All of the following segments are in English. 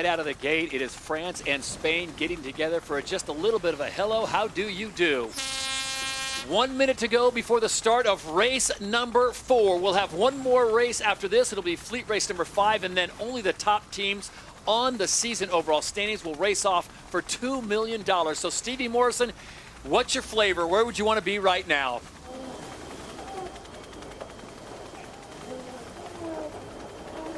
right out of the gate. It is France and Spain getting together for just a little bit of a hello, how do you do? 1 minute to go before the start of race number 4. We'll have one more race after this. It'll be fleet race number 5, and then only the top teams on the season overall standings will race off for $2 million. So Stevie Morrison, what's your flavor? Where would you want to be right now?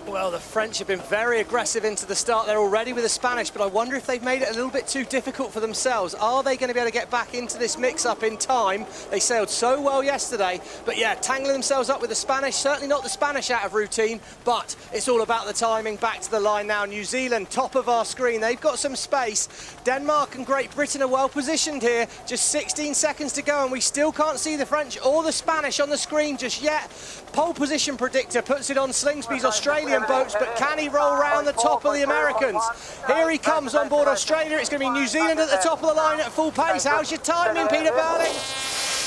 Well, the French have been very aggressive into the start there already with the Spanish, but I wonder if they've made it a little bit too difficult for themselves. Are they going to be able to get back into this mix-up in time? They sailed so well yesterday, but yeah, tangling themselves up with the Spanish. Certainly not the Spanish out of routine, but it's all about the timing. Back to the line now. New Zealand, top of our screen. They've got some space. Denmark and Great Britain are well positioned here. Just 16 seconds to go, and we still can't see the French or the Spanish on the screen just yet. Pole position predictor puts it on Slingsby's Australian boats, but can he roll round the top of the Americans? Here he comes on board Australia. It's going to be New Zealand at the top of the line at full pace. How's your timing, Peter Burling?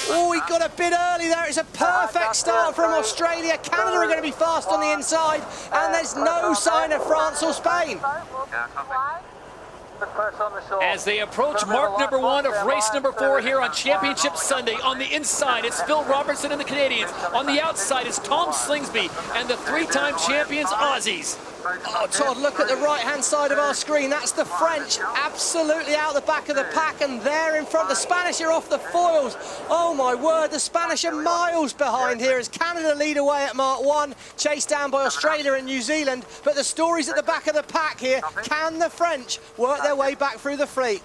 Oh, he got a bit early there. It's a perfect start from Australia. Canada are going to be fast on the inside, and there's no sign of France or Spain. As they approach mark number 1 of race number 4 here on Championship Sunday. On the inside, it's Phil Robertson and the Canadians. On the outside is Tom Slingsby and the 3-time champions Aussies. Oh, Todd, look at the right-hand side of our screen. That's the French absolutely out the back of the pack, and there in front, the Spanish are off the foils. Oh, my word, the Spanish are miles behind here as Canada lead away at Mark 1, chased down by Australia and New Zealand. But the story's at the back of the pack here. Can the French work their way back through the fleet?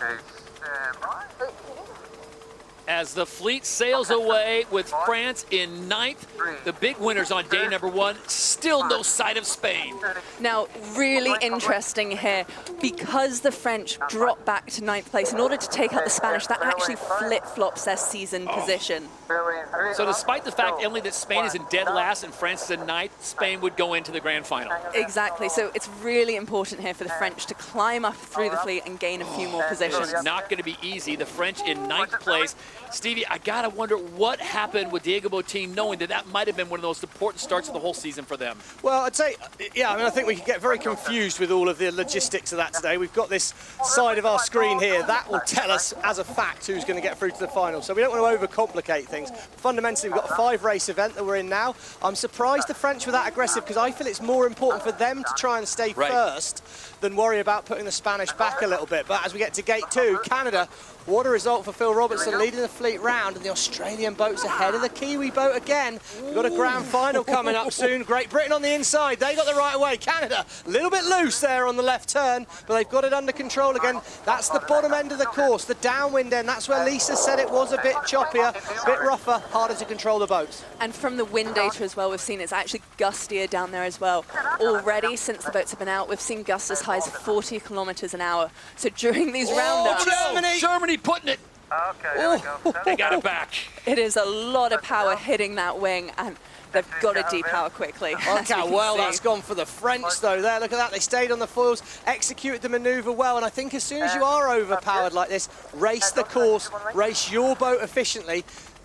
As the fleet sails away with France in 9th, the big winners on day number 1, still no sight of Spain. Now, really interesting here, because the French drop back to 9th place, in order to take out the Spanish, that actually flip-flops their season position. So despite the fact, Emily, that Spain is in dead last and France is in 9th, Spain would go into the grand final. Exactly, so it's really important here for the French to climb up through the fleet and gain a few more positions. It's not going to be easy. The French in 9th place. Stevie, I got to wonder what happened with Diego Botín, knowing that that might have been one of the most important starts of the whole season for them. Well, I'd say, yeah, I mean, I think we could get very confused with all of the logistics of that today. We've got this side of our screen here. That will tell us as a fact who's going to get through to the final. So we don't want to overcomplicate things. Fundamentally, we've got a 5-race event that we're in now. I'm surprised the French were that aggressive because I feel it's more important for them to try and stay first than worry about putting the Spanish back a little bit. But as we get to gate 2, Canada, what a result for Phil Robertson leading the fleet round, and the Australian boat's ahead of the Kiwi boat again. We've got a grand final coming up soon. Great Britain on the inside. They got the right way. Canada, a little bit loose there on the left turn, but they've got it under control again. That's the bottom end of the course, the downwind end. That's where Lisa said it was a bit choppier, a bit rougher, harder to control the boats. And from the wind data as well, we've seen it's actually gustier down there as well. Already, since the boats have been out, we've seen gusts as high as 40 kilometers an hour. So during these roundups... Germany putting it. Okay, they got it back. It is a lot of power hitting that wing, and they've got to depower quickly. Look how well that's gone for the French, though. There, look at that. They stayed on the foils, executed the manoeuvre well, and I think as soon as you are overpowered like this, race the course, race your boat efficiently,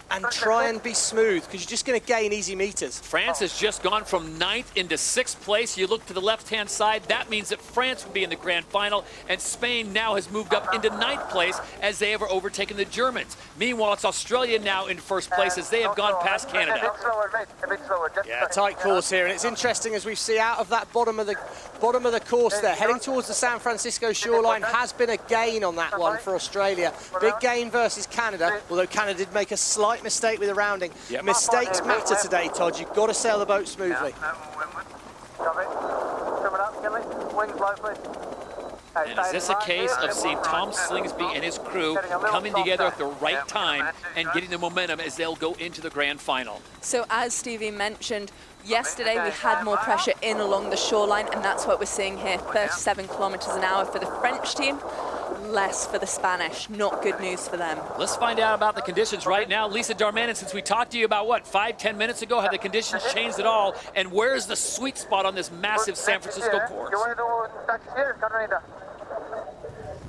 and try and be smooth, because you're just going to gain easy meters. France has just gone from 9th into 6th place. You look to the left-hand side, that means that France would be in the grand final, and Spain now has moved up into 9th place as they have overtaken the Germans. Meanwhile, it's Australia now in 1st place as they have gone past Canada. Yeah, tight course here, and it's interesting as we see out of that bottom of the course there, heading towards the San Francisco shoreline, has been a gain on that one for Australia. Big gain versus Canada, although Canada did make a slight mistake with the rounding. Yep. Mistakes matter today, Todd. You've got to sail the boat smoothly. And is this a case of seeing Tom Slingsby and his crew coming together at the right time and getting the momentum as they'll go into the grand final? So as Stevie mentioned, yesterday we had more pressure in along the shoreline, and that's what we're seeing here, 37 kilometers an hour for the French team, less for the Spanish. Not good news for them. Let's find out about the conditions right now. Lisa Darmanin, since we talked to you about, what, 5-10 minutes ago, have the conditions changed at all? And where's the sweet spot on this massive San Francisco course?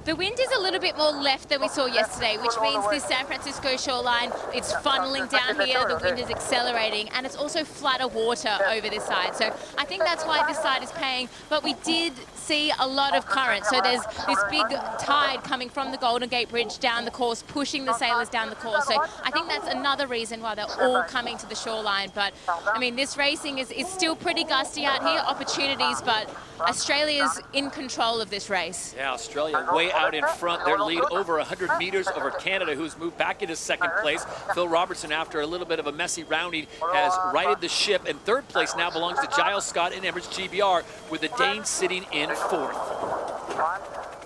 The wind is a little bit more left than we saw yesterday, which means this San Francisco shoreline, it's funneling down here, the wind is accelerating, and it's also flatter water over this side. So I think that's why this side is paying, but we did see a lot of current. So there's this big tide coming from the Golden Gate Bridge down the course, pushing the sailors down the course. So I think that's another reason why they're all coming to the shoreline. But I mean, this racing is still pretty gusty out here, opportunities, but Australia's in control of this race. Yeah, Australia way out in front. Their lead over 100 meters over Canada, who's moved back into second place. Phil Robertson, after a little bit of a messy rounding, has righted the ship, and third place now belongs to Giles Scott and Emirates GBR, with the Danes sitting in fourth.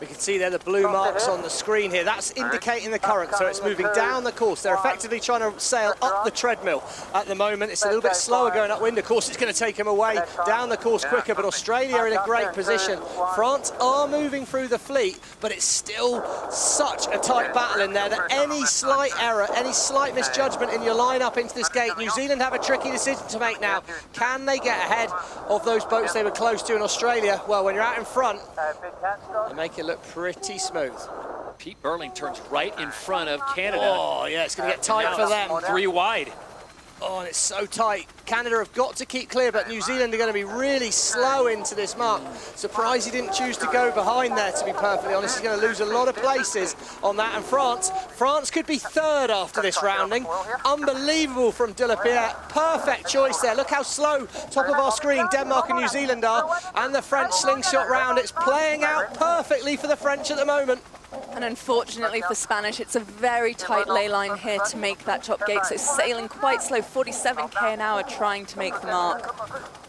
We can see there the blue marks on the screen here. That's indicating the current, so it's moving down the course. They're effectively trying to sail up the treadmill at the moment. It's a little bit slower going upwind. Of course, it's going to take them away down the course quicker, but Australia are in a great position. France are moving through the fleet, but it's still such a tight battle in there that any slight error, any slight misjudgment in your lineup into this gate, New Zealand have a tricky decision to make now. Can they get ahead of those boats they were close to in Australia? Well, when you're out in front, they make it look pretty smooth. Pete Burling turns right in front of Canada. Oh, yeah, it's going to get tight for them. 3 wide. Oh, and it's so tight. Canada have got to keep clear, but New Zealand are going to be really slow into this mark. Surprised he didn't choose to go behind there, to be perfectly honest. He's going to lose a lot of places on that. And France could be third after this rounding. Unbelievable from Delapierre. Perfect choice there. Look how slow, top of our screen, Denmark and New Zealand are. And the French slingshot round. It's playing out perfectly for the French at the moment. And unfortunately for Spanish, it's a very tight ley line here to make that top gate. So sailing quite slow, 47k an hour, trying to make the mark.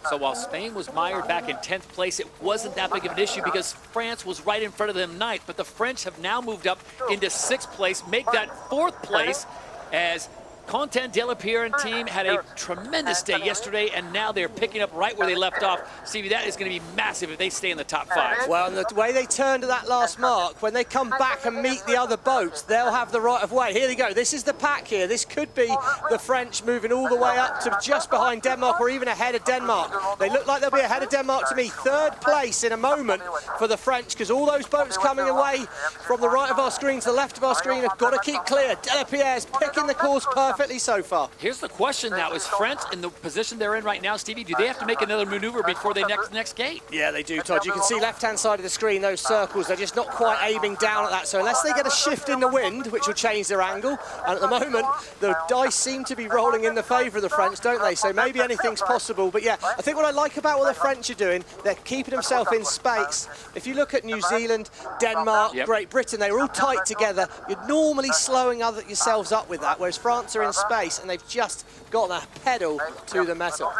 So while Spain was mired back in 10th place, it wasn't that big of an issue because France was right in front of them ninth. But the French have now moved up into 6th place, make that 4th place, as Quentin Delapierre and team had a tremendous day yesterday, and now they're picking up right where they left off. Stevie, that is going to be massive if they stay in the top 5. Well, and the way they turned to that last mark, when they come back and meet the other boats, they'll have the right of way. Here they go. This is the pack here. This could be the French moving all the way up to just behind Denmark or even ahead of Denmark. They look like they'll be ahead of Denmark to me. 3rd place in a moment for the French, because all those boats coming away from the right of our screen to the left of our screen have got to keep clear. Delapierre's picking the course perfectly so far. Here's the question now. Is France in the position they're in right now, Stevie? Do they have to make another maneuver before they next gate? Yeah, they do, Todd. You can see left-hand side of the screen, those circles, they're just not quite aiming down at that. So unless they get a shift in the wind, which will change their angle, and at the moment, the dice seem to be rolling in the favour of the French, don't they? So maybe anything's possible. But yeah, I think what I like about what the French are doing, they're keeping themselves in space. If you look at New Zealand, Denmark, Great Britain, they're all tight together. You're normally slowing yourselves up with that, whereas France are in space and they've just got the pedal to the metal.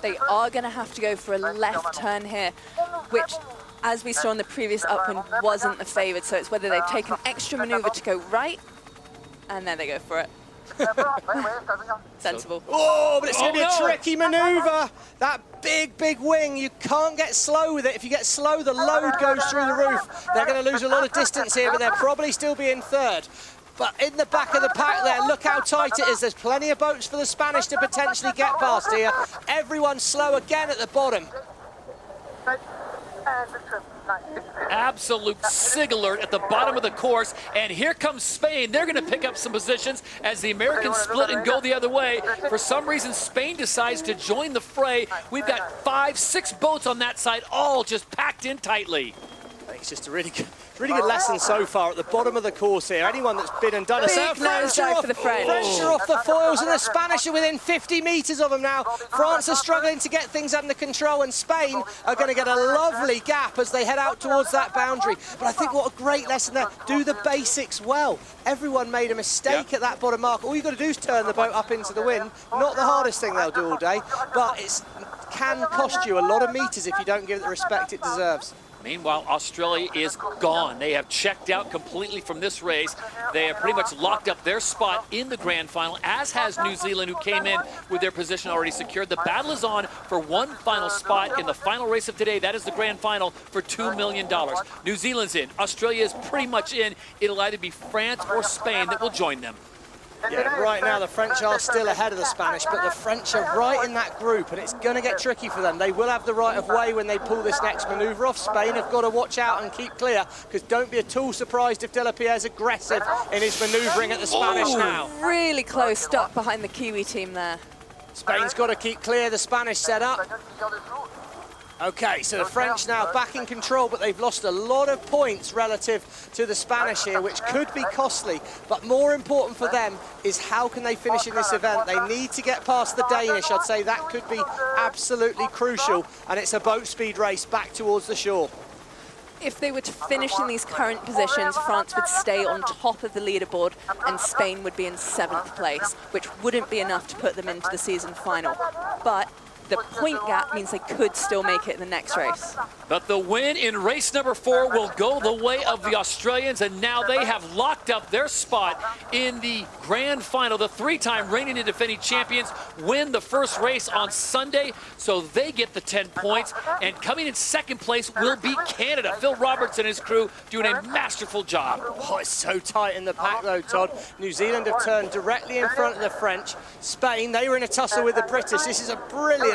They are going to have to go for a left turn here, which, as we saw in the previous upwind, wasn't the favoured. So it's whether they've taken extra manoeuvre to go right, and there they go for it. Sensible. Oh, but it's going to be a tricky manoeuvre. That big wing, you can't get slow with it. If you get slow, the load goes through the roof. They're going to lose a lot of distance here, but they'll probably still be in 3rd. But in the back of the pack there, look how tight it is. There's plenty of boats for the Spanish to potentially get past here. Everyone's slow again at the bottom. Absolute sig alert at the bottom of the course, and here comes Spain. They're going to pick up some positions as the Americans split and go the other way. For some reason, Spain decides to join the fray. We've got 5, 6 boats on that side, all just packed in tightly. I think it's just a really good lesson so far at the bottom of the course here. Anyone that's been and done a sail, French are for the French are off the foils, and the Spanish are within 50 metres of them now. France are struggling to get things under control, and Spain are going to get a lovely gap as they head out towards that boundary. But I think what a great lesson there. Do the basics well. Everyone made a mistake at that bottom mark. All you've got to do is turn the boat up into the wind. Not the hardest thing they'll do all day, but it can cost you a lot of metres if you don't give it the respect it deserves. Meanwhile, Australia is gone. They have checked out completely from this race. They have pretty much locked up their spot in the grand final, as has New Zealand, who came in with their position already secured. The battle is on for one final spot in the final race of today. That is the grand final for $2 million. New Zealand's in. Australia is pretty much in. It'll either be France or Spain that will join them. Yeah, right now the French are still ahead of the Spanish, but the French are right in that group, and it's going to get tricky for them. They will have the right of way when they pull this next manoeuvre off. Spain have got to watch out and keep clear, because don't be at all surprised if Delapierre's aggressive in his manoeuvring at the Spanish now. Really close, stuck behind the Kiwi team there. Spain's got to keep clear, the Spanish set up. Okay, so the French now back in control, but they've lost a lot of points relative to the Spanish here, which could be costly. But more important for them is how can they finish in this event? They need to get past the Danish. I'd say that could be absolutely crucial, and it's a boat speed race back towards the shore. If they were to finish in these current positions, France would stay on top of the leaderboard and Spain would be in 7th place, which wouldn't be enough to put them into the season final. But the point gap means they could still make it in the next race. But the win in race number 4 will go the way of the Australians, and now they have locked up their spot in the grand final. The 3-time reigning and defending champions win the first race on Sunday, so they get the 10 points. And coming in 2nd place will be Canada. Phil Roberts and his crew doing a masterful job. Oh, it's so tight in the pack though, Todd. New Zealand have turned directly in front of the French. Spain, they were in a tussle with the British. This is a brilliant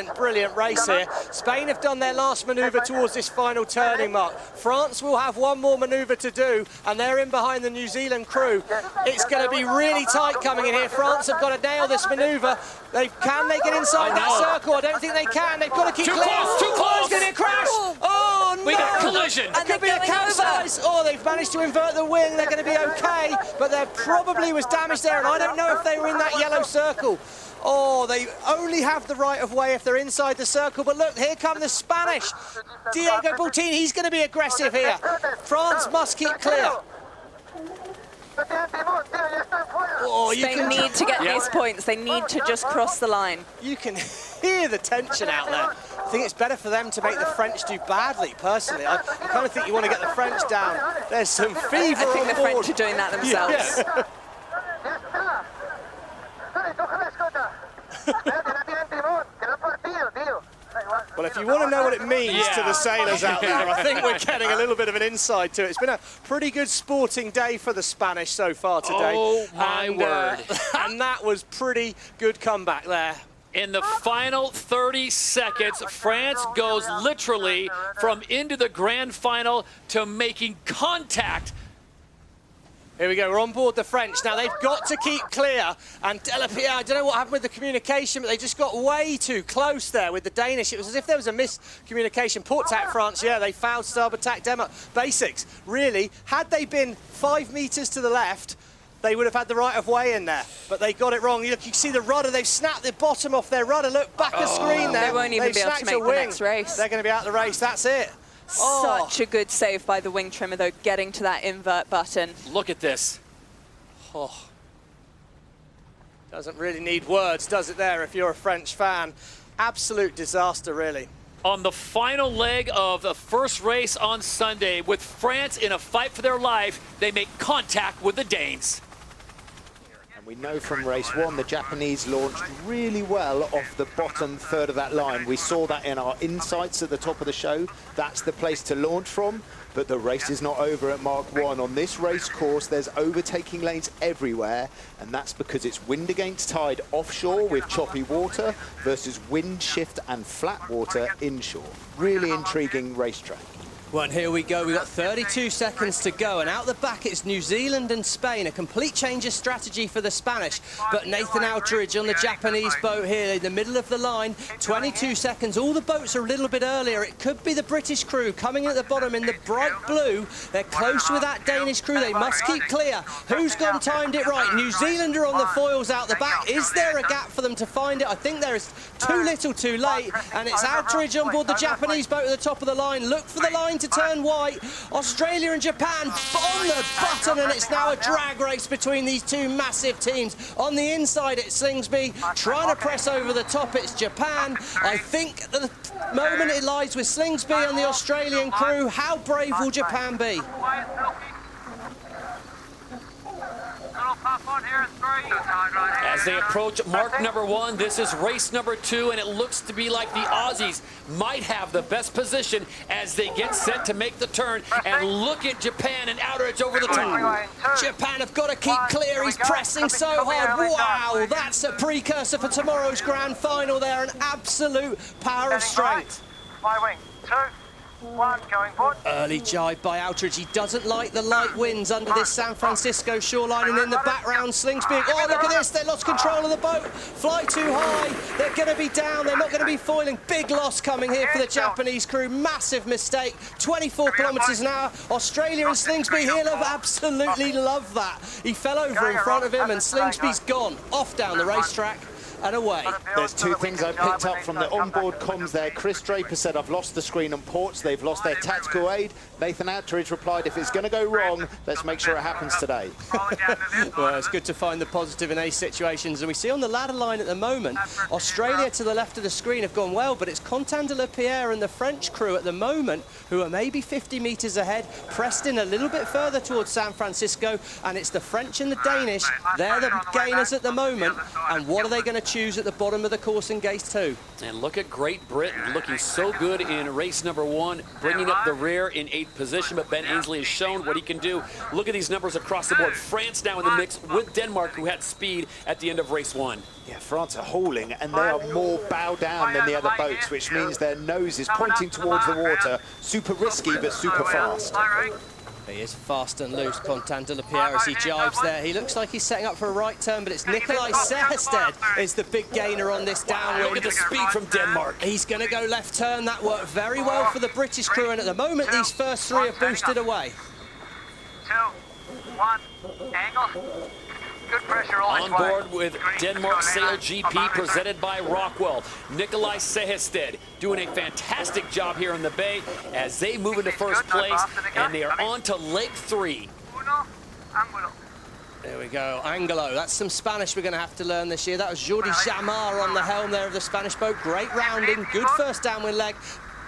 race here. Spain have done their last manoeuvre towards this final turning mark. France will have one more manoeuvre to do, and they're in behind the New Zealand crew. It's going to be really tight coming in here. France have got to nail this manoeuvre. Can they get inside that circle? I don't think they can. They've got to keep Too clear. close, too close. It's going to be a crash. Oh, no. We got collision. It could be a capsize. Oh, they've managed to invert the wing. They're going to be okay, but there probably was damage there, and I don't know if they were in that yellow circle. Oh, they only have the right of way if they're inside the circle. But look, here come the Spanish. Diego Boutini, he's going to be aggressive here. France must keep clear. Oh, Spain need to get these points. They need to just cross the line. You can hear the tension out there. I think it's better for them to make the French do badly, personally. I kind of think you want to get the French down. There's some fever I think on the board. French are doing that themselves. Yeah. Well, if you want to know what it means to the sailors out there, I think we're getting a little bit of an insight to it. It's been a pretty good sporting day for the Spanish so far today. Oh, my word. And that was pretty good comeback there. In the final 30 seconds, France goes literally from into the grand final to making contact. Here we go, we're on board the French. Now they've got to keep clear, and Delapierre, I don't know what happened with the communication, but they just got way too close there with the Danish. It was as if there was a miscommunication. Port tack France, yeah, they fouled starboard tack Denmark. Basics, really, had they been 5 meters to the left, they would have had the right of way in there, but they got it wrong. Look, you see the rudder, they've snapped the bottom off their rudder. Look, back of screen there. They won't even be able to make the next race. They're going to be out of the race, that's it. Such a good save by the wing trimmer, though, getting to that invert button. Look at this. Oh. Doesn't really need words, does it there, if you're a French fan? Absolute disaster, really. On the final leg of the first race on Sunday, with France in a fight for their life, they make contact with the Danes. We know from race 1 the Japanese launched really well off the bottom third of that line. We saw that in our insights at the top of the show. That's the place to launch from, but the race is not over at Mark 1. On this race course, there's overtaking lanes everywhere, and that's because it's wind against tide offshore with choppy water versus wind shift and flat water inshore. Really intriguing racetrack. Well, and here we go. We've got 32 seconds to go, and out the back it's New Zealand and Spain. A complete change of strategy for the Spanish, but Nathan Outridge on the Japanese boat here in the middle of the line. 22 seconds. All the boats are a little bit earlier. It could be the British crew coming at the bottom in the bright blue. They're close with that Danish crew. They must keep clear. Who's gone timed it right? New Zealand are on the foils out the back. Is there a gap for them to find it? I think there is too little too late, and it's Outridge on board the Japanese boat at the top of the line. Look for the line to turn white. Australia and Japan on the button, and it's now a drag race between these two massive teams. On the inside it's Slingsby trying to press over the top. It's Japan. I think at the moment it lies with Slingsby and the Australian crew. How brave will Japan be? As they approach mark number 1, this is race number 2, and it looks to be like the Aussies might have the best position as they get set to make the turn. And look at Japan and Outridge over the top. Japan have got to keep clear. He's pressing so hard. Wow, that's a precursor for tomorrow's grand final there. An absolute power of strength. My wing, 2, 1, going forward. Early jibe by Outridge. He doesn't like the light winds under this San Francisco shoreline, and in the background, Slingsby. Oh, look at this, they lost control of the boat. Fly too high, they're going to be down, they're not going to be foiling. Big loss coming here for the Japanese crew, massive mistake. 24 kilometres an hour. Australia and Slingsby, he'll have absolutely loved that. He fell over in front of him, and Slingsby's gone, off down the racetrack and away. There's two things I picked up from the onboard comms there. Chris Draper said, I've lost the screen on ports, they've lost their tactical aid. Nathan Outridge replied, if it's going to go wrong, let's make sure it happens today. Well, it's good to find the positive in these situations, and we see on the ladder line at the moment, Australia to the left of the screen have gone well, but it's Contant de la Pierre and the French crew at the moment who are maybe 50 metres ahead, pressed in a little bit further towards San Francisco, and it's the French and the Danish, they're the gainers at the moment, and what are they going to choose at the bottom of the course in Gate 2? And look at Great Britain looking so good in race number 1, bringing up the rear in 8th position, but Ben Ainsley has shown what he can do. Look at these numbers across the board. France now in the mix with Denmark, who had speed at the end of race 1. Yeah, France are hauling, and they are more bow down than the other boats, which means their nose is pointing towards the water. Super risky, but super fast. He is fast and loose, Contant de la Pierre, as he jibes there. He looks like he's setting up for a right turn, but it's Nikolai Sejersted is the big gainer on this downwind. Look at the speed from Denmark. He's going to go left turn. That worked very well for the British crew, and at the moment, these first three are boosted away. 2, 1, angle. Good pressure on board with Denmark SailGP, presented by Rockwell. Nikolai Sejersted doing a fantastic job here in the bay as they move into first place, and they are on to leg 3. There we go, Angelo. That's some Spanish we're going to have to learn this year. That was Jordi Jamar on the helm there of the Spanish boat. Great rounding, good first downwind leg.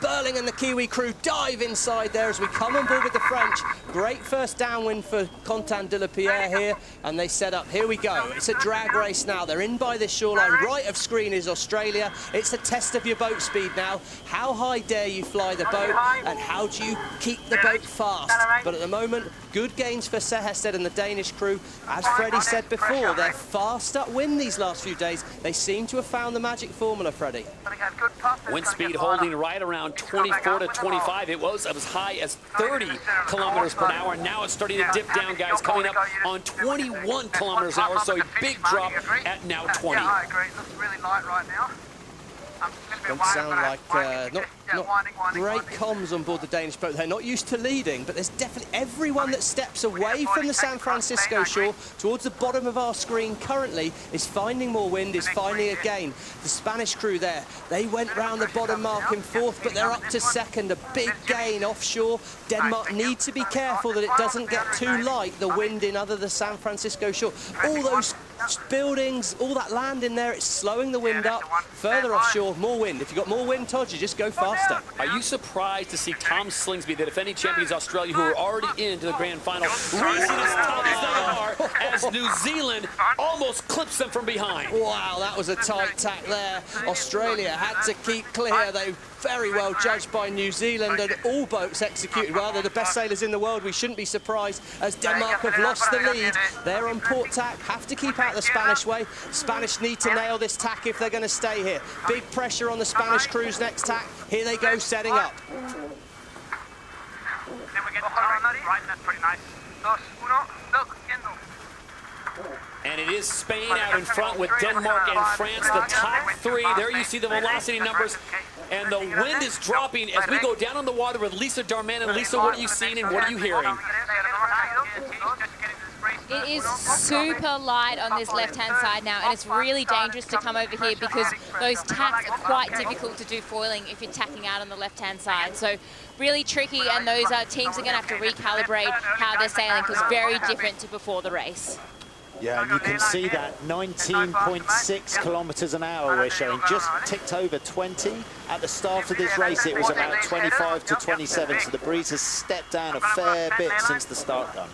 Burling and the Kiwi crew dive inside there as we come on board with the French. Great first downwind for Contant de la Pierre here, and they set up. Here we go. It's a drag race now. They're in by this shoreline. Right of screen is Australia. It's a test of your boat speed now. How high dare you fly the boat, and how do you keep the boat fast? But at the moment, good gains for Sejersted and the Danish crew. As Freddie said before, they're fast upwind these last few days. They seem to have found the magic formula, Freddie. Wind speed holding right around 24 to 25. It was as high as 30 kilometers per hour. Now it's starting to dip down, guys, coming up on 21 kilometers an hour. So a big drop at now 20. Yeah, I agree. It looks really light right now. Don't sound like not great comms on board the Danish boat. They're not used to leading, but there's definitely everyone that steps away from the San Francisco shore towards the bottom of our screen currently is finding more wind, is finding a gain. The Spanish crew there, they went round the bottom mark in 4th, but they're up to 2nd, a big gain offshore. Denmark need to be careful that it doesn't get too light, the wind in other the San Francisco shore. All those buildings, all that land in there, it's slowing the wind up. Further offshore, more wind. If you've got more wind, Todd, you just go faster. Are you surprised to see Tom Slingsby, the defending champions Australia, who are already into the grand final, racing as tough as they are, as New Zealand almost clips them from behind? Wow, that was a tight tack there. Australia had to keep clear. They very well judged by New Zealand, and all boats executed well. They're the best sailors in the world. We shouldn't be surprised as Denmark have lost the lead. They're on port tack, have to keep out the Spanish way. Spanish need to nail this tack if they're going to stay here. Big pressure on the Spanish crew's next tack. Here they go, setting up. Then we get right, that's pretty nice. 2, 1, look, And it is Spain out in front with Denmark and France, the top 3. There you see the velocity numbers, and the wind is dropping as we go down on the water with Lisa Darman. And Lisa, what are you seeing and what are you hearing? It is super light on this left-hand side now, and it's really dangerous to come over here because those tacks are quite difficult to do foiling if you're tacking out on the left-hand side. So really tricky, and those teams are going to have to recalibrate how they're sailing because very different to before the race. Yeah, and you can see that 19.6 kilometers an hour we're showing, just ticked over 20. At the start of this race, it was about 25 to 27, so the breeze has stepped down a fair bit since the start gun.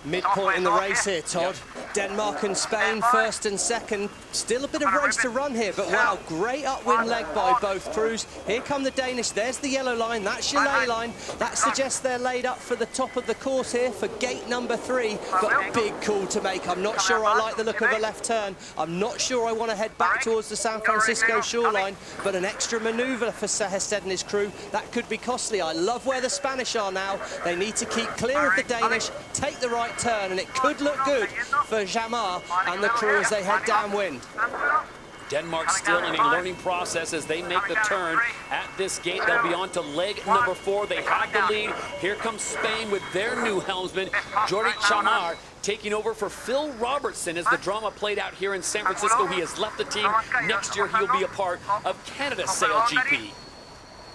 Midpoint in the race here, Todd. Denmark and Spain first and second. Still a bit of race to run here, but wow, great upwind leg by both crews. Here come the Danish. There's the yellow line. That's your lay line. That suggests they're laid up for the top of the course here for gate number 3, but big call to make. I'm not sure I like the look of a left turn. I'm not sure I want to head back towards the San Francisco shoreline, but an extra manoeuvre for Sehested and his crew, that could be costly. I love where the Spanish are now. They need to keep clear of the Danish, take the right turn, and it could look good for Jamar and the crew as they head downwind. Denmark still in a learning process as they make the turn at this gate. They'll be on to leg number 4. They have the lead. Here comes Spain with their new helmsman, Jordi Chamar, taking over for Phil Robertson as the drama played out here in San Francisco. He has left the team. Next year, he'll be a part of Canada's SailGP. Well,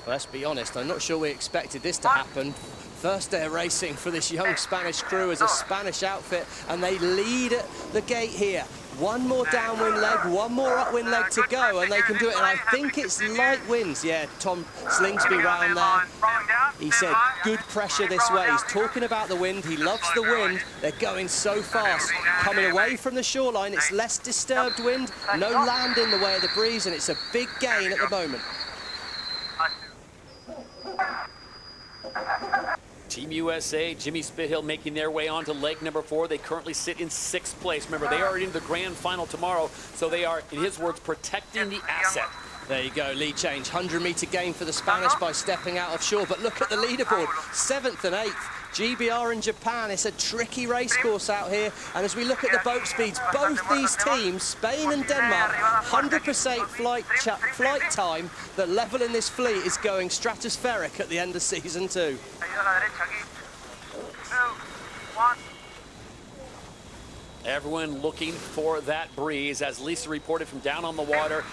let's be honest, I'm not sure we expected this to happen. First day of racing for this young Spanish crew as a Spanish outfit, and they lead at the gate here. One more downwind leg, one more upwind leg to go, and they can do it. And I think it's light winds. Yeah, Tom Slingsby round there. He said, good pressure this way. He's talking about the wind. He loves the wind. They're going so fast. Coming away from the shoreline, it's less disturbed wind, no land in the way of the breeze, and it's a big gain at the moment. Team USA, Jimmy Spithill making their way on to leg number 4. They currently sit in 6th place. Remember, they are in the grand final tomorrow, so they are, in his words, protecting the asset. There you go, lead change. 100-meter gain for the Spanish by stepping out offshore. But look at the leaderboard, 7th and 8th. GBR in Japan. It's a tricky race course out here. And as we look at the boat speeds, both these teams, Spain and Denmark, 100% flight time. The level in this fleet is going stratospheric at the end of season 2. Everyone looking for that breeze. As Lisa reported from down on the water,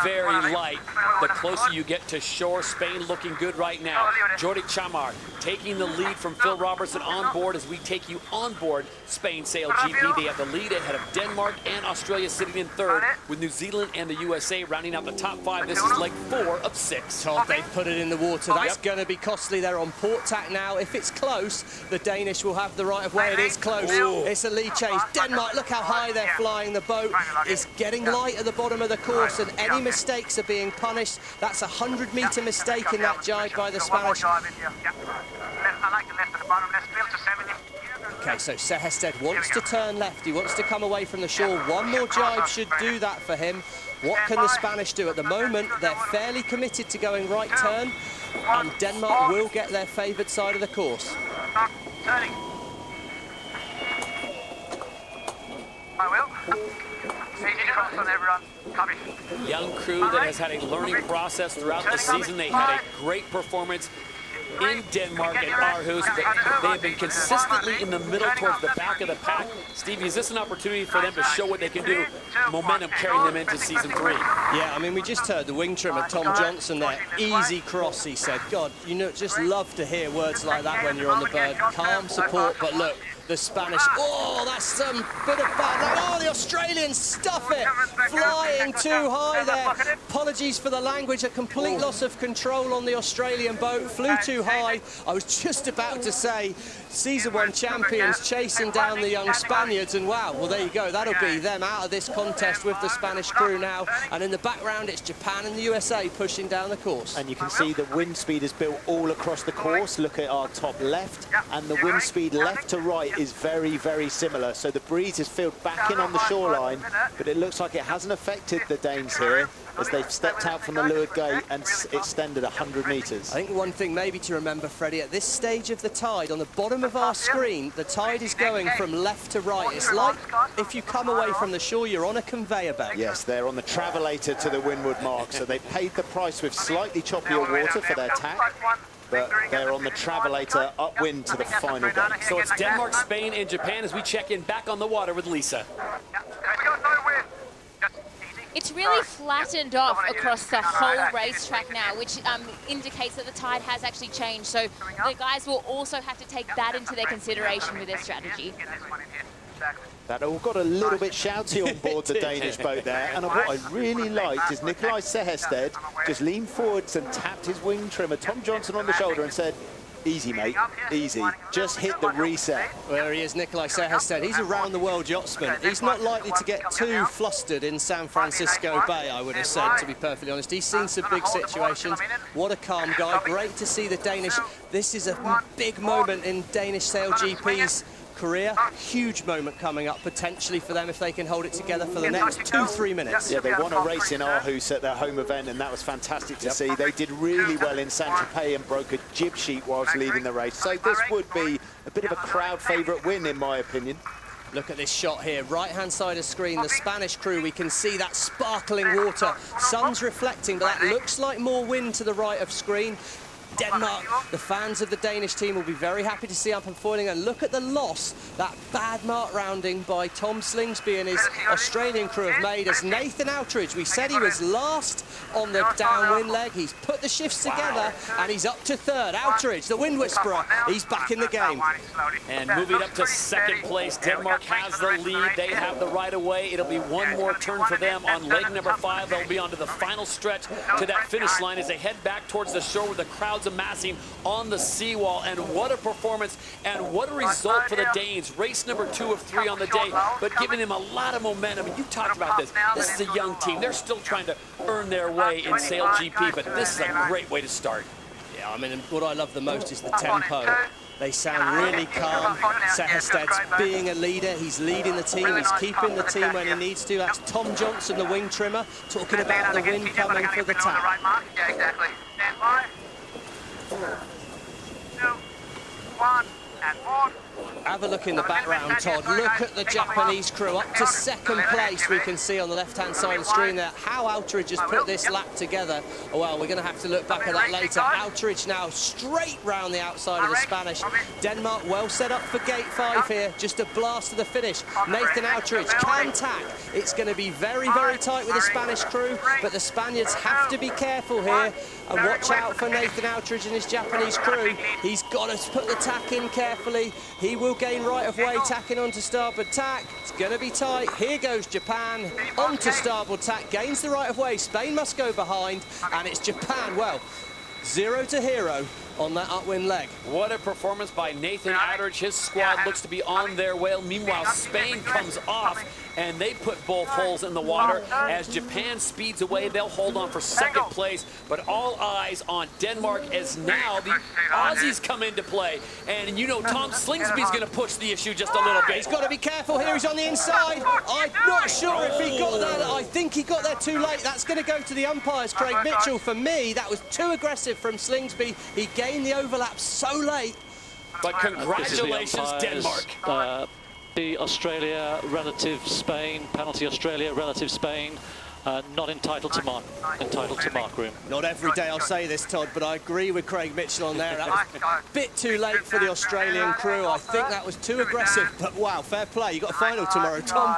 very light. The closer you get to shore, Spain looking good right now. Jordi Chamar taking the lead from Phil Robertson on board as we take you on board Spain SailGP. They have the lead ahead of Denmark and Australia sitting in 3rd, with New Zealand and the USA rounding out the top 5. This is leg 4 of 6. Todd, they've put it in the water. That's going to be costly. They're on port tack now. If it's close, the Danish will have the right of way. It is close. Ooh. It's a lead change. Denmark, look how high they're flying. The boat is getting light at the bottom of the course, and any mistakes are being punished. That's a 100-meter mistake in that jibe by the Spanish. Okay, so Sehested wants to turn left. He wants to come away from the shore. One more jibe should do that for him. What can the Spanish do? At the moment, they're fairly committed to going right turn, and Denmark will get their favoured side of the course. I will. Easy cross on everyone. Copy. Young crew that has had a learning process throughout the season. They had a great performance in Denmark at Aarhus, but they have been consistently in the middle towards the back of the pack. Stevie, is this an opportunity for them to show what they can do? Momentum carrying them into season 3. Yeah, I mean, we just heard the wing trimmer, Tom Johnson there. Easy cross, he said. God, you know, just love to hear words like that when you're on the bird. Calm support, but look, the Spanish, oh, that's some bit of bad luck. Oh, the Australians stuff it. Flying too high there. Apologies for the language, a complete loss of control on the Australian boat. Flew too high. I was just about to say, season 1 champions chasing down the young Spaniards, and wow, well, there you go. That'll be them out of this contest with the Spanish crew now. And in the background, it's Japan and the USA pushing down the course. And you can see the wind speed is built all across the course. Look at our top left, and the wind speed left to right is very, very similar. So the breeze is filled back in on the shoreline, but it looks like it hasn't affected the Danes here as they've stepped out from the leeward gate and extended 100 metres. I think one thing maybe to remember, Freddie, at this stage of the tide, on the bottom of our screen, the tide is going from left to right. It's like if you come away from the shore, you're on a conveyor belt. Yes, they're on the travelator to the windward mark, so they paid the price with slightly choppier water for their tack, but they're on the travelator upwind to the final gate. So it's Denmark, Spain, and Japan as we check in back on the water with Lisa. It's really flattened off across the whole racetrack now, which indicates that the tide has actually changed. So the guys will also have to take that into their consideration with their strategy. That all got a little bit shouty on board the Danish boat there, and what I really liked is Nikolaj Sehested just leaned forwards and tapped his wing trimmer, Tom Johnson, on the shoulder and said, Easy, mate, easy. Just hit the reset. Where he is, Nikolai Serhestedt. He's a round-the-world yachtsman. He's not likely to get too flustered in San Francisco Bay, I would have said, to be perfectly honest. He's seen some big situations. What a calm guy. Great to see the Danish. This is a big moment in Danish SailGP's career. Huge moment coming up potentially for them if they can hold it together for the next 2-3 minutes. Yeah, they won a race in Aarhus at their home event, and that was fantastic to see. They did really well in Saint-Tropez and broke a jib sheet whilst leading the race. So this would be a bit of a crowd favourite win, in my opinion. Look at this shot here, right-hand side of screen, the Spanish crew, we can see that sparkling water. Sun's reflecting, but that looks like more wind to the right of screen. Denmark, the fans of the Danish team will be very happy to see hydrofoiling, and look at the loss that bad mark rounding by Tom Slingsby and his Australian crew have made as Nathan Outridge. We said he was last on the downwind leg. He's put the shifts together and he's up to third. Outridge, the wind whisperer, he's back in the game. And moving up to second place, Denmark has the lead. They have the right of way. It'll be one more turn for them on leg number 5. They'll be onto the final stretch to that finish line as they head back towards the shore with the crowds amassing on the seawall. And what a performance and what a result for the Danes. Race number 2 of 3 on the day, but giving them a lot of momentum. And you talked about this. This is a young team. They're still trying to earn their way in SailGP, but this is a great way to start. Yeah, I mean, what I love the most is the tempo. They sound really calm. Serhestedt's being a leader. He's leading the team. He's keeping the team when he needs to. That's Tom Johnson, the wing trimmer, talking about the wind coming for the tap. Yeah, exactly. Stand by. 2, 1, and 4. Have a look in the background, Todd. Look at the Japanese crew up to second place. We can see on the left-hand side of the screen there how Outridge has put this lap together. Well, we're going to have to look back at that later. Outridge now straight round the outside of the Spanish. Denmark well set up for gate 5 here. Just a blast to the finish. Nathan Outridge can tack. It's going to be very, very tight with the Spanish crew, but the Spaniards have to be careful here and watch out for Nathan Outridge and his Japanese crew. He's got to put the tack in carefully. He will gain right of way, tacking onto starboard tack. It's going to be tight. Here goes Japan onto starboard tack, gains the right of way. Spain must go behind, and it's Japan. Well, 0 to hero on that upwind leg. What a performance by Nathan Outridge. His squad looks to be on their way. Meanwhile, Spain comes off, and they put both holes in the water. As Japan speeds away, they'll hold on for second place, but all eyes on Denmark as now the Aussies come into play. And you know Tom Slingsby's going to push the issue just a little bit. He's got to be careful here. He's on the inside. I'm not sure if he got there. I think he got there too late. That's going to go to the umpires, Craig Mitchell. For me, that was too aggressive from Slingsby. He gained the overlap so late. But congratulations, Denmark. The Australia relative Spain, penalty Australia relative Spain, not entitled to mark room. Not every day I'll say this, Todd, but I agree with Craig Mitchell on there. That was a bit too late for the Australian crew. I think that was too aggressive, but wow, fair play. You've got a final tomorrow, Tom.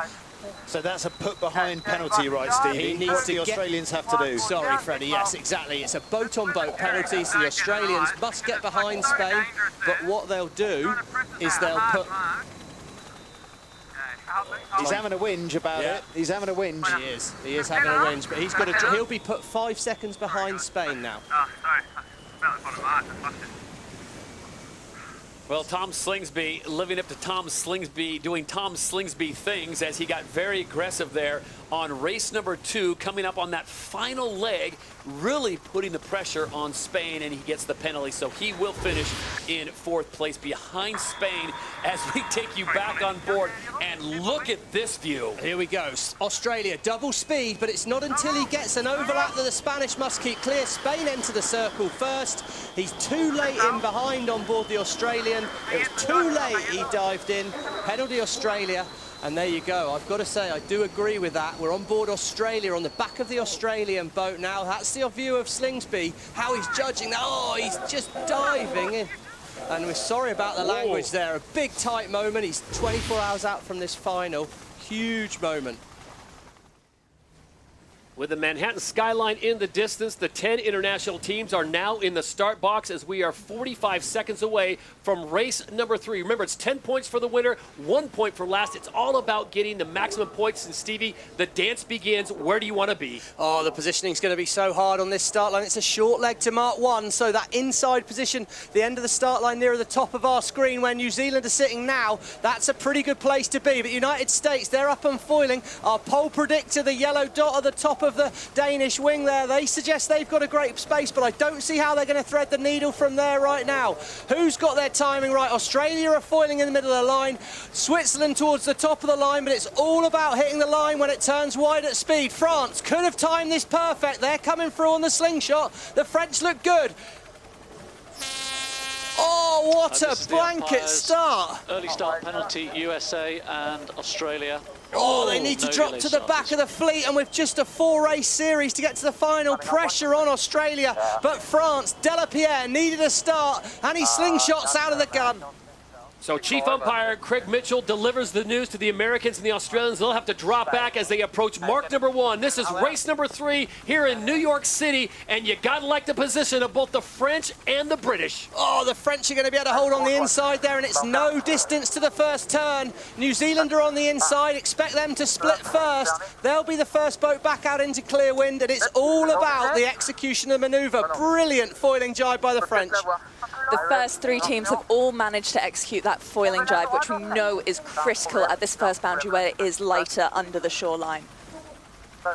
So that's a put behind penalty, right, Stevie? He needs what to the Australians have to do. Sorry, Freddie, yes, exactly. It's a boat-on-boat penalty, so the Australians must get behind Spain, but what they'll do is they'll put... He's having a whinge about it. He's having a whinge. He is having a whinge, but he's got to, he'll be put 5 seconds behind Spain now. Well, Tom Slingsby living up to Tom Slingsby, doing Tom Slingsby things as he got very aggressive there on race number 2, coming up on that final leg, really putting the pressure on Spain, and he gets the penalty. So he will finish in 4th place behind Spain as we take you back on board. And look at this view. Here we go. Australia, double speed, but it's not until he gets an overlap that the Spanish must keep clear. Spain enter the circle first. He's too late in behind on board the Australian. It was too late he dived in. Penalty Australia. And there you go. I've got to say, I do agree with that. We're on board Australia, on the back of the Australian boat now. That's the view of Slingsby, how he's judging that. Oh, he's just diving in. And we're sorry about the language there. A big, tight moment. He's 24 hours out from this final. Huge moment. With the Manhattan skyline in the distance, the 10 international teams are now in the start box as we are 45 seconds away from race number 3. Remember, it's 10 points for the winner, 1 point for last. It's all about getting the maximum points. And Stevie, the dance begins. Where do you want to be? Oh, the positioning's going to be so hard on this start line. It's a short leg to mark 1, so that inside position, the end of the start line near the top of our screen where New Zealand are sitting now, that's a pretty good place to be. But United States, they're up and foiling. Our pole predictor, the yellow dot at the top of the Danish wing there, they suggest they've got a great space, but I don't see how they're going to thread the needle from there right now. Who's got their timing right? Australia are foiling in the middle of the line, Switzerland towards the top of the line, but it's all about hitting the line when it turns wide at speed. France could have timed this perfect. They're coming through on the slingshot. The French look good. Oh, what a blanket start. Early start penalty, USA and Australia. Oh, they need to drop to the back of the fleet, and with just a 4-race series to get to the final, pressure on Australia. But France, Delapierre needed a start, and he slingshots out of the gun. So Chief Umpire Craig Mitchell delivers the news to the Americans and the Australians. They'll have to drop back as they approach mark number 1. This is race number 3 here in New York City, and you gotta like the position of both the French and the British. Oh, the French are going to be able to hold on the inside there, and it's no distance to the first turn. New Zealand are on the inside. Expect them to split first. They'll be the first boat back out into clear wind, and it's all about the execution of the manoeuvre. Brilliant foiling jibe by the French. The first 3 teams have all managed to execute that foiling jibe, which we know is critical at this first boundary where it is lighter under the shoreline.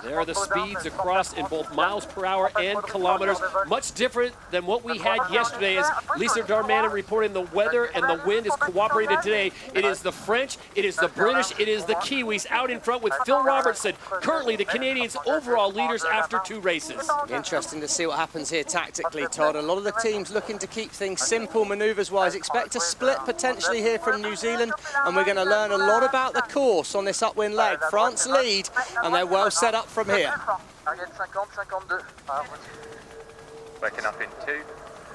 There are the speeds across in both miles per hour and kilometers. Much different than what we had yesterday, as Lisa Darmanin reporting the weather and the wind is cooperated today. It is the French, it is the British, it is the Kiwis out in front with Phil Robertson, currently the Canadians' overall leaders after 2 races. Interesting to see what happens here tactically, Todd. A lot of the teams looking to keep things simple manoeuvres-wise. Expect a split potentially here from New Zealand, and we're going to learn a lot about the course on this upwind leg. France lead, and they're well set up from here. Working up in 2.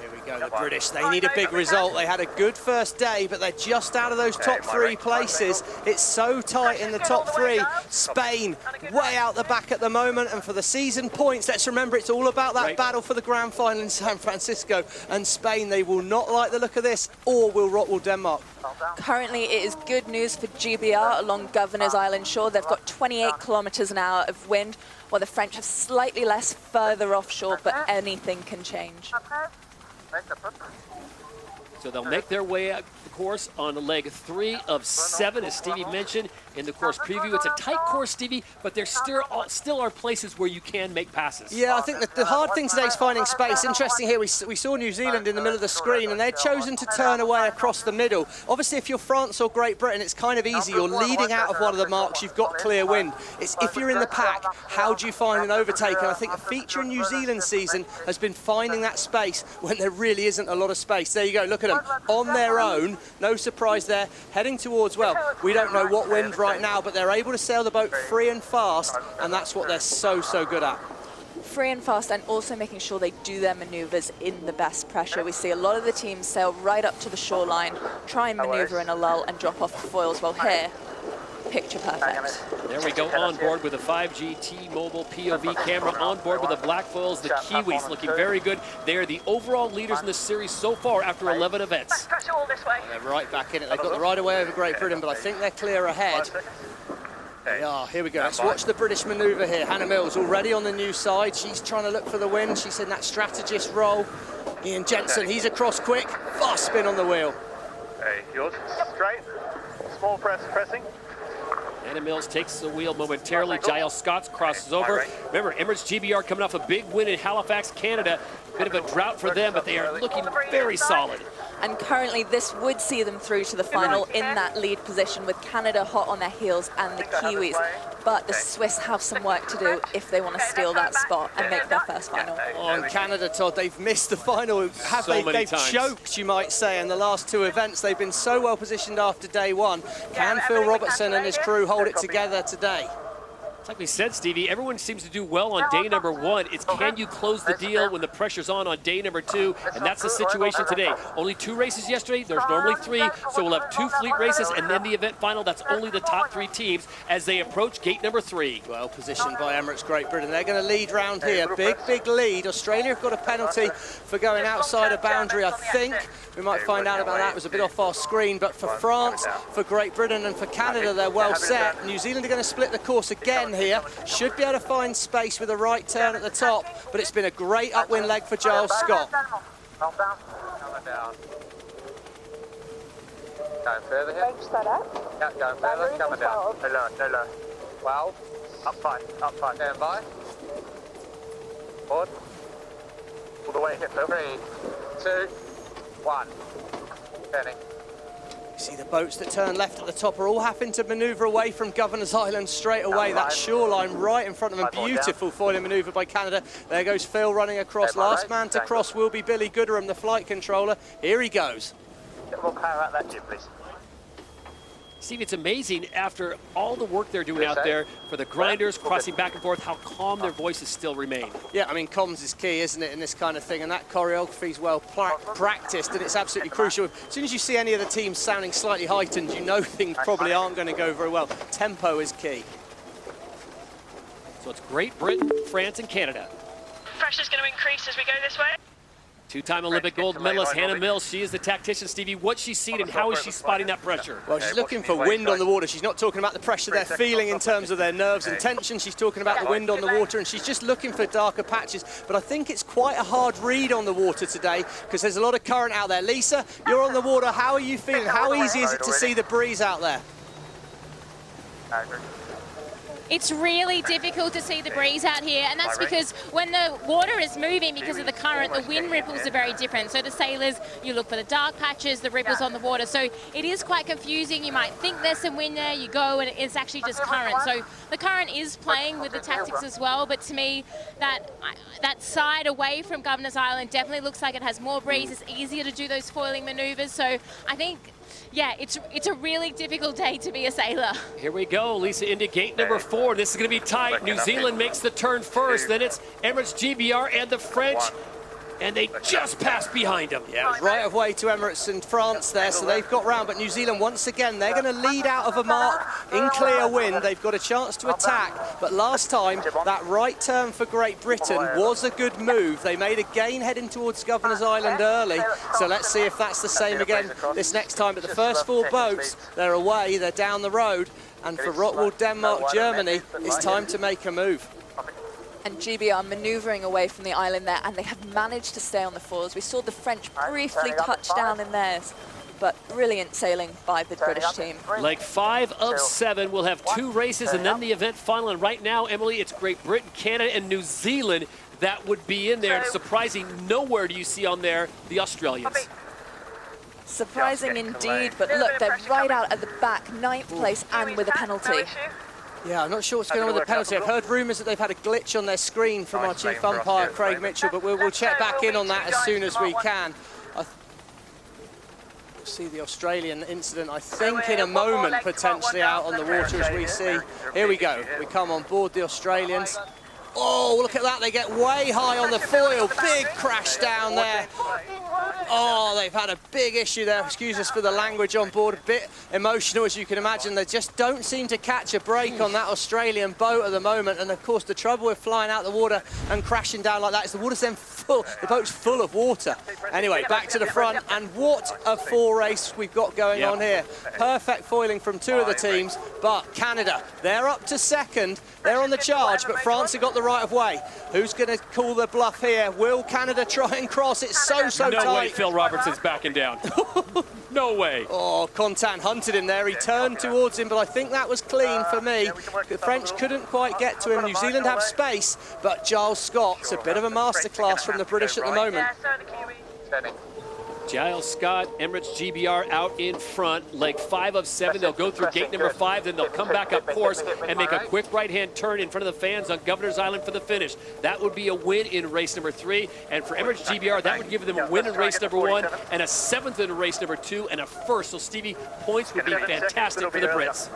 Here we go, the British, they need a big result. They had a good first day, but they're just out of those top 3 places. It's so tight in the top 3. Spain, way out the back at the moment, and for the season points, let's remember it's all about that battle for the grand final in San Francisco, and Spain, they will not like the look of this, or will Denmark. Currently, it is good news for GBR along Governor's Island shore. They've got 28 kilometers an hour of wind, while the French have slightly less further offshore, but anything can change. So they'll make their way up the course on leg 3 of 7, as Stevie mentioned in the course preview. It's a tight course, Stevie, but there still are places where you can make passes. Yeah, I think that the hard thing today is finding space. Interesting here, we saw New Zealand in the middle of the screen, and they'd chosen to turn away across the middle. Obviously, if you're France or Great Britain, it's kind of easy. You're leading out of one of the marks, you've got clear wind. It's if you're in the pack, how do you find an overtake? And I think a feature in New Zealand's season has been finding that space when there really isn't a lot of space. There you go, look at them, on their own, no surprise there, heading towards, well, we don't know what wind right now, but they're able to sail the boat free and fast, and that's what they're so good at. Free and fast, and also making sure they do their maneuvers in the best pressure. We see a lot of the teams sail right up to the shoreline, try and maneuver in a lull and drop off the foils. Well, here, picture perfect. There we go, on board with a 5G T-Mobile POV camera, on board with the black foils, the Kiwis looking very good. They are the overall leaders in this series so far after 11 events. They're right back in it. They've got the right of way over Great Britain, but I think they're clear ahead. They are. Here we go. Let's watch the British manoeuvre here. Hannah Mills already on the new side. She's trying to look for the wind. She's in that strategist role. Ian Jensen, he's across quick. Fast spin on the wheel. Hey, yours. Straight. Small pressing. Hannah Mills takes the wheel momentarily. Giles Scott crosses over. Remember, Emirates GBR coming off a big win in Halifax, Canada. Bit of a drought for them, but they are looking very solid. And currently this would see them through to the final in that lead position, with Canada hot on their heels and the Kiwis. But the Swiss have some work to do if they want to steal that spot and make their first final. Oh, and Canada, Todd, they've missed the final. They've choked, you might say, in the last 2 events. They've been so well positioned after day 1. Can Phil Robertson and his crew hold it together today? It's like we said, Stevie, everyone seems to do well on day number 1. It's can you close the deal when the pressure's on day number 2, and that's the situation today. Only 2 races yesterday, there's normally 3, so we'll have 2 fleet races, and then the event final, that's only the top 3 teams as they approach gate number 3. Well positioned by Emirates Great Britain. They're going to lead round here. Big lead. Australia have got a penalty for going outside a boundary, I think. We might find out about that. It was a bit off our screen, but for France, for Great Britain, and for Canada, they're well set. New Zealand are going to split the course again here. Should be able to find space with a right turn at the top, but it's been a great upwind leg for Giles Scott. Coming down. Going further here. Yeah, going further, coming down. No low. 12. Up 5. Stand by. Forward. All the way here, Phil. 3, 2, 1. Turning. See the boats that turn left at the top are all having to manoeuvre away from Governor's Island straight away. That shoreline right in front of them. Beautiful foiling manoeuvre by Canada. There goes Phil running across. Last man to cross will be Billy Gooderham, the flight controller. Here he goes. Get more power out that jib, please. Steve, it's amazing after all the work they're doing out there for the grinders, crossing back and forth, how calm their voices still remain. Yeah, I mean, comms is key, isn't it, in this kind of thing, and that choreography is well practiced, and it's absolutely crucial. As soon as you see any of the teams sounding slightly heightened, you know things probably aren't going to go very well. Tempo is key. So it's Great Britain, France, and Canada. Pressure's going to increase as we go this way. Two-time Olympic gold medalist Hannah Mills, she is the tactician. Stevie, what's she seen and how is she spotting that pressure? Well, she's looking for wind on the water. She's not talking about the pressure they're feeling in terms of their nerves and tension. She's talking about the wind on the water, and she's just looking for darker patches. But I think it's quite a hard read on the water today because there's a lot of current out there. Lisa, you're on the water. How are you feeling? How easy is it to see the breeze out there? It's really difficult to see the breeze out here, and that's because when the water is moving because of the current, the wind ripples are very different. So the sailors, you look for the dark patches, the ripples on the water. So it is quite confusing. You might think there's some wind there, you go, and it's actually just current. So the current is playing with the tactics as well, but to me, that side away from Governor's Island definitely looks like it has more breeze. It's easier to do those foiling maneuvers. So I think, yeah, it's a really difficult day to be a sailor. Here we go, Lisa, into gate number 4. This is going to be tight. New Zealand makes the turn first. Then it's Emirates GBR and the French, and they just passed behind them. Yeah, right of way to Emirates and France there, so they've got round. But New Zealand, once again, they're going to lead out of a mark in clear wind. They've got a chance to attack. But last time, that right turn for Great Britain was a good move. They made a gain heading towards Governor's Island early. So let's see if that's the same again this next time. But the first 4 boats, they're away, they're down the road. And for Rockwool, Denmark, Germany, it's time to make a move. And GBR manoeuvring away from the island there, and they have managed to stay on the foils. We saw the French briefly touch down in theirs, but brilliant sailing by the British team. Leg 5 of 7. We'll have 2 races and then the event final. And right now, Emily, it's Great Britain, Canada, and New Zealand that would be in there. And surprising, nowhere do you see on there the Australians. Surprising indeed, but look, they're right out at the back, 9th place and with a penalty. Yeah, I'm not sure what's going on with the penalty. I've heard rumours that they've had a glitch on their screen from our chief umpire, Craig Mitchell, but we'll check back in on that as soon as we can. We'll see the Australian incident, I think, in a moment, potentially out on the water as we see. Here we go. We come on board the Australians. Oh, look at that. They get way high on the foil. Big crash down there. Oh, they've had a big issue there. Excuse us for the language on board. A bit emotional, as you can imagine. They just don't seem to catch a break on that Australian boat at the moment. And, of course, the trouble with flying out the water and crashing down like that is the water's then full. The boat's full of water. Anyway, back to the front. And what a 4 race we've got going on here. Perfect foiling from 2 of the teams. But Canada, they're up to 2nd. They're on the charge, but France have got the right of way. Who's going to call the bluff here? Will Canada try and cross? It's so tight. No way Phil Robertson's backing down. No way. Oh, Contan hunted him there. He turned towards him, but I think that was clean for me. The French couldn't quite get to him. New Zealand have space, but Giles Scott's a bit of a masterclass from the British at the moment. Giles Scott, Emirates GBR out in front. Leg 5 of 7. They'll go through gate number 5, then they'll come back up course and make a quick right-hand turn in front of the fans on Governor's Island for the finish. That would be a win in race number 3. And for Emirates GBR, that would give them a win in race number 1 and a 7th in race number 2 and a 1st. So, Stevie, points would be fantastic for the Brits.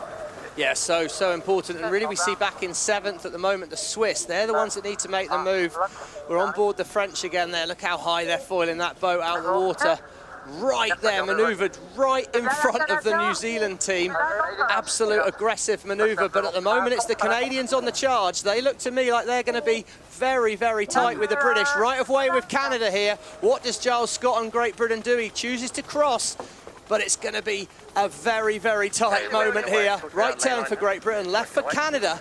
Yeah, so important. And really we see back in 7th at the moment, the Swiss. They're the ones that need to make the move. We're on board the French again there. Look how high they're foiling that boat out of the water. Right there, manoeuvred right in front of the New Zealand team. Absolute aggressive manoeuvre, but at the moment it's the Canadians on the charge. They look to me like they're going to be very, very tight with the British. Right of way with Canada here. What does Giles Scott and Great Britain do? He chooses to cross, but it's going to be a very, very tight moment here. Right turn for Great Britain, left for Canada,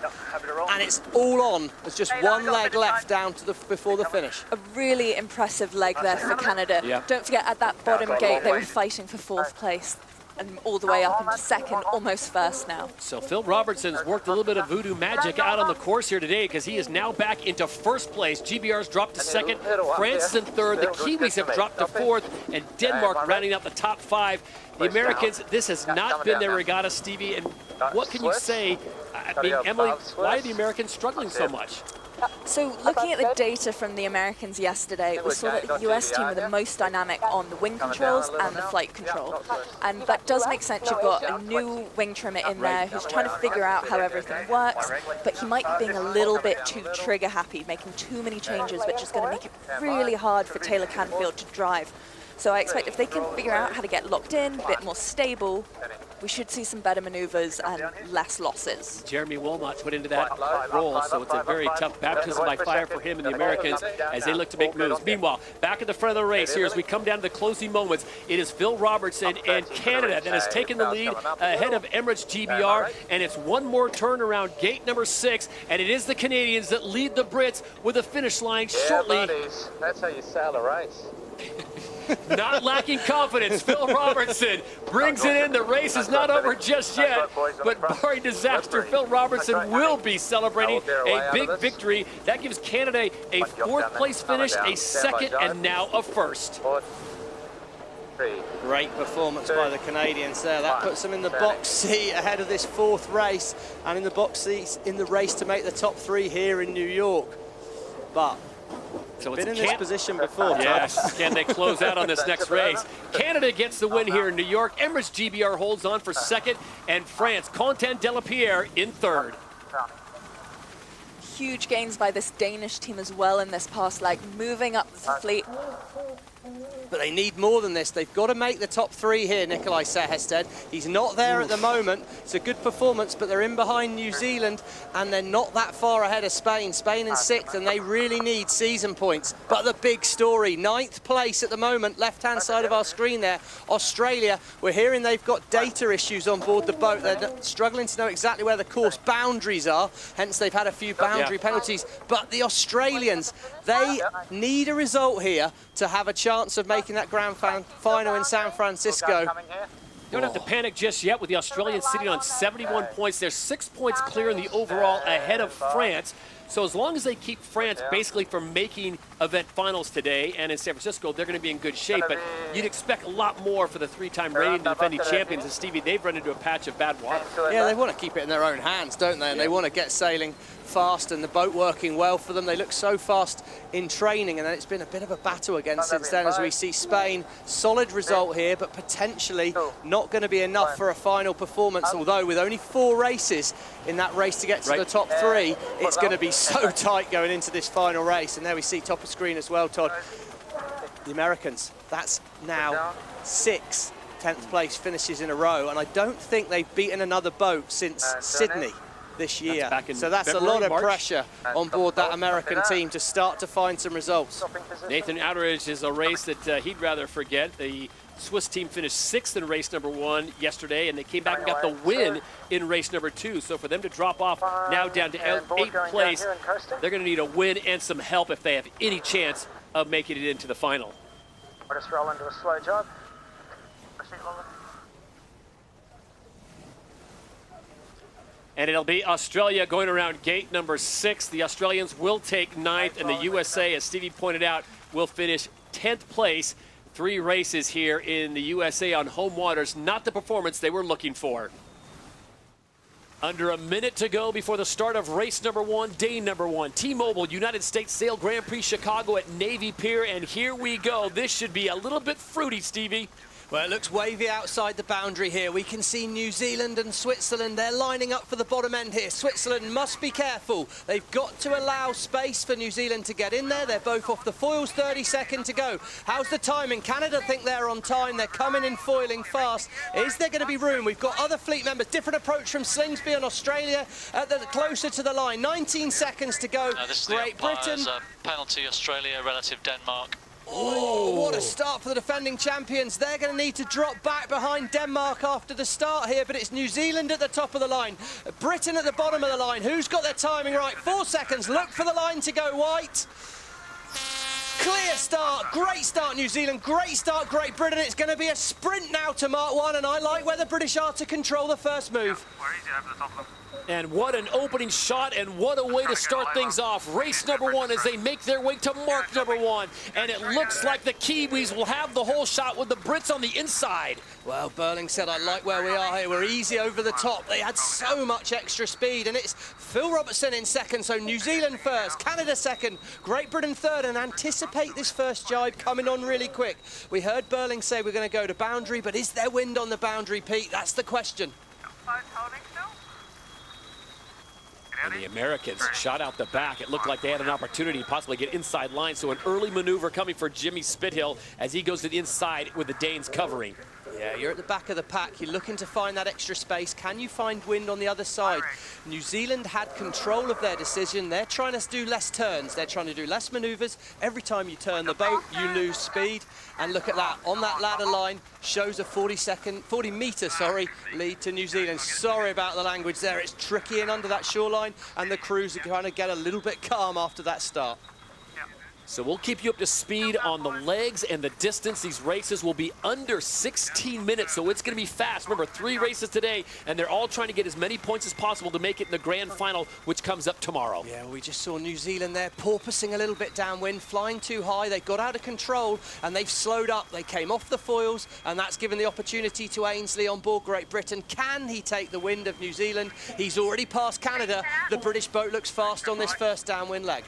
and it's all on. There's just one leg left down to before the finish. A really impressive leg there for Canada. Yeah. Don't forget, at that bottom gate, they were fighting for 4th place. And all the way up into 2nd, almost 1st now. So Phil Robertson's worked a little bit of voodoo magic out on the course here today because he is now back into 1st place. GBR's dropped to 2nd, France is in 3rd, the Kiwis have dropped to 4th, and Denmark rounding out the top 5. The Americans, this has not been their regatta, Stevie, and what can you say? I mean, Emily, why are the Americans struggling so much? So looking at the data from the Americans yesterday, we saw that the US team were the most dynamic on the wing controls and the flight control. And that does make sense. You've got a new wing trimmer in there who's trying to figure out how everything works, but he might be being a little bit too trigger happy, making too many changes, which is going to make it really hard for Taylor Canfield to drive. So I expect if they can figure out how to get locked in, a bit more stable, we should see some better maneuvers and less losses. Jeremy Wilmot put into that role, so it's a very tough baptism by fire for him and the Americans as they look to make moves. Meanwhile, back at the front of the race here as we come down to the closing moments, it is Phil Robertson and Canada that has taken the lead ahead of Emirates GBR, and it's one more turn around gate number 6, and it is the Canadians that lead the Brits with a finish line shortly. Buddies. That's how you sail a race. Not lacking confidence, Phil Robertson brings it in. The race is not over just yet, but barring disaster, Phil Robertson will be celebrating a big victory. That gives Canada a 4th place finish, a 2nd, and now a 1st. Great performance by the Canadians there. That puts them in the box seat ahead of this 4th race and in the box seats in the race to make the top 3 here in New York. But so been in this position before. Yes, can they close out on this next race? Canada gets the win here in New York. Emirates GBR holds on for 2nd, and France, Quentin Delapierre in 3rd. Huge gains by this Danish team as well in this past leg, moving up the fleet. But they need more than this. They've got to make the top 3 here, Nikolai Sehested. He's not there at the moment. It's a good performance, but they're in behind New Zealand, and they're not that far ahead of Spain. Spain in 6th, and they really need season points. But the big story, 9th place at the moment, left-hand side of our screen there, Australia. We're hearing they've got data issues on board the boat. They're struggling to know exactly where the course boundaries are, hence they've had a few boundary penalties. But the Australians, they need a result here to have a chance of making that grand final in San Francisco. You don't have to panic just yet with the Australians sitting on 71 points. They're 6 points clear in the overall ahead of France. So as long as they keep France basically from making event finals today and in San Francisco, they're going to be in good shape. But you'd expect a lot more for the 3-time reigning defending champions. And Stevie, they've run into a patch of bad water. Yeah, they want to keep it in their own hands, don't they? And they want to get sailing fast and the boat working well for them. They look so fast in training, and then it's been a bit of a battle again since then as we see Spain. Solid result here, but potentially not going to be enough for a final performance, although with only 4 races in that race to get to the top 3, it's going to be so tight going into this final race. And there we see top of screen as well, Todd. The Americans, that's now 6 10th place finishes in a row, and I don't think they've beaten another boat since Sydney this year. So that's a lot of pressure on board that American team to start to find some results. Nathan Outteridge is a race that he'd rather forget. The Swiss team finished 6th in race number 1 yesterday, and they came back and got the win in race number 2. So for them to drop off now down to 8th place, they're going to need a win and some help if they have any chance of making it into the final. We'll just roll into a slow jog. And it'll be Australia going around gate number 6. The Australians will take 9th, and the USA, as Stevie pointed out, will finish 10th place. 3 races here in the USA on home waters. Not the performance they were looking for. Under a minute to go before the start of race number 1, day number 1. T-Mobile United States Sail Grand Prix Chicago at Navy Pier, and here we go. This should be a little bit fruity, Stevie. Well, it looks wavy outside the boundary here. We can see New Zealand and Switzerland. They're lining up for the bottom end here. Switzerland must be careful. They've got to allow space for New Zealand to get in there. They're both off the foils, 30 seconds to go. How's the timing? Canada think they're on time. They're coming in foiling fast. Is there going to be room? We've got other fleet members. Different approach from Slingsby and Australia closer to the line. 19 seconds to go. This is Great Britain. Penalty Australia relative Denmark. Oh, what a start for the defending champions. They're going to need to drop back behind Denmark after the start here, but it's New Zealand at the top of the line. Britain at the bottom of the line. Who's got their timing right? 4 seconds. Look for the line to go white. Clear start. Great start, New Zealand. Great start, Great Britain. It's going to be a sprint now to Mark 1, and I like where the British are to control the first move. We're easy over the top of them. And what an opening shot, and what a way to start things off. Race number 1 as they make their way to mark number 1. And it looks like the Kiwis will have the whole shot with the Brits on the inside. Well, Burling said, I like where we are here. We're easy over the top. They had so much extra speed, and it's Phil Robertson in second. So New Zealand first, Canada second, Great Britain third, and anticipate this first jibe coming on really quick. We heard Burling say we're going to go to boundary, but is there wind on the boundary, Pete? That's the question. Holding still. And the Americans shot out the back. It looked like they had an opportunity to possibly get inside line. So an early maneuver coming for Jimmy Spithill as he goes to the inside with the Danes covering. Yeah, you're at the back of the pack. You're looking to find that extra space. Can you find wind on the other side? New Zealand had control of their decision. They're trying to do less turns. They're trying to do less maneuvers. Every time you turn the boat, you lose speed. And look at that. On that ladder line, shows a 40 meter lead to New Zealand. Sorry about the language there. It's tricky in under that shoreline, and the crews are trying to get a little bit calm after that start. So we'll keep you up to speed on the legs and the distance. These races will be under 16 minutes, so it's going to be fast. Remember, 3 races today, and they're all trying to get as many points as possible to make it in the grand final, which comes up tomorrow. Yeah, we just saw New Zealand there porpoising a little bit downwind, flying too high. They got out of control, and they've slowed up. They came off the foils, and that's given the opportunity to Ainsley on board Great Britain. Can he take the wind of New Zealand? He's already passed Canada. The British boat looks fast on this first downwind leg.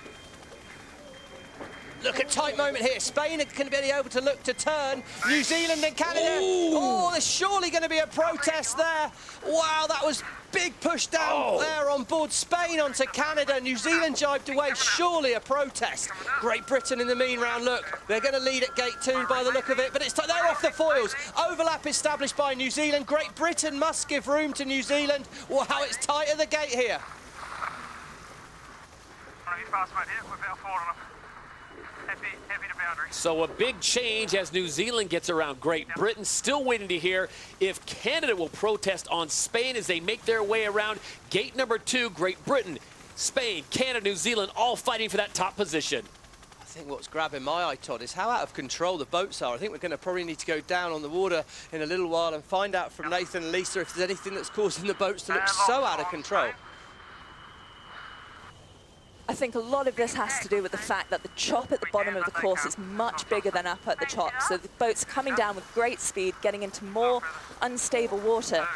Look at tight moment here. Spain are going to be able to look to turn. New Zealand and Canada. Ooh. Oh, there's surely going to be a protest there. Wow, that was big push down there on board. Spain onto Canada. New Zealand jibed away. Surely a protest. Great Britain in the mean round. Look, they're going to lead at gate 2 by the look of it, but they're off the foils. Overlap established by New Zealand. Great Britain must give room to New Zealand. Wow, it's tight at the gate here. Heavy to boundary. So a big change as New Zealand gets around Great Britain. Still waiting to hear if Canada will protest on Spain as they make their way around gate number 2. Great Britain, Spain, Canada, New Zealand all fighting for that top position. I think what's grabbing my eye, Todd, is how out of control the boats are. I think we're going to probably need to go down on the water in a little while and find out from Nathan and Lisa if there's anything that's causing the boats to look so out of control. I think a lot of this has to do with the fact that the chop at the bottom of the course is much bigger than up at the top. So the boats are coming down with great speed, getting into more unstable water.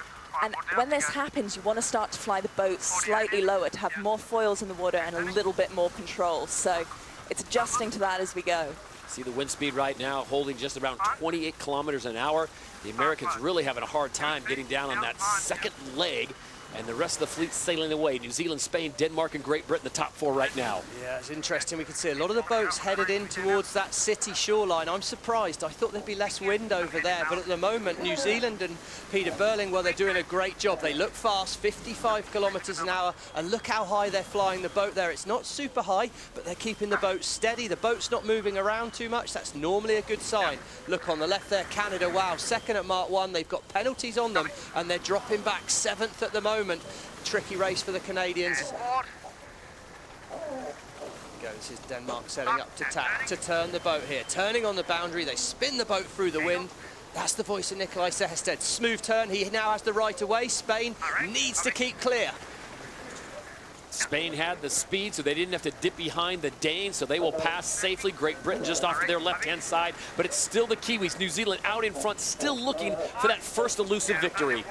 And when this happens, you want to start to fly the boat slightly lower to have more foils in the water and a little bit more control. So it's adjusting to that as we go. See the wind speed right now holding just around 28 kilometers an hour. The Americans really having a hard time getting down on that second leg. And the rest of the fleet sailing away. New Zealand, Spain, Denmark, and Great Britain, the top 4 right now. Yeah, it's interesting. We can see a lot of the boats headed in towards that city shoreline. I'm surprised. I thought there'd be less wind over there. But at the moment, New Zealand and Peter Burling, well, they're doing a great job. They look fast, 55 kilometers an hour. And look how high they're flying the boat there. It's not super high, but they're keeping the boat steady. The boat's not moving around too much. That's normally a good sign. Look on the left there, Canada. Wow, second at Mark 1. They've got penalties on them, and they're dropping back 7th at the moment. Tricky race for the Canadians. This is Denmark setting up to tack to turn the boat here. Turning on the boundary, they spin the boat through the wind. That's the voice of Nikolai Sehested. Smooth turn, he now has the right of way. Spain needs to keep clear. Spain had the speed, so they didn't have to dip behind the Danes, so they will pass safely. Great Britain just off to their left-hand side, but it's still the Kiwis. New Zealand out in front, still looking for that first elusive victory.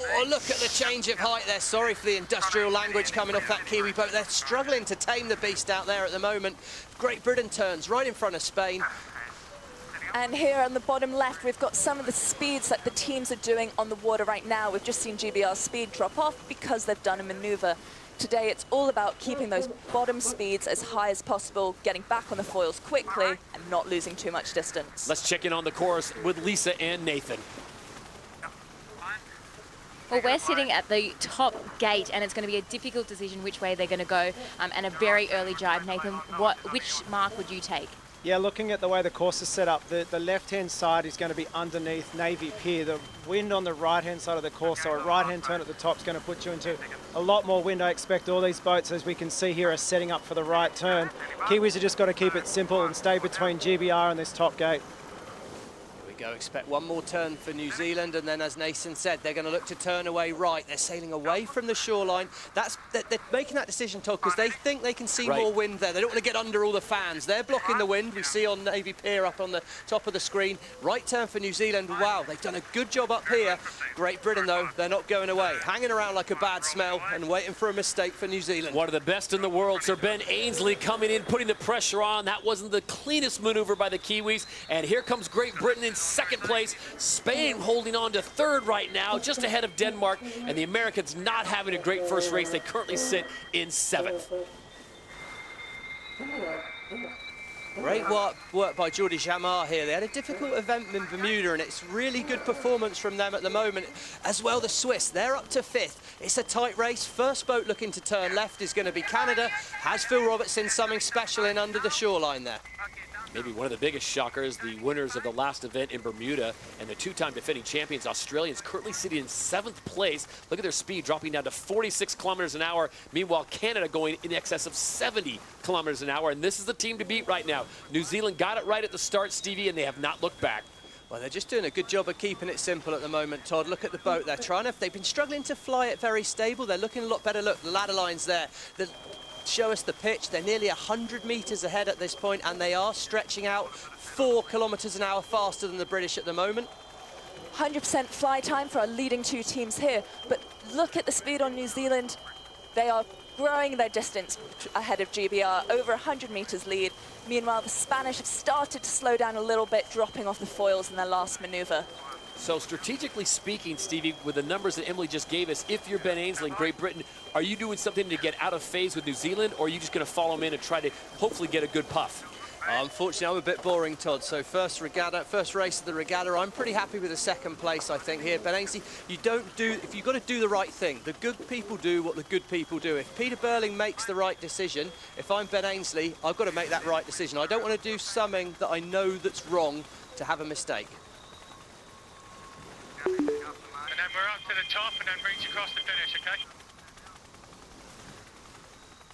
Oh, look at the change of height there. Sorry for the industrial language coming off that Kiwi boat. They're struggling to tame the beast out there at the moment. Great Britain turns right in front of Spain. And here on the bottom left, we've got some of the speeds that the teams are doing on the water right now. We've just seen GBR's speed drop off because they've done a maneuver. Today, it's all about keeping those bottom speeds as high as possible, getting back on the foils quickly, and not losing too much distance. Let's check in on the course with Lisa and Nathan. Well, we're sitting at the top gate, and it's going to be a difficult decision which way they're going to go, and a very early drive. Nathan, which mark would you take? Yeah, looking at the way the course is set up, the left-hand side is going to be underneath Navy Pier. The wind on the right-hand side of the course, so a right-hand turn at the top is going to put you into a lot more wind. I expect all these boats, as we can see here, are setting up for the right turn. Kiwis have just got to keep it simple and stay between GBR and this top gate. Go. Expect one more turn for New Zealand, and then, as Nathan said, they're going to look to turn away right. They're sailing away from the shoreline. They're making that decision, Todd, because they think they can see more wind there. They don't want to get under all the fans. They're blocking the wind. We see on Navy Pier up on the top of the screen. Right turn for New Zealand. Wow, they've done a good job up here. Great Britain, though, they're not going away. Hanging around like a bad smell and waiting for a mistake for New Zealand. One of the best in the world, Sir Ben Ainslie coming in, putting the pressure on. That wasn't the cleanest maneuver by the Kiwis. And here comes Great Britain in second place. Spain holding on to third right now, just ahead of Denmark, and the Americans not having a great first race. They currently sit in seventh. Great work by Jordi Jamar here. They had a difficult event in Bermuda, and it's really good performance from them at the moment. As well, the Swiss, they're up to fifth. It's a tight race. First boat looking to turn left is going to be Canada. Has Phil Robertson something special in under the shoreline there? Maybe one of the biggest shockers, the winners of the last event in Bermuda and the two-time defending champions, Australians, currently sitting in seventh place. Look at their speed dropping down to 46 kilometers an hour. Meanwhile, Canada going in excess of 70 kilometers an hour. And this is the team to beat right now. New Zealand got it right at the start, Stevie, and they have not looked back. Well, they're just doing a good job of keeping it simple at the moment, Todd. Look at the boat. They've been struggling to fly it very stable. They're looking a lot better. Look, the ladder lines there. Show us the pitch. They're nearly 100 meters ahead at this point, and they are stretching out 4 kilometers an hour faster than the British at the moment. 100% fly time for our leading two teams here, but look at the speed on New Zealand. They are growing their distance ahead of GBR, over 100 meters lead. Meanwhile, the Spanish have started to slow down a little bit, dropping off the foils in their last maneuver. So strategically speaking, Stevie, with the numbers that Emily just gave us, if you're Ben Ainslie in Great Britain, are you doing something to get out of phase with New Zealand, or are you just going to follow them in and try to hopefully get a good puff? Unfortunately, I'm a bit boring, Todd. So first race of the regatta, I'm pretty happy with the second place, I think, here. Ben Ainslie, if you've got to do the right thing, the good people do what the good people do. If Peter Burling makes the right decision, if I'm Ben Ainslie, I've got to make that right decision. I don't want to do something that I know that's wrong to have a mistake. And then we're up to the top and then reach across the finish, okay?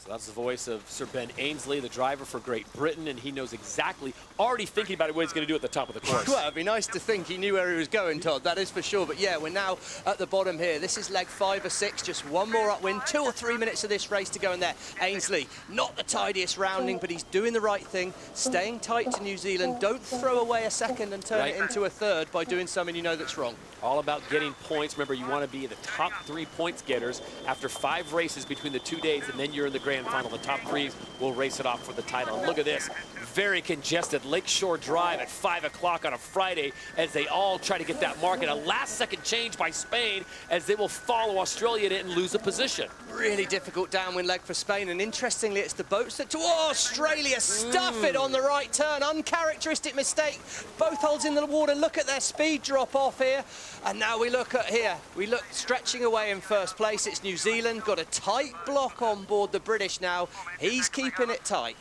So that's the voice of Sir Ben Ainslie, the driver for Great Britain, and he knows exactly, already thinking about what he's going to do at the top of the course. Well, it'd be nice to think he knew where he was going, Todd, that is for sure. But yeah, we're now at the bottom here. This is leg 5 or 6, just one more upwind, 2 or 3 minutes of this race to go in there. Ainslie, not the tidiest rounding, but he's doing the right thing, staying tight to New Zealand. Don't throw away a second and turn it into a third by doing something you know that's wrong. All about getting points. Remember, you want to be the top 3 points getters after 5 races between the 2 days, and then you're in the grand final. The top 3 will race it off for the title. And look at this, very congested Lakeshore Drive at 5 o'clock on a Friday as they all try to get that mark, and a last-second change by Spain as they will follow Australia in it and lose a position. Really difficult downwind leg for Spain, and interestingly, it's the boats that Australia stuff it on the right turn. Uncharacteristic mistake. Both holds in the water. Look at their speed drop off here. And now we look at here. We look stretching away in first place. It's New Zealand. Got a tight block on board the British now. He's keeping it tight.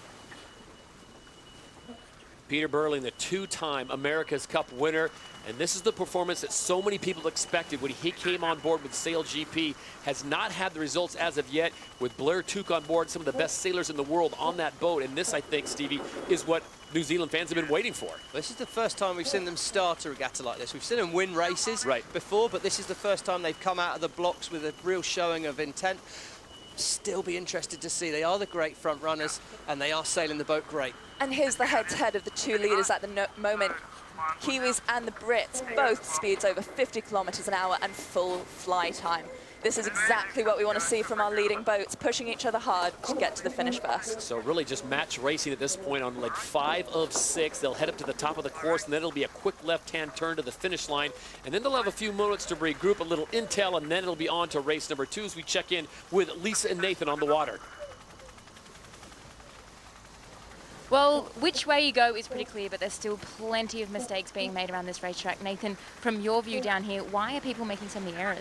Peter Burling, the 2-time America's Cup winner. And this is the performance that so many people expected when he came on board with SailGP. Has not had the results as of yet, with Blair Tuke on board, some of the best sailors in the world on that boat. And this, I think, Stevie, is what New Zealand fans have been waiting for. This is the first time we've seen them start a regatta like this. We've seen them win races before, but this is the first time they've come out of the blocks with a real showing of intent. Still be interested to see. They are the great front runners, and they are sailing the boat great. And here's the head-to-head of the two leaders at the moment. Kiwis and the Brits, both speeds over 50 kilometers an hour and full fly time. This is exactly what we want to see from our leading boats, pushing each other hard to get to the finish first. So really just match racing at this point on leg 5 of 6. They'll head up to the top of the course, and then it'll be a quick left-hand turn to the finish line. And then they'll have a few moments to regroup, a little intel, and then it'll be on to race number 2 as we check in with Lisa and Nathan on the water. Well, which way you go is pretty clear, but there's still plenty of mistakes being made around this racetrack. Nathan, from your view down here, why are people making so many errors?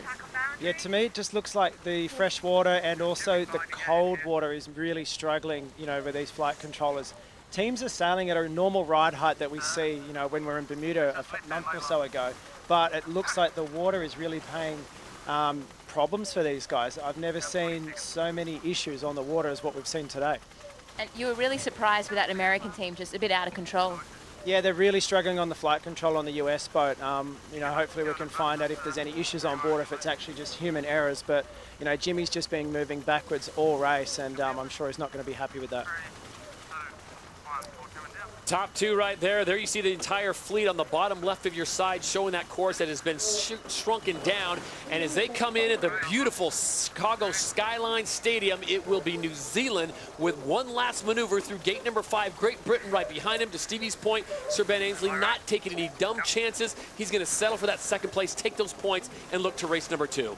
Yeah, to me, it just looks like the fresh water and also the cold water is really struggling, you know, with these flight controllers. Teams are sailing at a normal ride height that we see, you know, when we're in Bermuda a month or so ago, but it looks like the water is really paying problems for these guys. I've never seen so many issues on the water as what we've seen today. And you were really surprised with that American team, just a bit out of control. Yeah, they're really struggling on the flight control on the US boat. You know, hopefully we can find out if there's any issues on board, if it's actually just human errors. But, you know, Jimmy's just been moving backwards all race, and I'm sure he's not going to be happy with that. Top 2 right there. There you see the entire fleet on the bottom left of your side showing that course that has been shrunken down. And as they come in at the beautiful Chicago Skyline Stadium, it will be New Zealand with one last maneuver through gate number 5. Great Britain right behind him. To Stevie's point, Sir Ben Ainsley not taking any dumb chances. He's going to settle for that second place, take those points, and look to race number 2.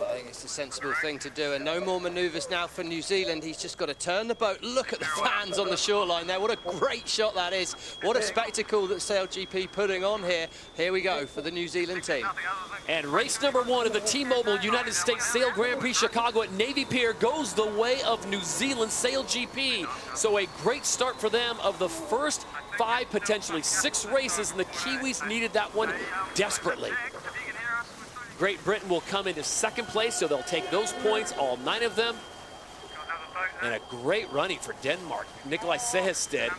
I think it's the sensible thing to do, and no more manoeuvres now for New Zealand. He's just got to turn the boat. Look at the fans on the shoreline there. What a great shot that is. What a spectacle that SailGP putting on here. Here we go for the New Zealand team. And race number 1 of the T-Mobile United States Sail Grand Prix Chicago at Navy Pier goes the way of New Zealand SailGP. So a great start for them of the first 5, potentially 6 races, and the Kiwis needed that one desperately. Great Britain will come into second place, so they'll take those points, all 9 of them. And a great running for Denmark. Nikolai Sehested,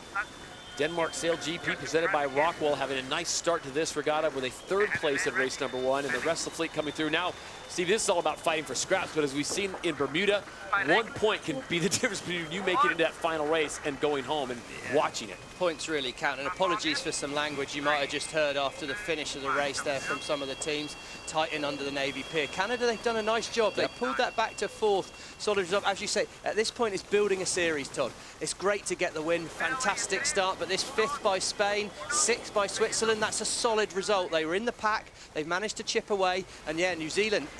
Denmark SailGP presented by Rockwell, having a nice start to this regatta with a 3rd place in race number 1, and the rest of the fleet coming through. Now, Steve, this is all about fighting for scraps, but as we've seen in Bermuda, 1 point can be the difference between you making it into that final race and going home and watching it. Points really count, and apologies for some language you might have just heard after the finish of the race there from some of the teams. Tight in under the Navy Pier. Canada, they've done a nice job. They pulled that back to 4th. Solid result. As you say, at this point it's building a series, Todd. It's great to get the win. Fantastic start, but this 5th by Spain, 6th by Switzerland, that's a solid result. They were in the pack. They've managed to chip away, and yeah,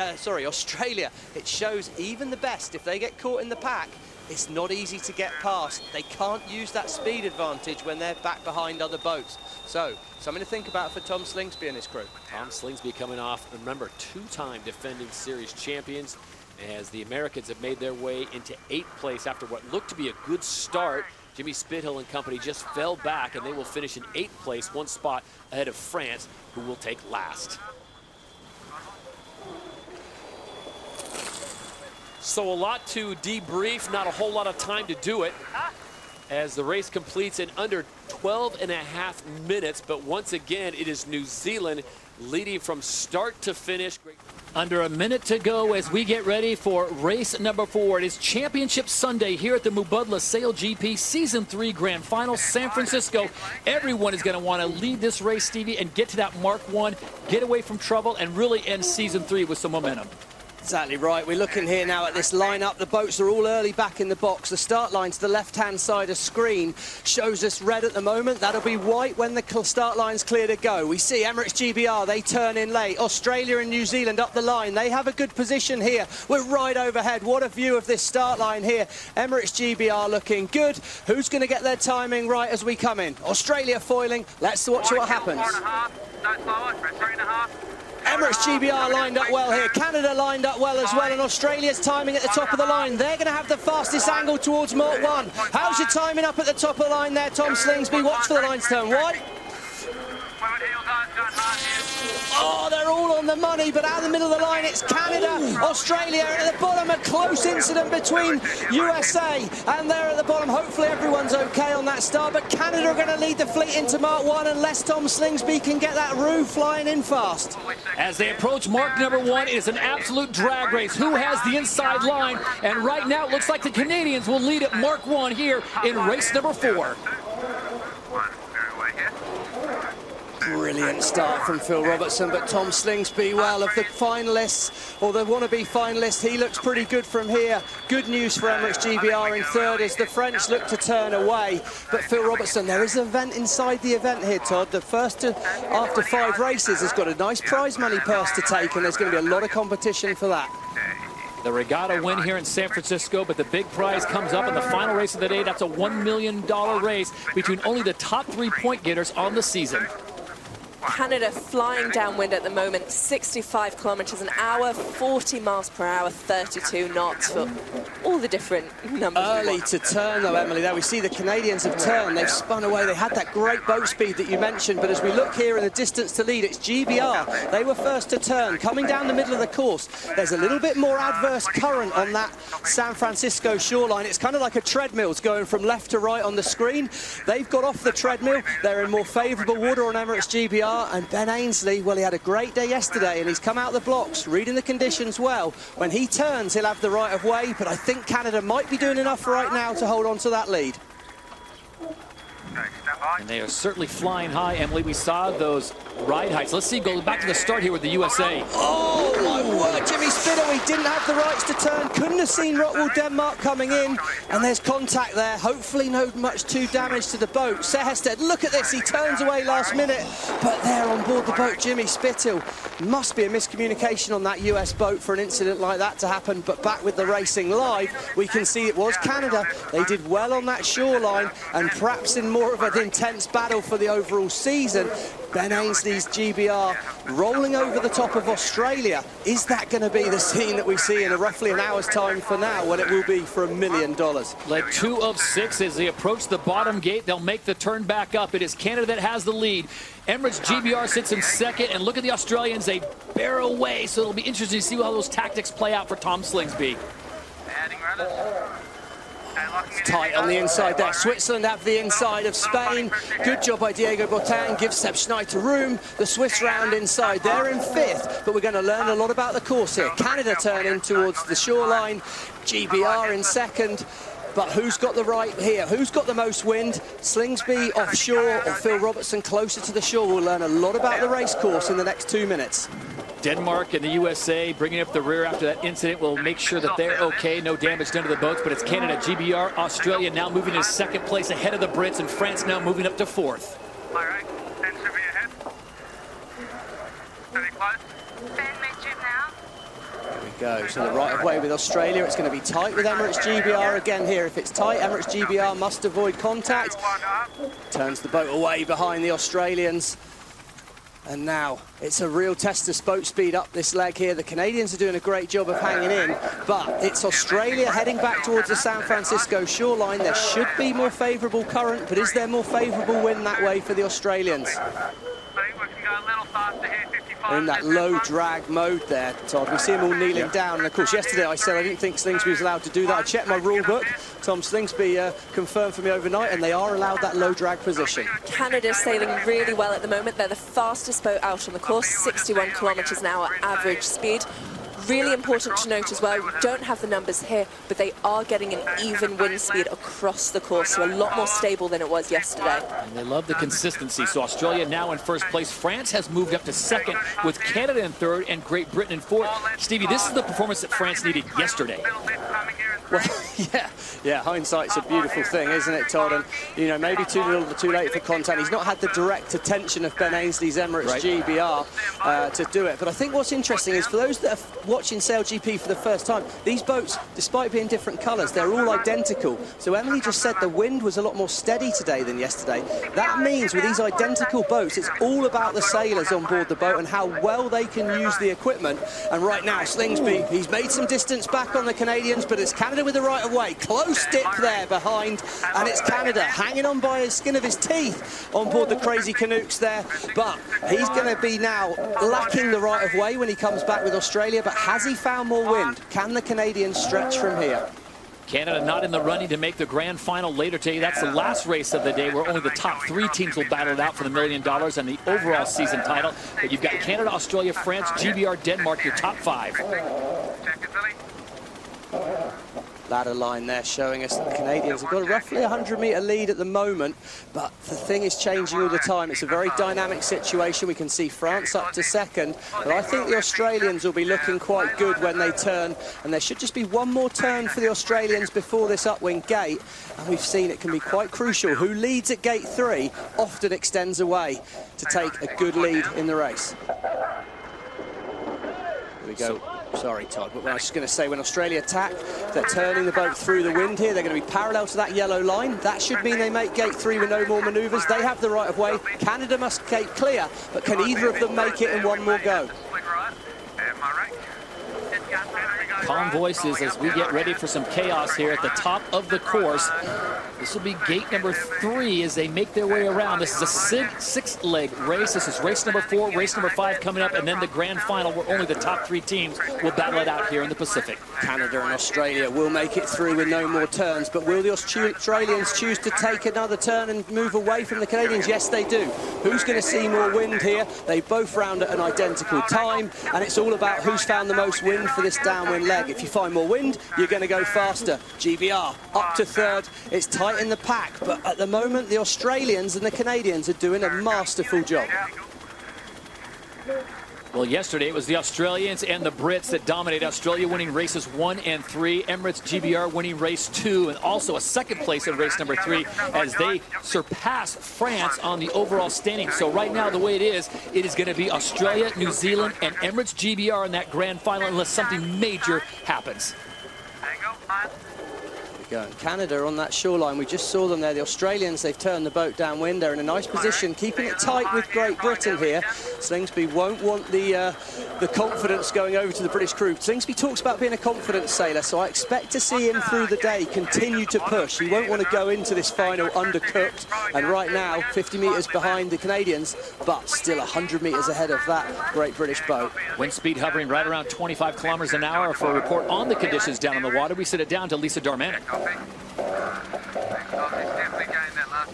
Australia. It shows even the best, if they get caught in the pack, it's not easy to get past. They can't use that speed advantage when they're back behind other boats. So, something to think about for Tom Slingsby and his crew. Tom Slingsby coming off, remember, 2-time defending series champions, as the Americans have made their way into 8th place after what looked to be a good start. Jimmy Spithill and company just fell back, and they will finish in 8th place, 1 spot ahead of France, who will take last. So a lot to debrief, not a whole lot of time to do it, as the race completes in under 12.5 minutes. But once again, it is New Zealand leading from start to finish. Under a minute to go as we get ready for race number 4. It is Championship Sunday here at the Mubadala SailGP Season 3 Grand Final, San Francisco. Everyone is going to want to lead this race, Stevie, and get to that Mark 1, get away from trouble, and really end Season 3 with some momentum. Exactly right. We're looking here now at this lineup. The boats are all early back in the box. The start line to the left-hand side of screen shows us red at the moment. That'll be white when the start line's clear to go. We see Emirates GBR, they turn in late. Australia and New Zealand up the line. They have a good position here. We're right overhead. What a view of this start line here. Emirates GBR looking good. Who's going to get their timing right as we come in? Australia foiling. Let's watch what happens. Emirates GBR lined up well here. Canada lined up well as well, and Australia's timing at the top of the line. They're going to have the fastest angle towards Mach 1. How's your timing up at the top of the line there, Tom Slingsby? Watch for the lines turn white. Oh, they're all on the money, but out of the middle of the line, it's Canada, Australia, and at the bottom, a close incident between USA, and there at the bottom, hopefully everyone's okay on that start, but Canada are going to lead the fleet into Mark 1 unless Tom Slingsby can get that roof flying in fast. As they approach Mark number 1, it is an absolute drag race. Who has the inside line? And right now, it looks like the Canadians will lead at Mark 1 here in race number 4. Brilliant start from Phil Robertson, but Tom Slingsby, well, of the finalists, or the wannabe finalists, he looks pretty good from here. Good news for Emirates GBR in third as the French look to turn away. But Phil Robertson, there is an event inside the event here, Todd. The first after 5 races has got a nice prize money purse to take, and there's going to be a lot of competition for that. The regatta win here in San Francisco, but the big prize comes up in the final race of the day. That's a $1 million race between only the top 3 point getters on the season. Canada flying downwind at the moment, 65 kilometers an hour, 40 miles per hour, 32 knots for all the different numbers. Early to turn though, Emily. There we see the Canadians have turned, they've spun away, they had that great boat speed that you mentioned, but as we look here in the distance to lead, it's GBR. They were first to turn, coming down the middle of the course. There's a little bit more adverse current on that San Francisco shoreline. It's kind of like a treadmill, it's going from left to right on the screen. They've got off the treadmill, they're in more favourable water on Emirates GBR. And Ben Ainsley, well, he had a great day yesterday and he's come out the blocks, reading the conditions well. When he turns, he'll have the right of way, but I think Canada might be doing enough right now to hold on to that lead. And they are certainly flying high, Emily. We saw those ride heights. Let's see, go back to the start here with the USA. Oh, my word, Jimmy Spittle, he didn't have the rights to turn, couldn't have seen Rockwool Denmark coming in, and there's contact there. Hopefully no much too damage to the boat. Sehested, look at this, he turns away last minute, but there on board the boat, Jimmy Spittle. Must be a miscommunication on that US boat for an incident like that to happen, but back with the racing live, we can see it was Canada. They did well on that shoreline, and perhaps in more of an intense battle for the overall season. Ben Ainsley's GBR rolling over the top of Australia. Is that going to be the scene that we see in roughly an hour's time for now, when it will be for $1 million? Led 2 of 6 as they approach the bottom gate. They'll make the turn back up. It is Canada that has the lead. Emirates GBR sits in second, and look at the Australians. They bear away, so it'll be interesting to see how those tactics play out for Tom Slingsby. Tight on the inside there. Switzerland have the inside of Spain. Good job by Diego Botan. Gives Sepp Schneider room. The Swiss round inside. They're in 5th, but we're going to learn a lot about the course here. Canada turning towards the shoreline. GBR in 2nd. But who's got the right here? Who's got the most wind? Slingsby offshore or Phil Robertson closer to the shore? We'll learn a lot about the race course in the next 2 minutes. Denmark and the USA bringing up the rear after that incident will make sure that they're okay. No damage done to the boats, but it's Canada, GBR, Australia now moving to 2nd place ahead of the Brits, and France now moving up to 4th. All right, Ben should be ahead. Pretty close. Ben, mid-jib now. There we go. So the right of way with Australia. It's going to be tight with Emirates GBR again here. If it's tight, Emirates GBR must avoid contact. Turns the boat away behind the Australians. And now it's a real test of boat speed up this leg here. The Canadians are doing a great job of hanging in, but it's Australia heading back towards the San Francisco shoreline. There should be more favourable current, but is there more favourable wind that way for the Australians? They're in that low drag mode there, Todd. We see them all kneeling down, and of course yesterday I said I didn't think Slingsby was allowed to do that. I checked my rule book. Tom Slingsby confirmed for me overnight, and they are allowed that low drag position. Canada's sailing really well at the moment. They're the fastest boat out on the course, 61 kilometers an hour average speed. Really important to note as well, we don't have the numbers here, but they are getting an even wind speed across the course, so a lot more stable than it was yesterday. And they love the consistency. So Australia now in 1st place. France has moved up to 2nd, with Canada in 3rd and Great Britain in 4th. Stevie, this is the performance that France needed yesterday. Well, yeah, hindsight's a beautiful thing, isn't it, Todd? And, you know, maybe too little too late for contact. He's not had the direct attention of Ben Ainsley's Emirates GBR to do it. But I think what's interesting is for those that are watching SailGP for the first time, these boats, despite being different colours, they're all identical. So Emily just said the wind was a lot more steady today than yesterday. That means with these identical boats, it's all about the sailors on board the boat and how well they can use the equipment. And right now, Slingsby, he's made some distance back on the Canadians, but it's Canada with the right of way. Close dip there behind, and it's Canada hanging on by the skin of his teeth on board the Crazy Canucks there. But he's going to be now lacking the right of way when he comes back with Australia. But has he found more wind? Can the Canadians stretch from here? Canada not in the running to make the grand final later today. That's the last race of the day where only the top 3 teams will battle it out for the $1 million and the overall season title. But you've got Canada, Australia, France, GBR, Denmark, your top 5. ladder line there showing us that the Canadians have got a roughly 100-metre lead at the moment, but the thing is changing all the time. It's a very dynamic situation. We can see France up to second, but I think the Australians will be looking quite good when they turn, and there should just be one more turn for the Australians before this upwind gate, and we've seen it can be quite crucial. Who leads at gate 3 often extends away to take a good lead in the race. Here we go. Sorry, Todd, but I was just going to say, when Australia attack, they're turning the boat through the wind here. They're going to be parallel to that yellow line. That should mean they make gate 3 with no more manoeuvres. They have the right of way. Canada must gate clear, but can either of them make it in one more go? Calm voices as we get ready for some chaos here at the top of the course. This will be gate number 3 as they make their way around. This is a six-leg race. This is race number 4, race number 5 coming up, and then the grand final where only the top 3 teams will battle it out here in the Pacific. Canada and Australia will make it through with no more turns, but will the Australians choose to take another turn and move away from the Canadians? Yes, they do. Who's going to see more wind here? They both round at an identical time, and it's all about who's found the most wind for this downwind leg. If you find more wind, you're going to go faster. GBR up to 3rd. It's tight in the pack, but at the moment the Australians and the Canadians are doing a masterful job. Well, yesterday it was the Australians and the Brits that dominated. Australia winning races 1 and 3. Emirates GBR winning race 2, and also a second place in race number 3 as they surpassed France on the overall standing. So right now, the way it is going to be Australia, New Zealand, and Emirates GBR in that grand final unless something major happens. And Canada on that shoreline, we just saw them there. The Australians, they've turned the boat downwind. They're in a nice position, keeping it tight with Great Britain here. Slingsby won't want the confidence going over to the British crew. Slingsby talks about being a confident sailor, so I expect to see him through the day continue to push. He won't want to go into this final undercooked, and right now 50 metres behind the Canadians, but still 100 metres ahead of that Great British boat. Wind speed hovering right around 25 kilometers an hour. For a report on the conditions down in the water, we send it down to Lisa Darmanin.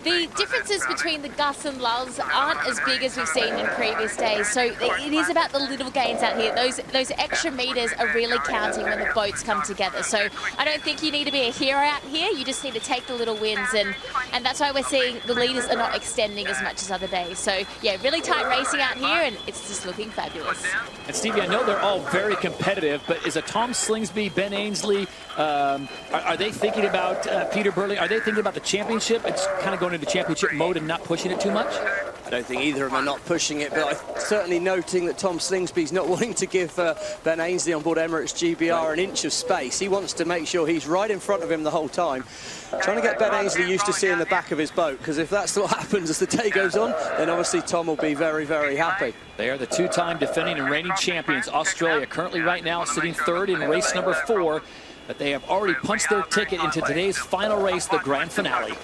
The differences between the gusts and lulls aren't as big as we've seen in previous days, so it is about the little gains out here. Those extra meters are really counting when the boats come together. So I don't think you need to be a hero out here. You just need to take the little wins, and that's why we're seeing the leaders are not extending as much as other days. So yeah, really tight racing out here, and it's just looking fabulous. And Stevie, I know they're all very competitive, but is a Tom Slingsby, Ben Ainsley, are they thinking about Peter Burley? Are they thinking about the championship? It's kind of going into championship mode and not pushing it too much? I don't think either of them are not pushing it, but I'm certainly noting that Tom Slingsby's not wanting to give Ben Ainsley on board Emirates GBR an inch of space. He wants to make sure he's right in front of him the whole time. Trying to get Ben Ainsley used to seeing the back of his boat, because if that's what happens as the day goes on, then obviously Tom will be very, very happy. They are the 2-time defending and reigning champions. Australia currently right now sitting 3rd in race number 4. But they have already punched their ticket into today's final race, the grand finale.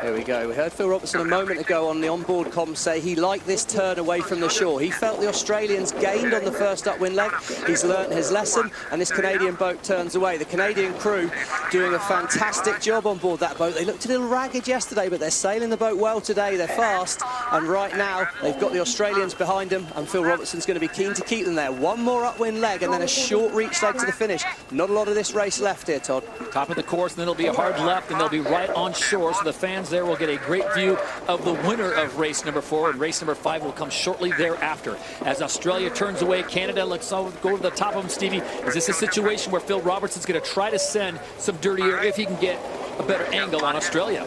Here we go. We heard Phil Robertson a moment ago on the onboard comm say he liked this turn away from the shore. He felt the Australians gained on the first upwind leg. He's learnt his lesson, and this Canadian boat turns away. The Canadian crew doing a fantastic job on board that boat. They looked a little ragged yesterday, but they're sailing the boat well today. They're fast, and right now they've got the Australians behind them, and Phil Robertson's going to be keen to keep them there. One more upwind leg, and then a short reach leg to the finish. Not a lot of this race left here, Todd. Top of the course, and then it'll be a hard left, and they'll be right on shore, so the fans there will get a great view of the winner of race number 4, and race number 5 will come shortly thereafter. As Australia turns away, Canada looks over, go to the top of them. Stevie, is this a situation where Phil Robertson's going to try to send some dirty air if he can get a better angle on Australia?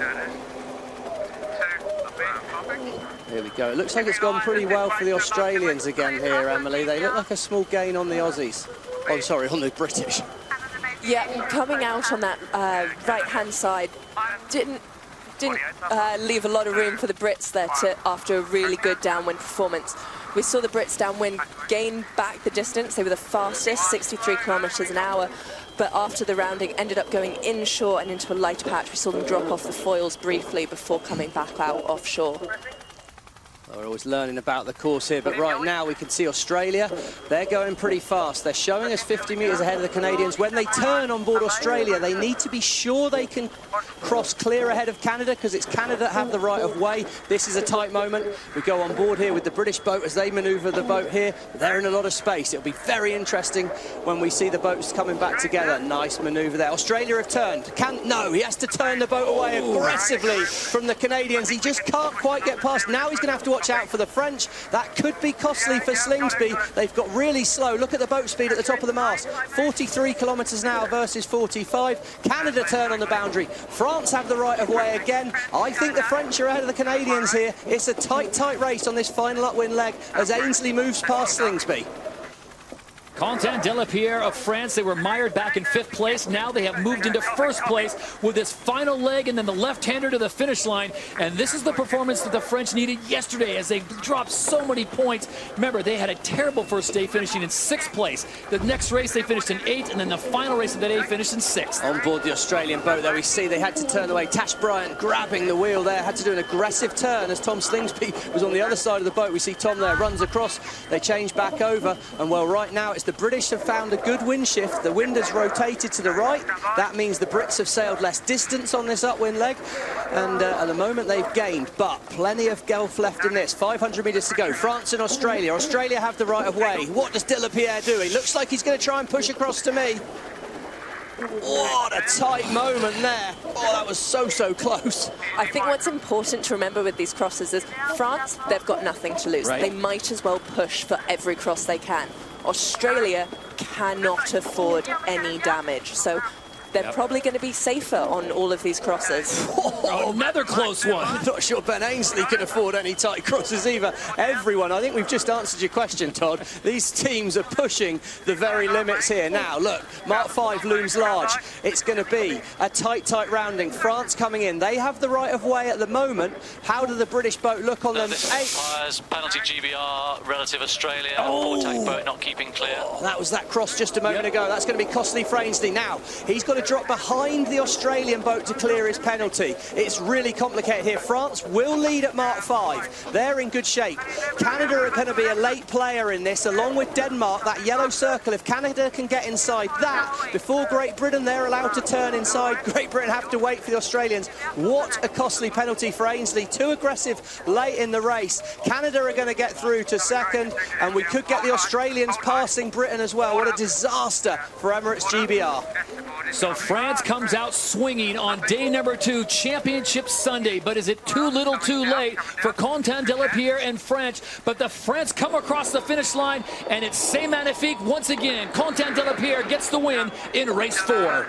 Here we go. It looks like it's gone pretty well for the Australians again here, Emily. They look like a small gain on the Aussies. Oh, sorry, on the British. Yeah, coming out on that right-hand side didn't leave a lot of room for the Brits there after a really good downwind performance. We saw the Brits downwind gain back the distance. They were the fastest, 63 kilometers an hour. But after the rounding, ended up going inshore and into a lighter patch. We saw them drop off the foils briefly before coming back out offshore. We're always learning about the course here, but right now we can see Australia. They're going pretty fast. They're showing us 50 metres ahead of the Canadians. When they turn on board Australia, they need to be sure they can cross clear ahead of Canada, because it's Canada that have the right of way. This is a tight moment. We go on board here with the British boat as they manoeuvre the boat here. They're in a lot of space. It'll be very interesting when we see the boats coming back together. Nice manoeuvre there. Australia have turned. No, he has to turn the boat away aggressively from the Canadians. He just can't quite get past. Now he's going to have to watch out for the French. That could be costly for Slingsby. They've got really slow. Look at the boat speed at the top of the mast. 43 kilometres an hour versus 45. Canada turn on the boundary. France have the right of way again. I think the French are ahead of the Canadians here. It's a tight race on this final upwind leg as Ainsley moves past Slingsby. Quentin Delapierre of France, they were mired back in 5th place. Now they have moved into 1st place with this final leg and then the left-hander to the finish line. And this is the performance that the French needed yesterday as they dropped so many points. Remember, they had a terrible first day, finishing in 6th place. The next race they finished in 8th, and then the final race of the day finished in 6th. On board the Australian boat there, we see they had to turn away. Tash Bryant grabbing the wheel there, had to do an aggressive turn as Tom Slingsby was on the other side of the boat. We see Tom there, runs across, they change back over, and well, right now it's the British have found a good wind shift. The wind has rotated to the right. That means the Brits have sailed less distance on this upwind leg, and at the moment they've gained, but plenty of gulf left in this. 500 metres to go. France and Australia. Australia have the right of way. What does Delapierre do? He looks like he's going to try and push across to me. What a tight moment there. Oh, that was so close. I think what's important to remember with these crosses is France, they've got nothing to lose. Right. They might as well push for every cross they can. Australia cannot afford any damage, so they're probably going to be safer on all of these crosses. Oh, another close one. I'm not sure Ben Ainsley can afford any tight crosses either. Everyone, I think we've just answered your question, Todd. These teams are pushing the very limits here. Now, look, Mark 5 looms large. It's going to be a tight rounding. France coming in. They have the right of way at the moment. How do the British boat look on them? This requires penalty GBR, relative Australia. Four-tank boat not keeping clear. Oh, that was that cross just a moment ago. That's going to be costly for Ainsley. Now, he's got to drop behind the Australian boat to clear his penalty. It's really complicated here. France will lead at Mark 5. They're in good shape. Canada are going to be a late player in this, along with Denmark. That yellow circle, if Canada can get inside that before Great Britain, they're allowed to turn inside. Great Britain have to wait for the Australians. What a costly penalty for Ainsley. Too aggressive late in the race. Canada are going to get through to 2nd, and we could get the Australians passing Britain as well. What a disaster for Emirates GBR. So France comes out swinging on day number 2, Championship Sunday. But is it too little too late for Quentin Delapierre and French? But the French come across the finish line, and it's C'est Magnifique once again. Quentin Delapierre gets the win in race 4.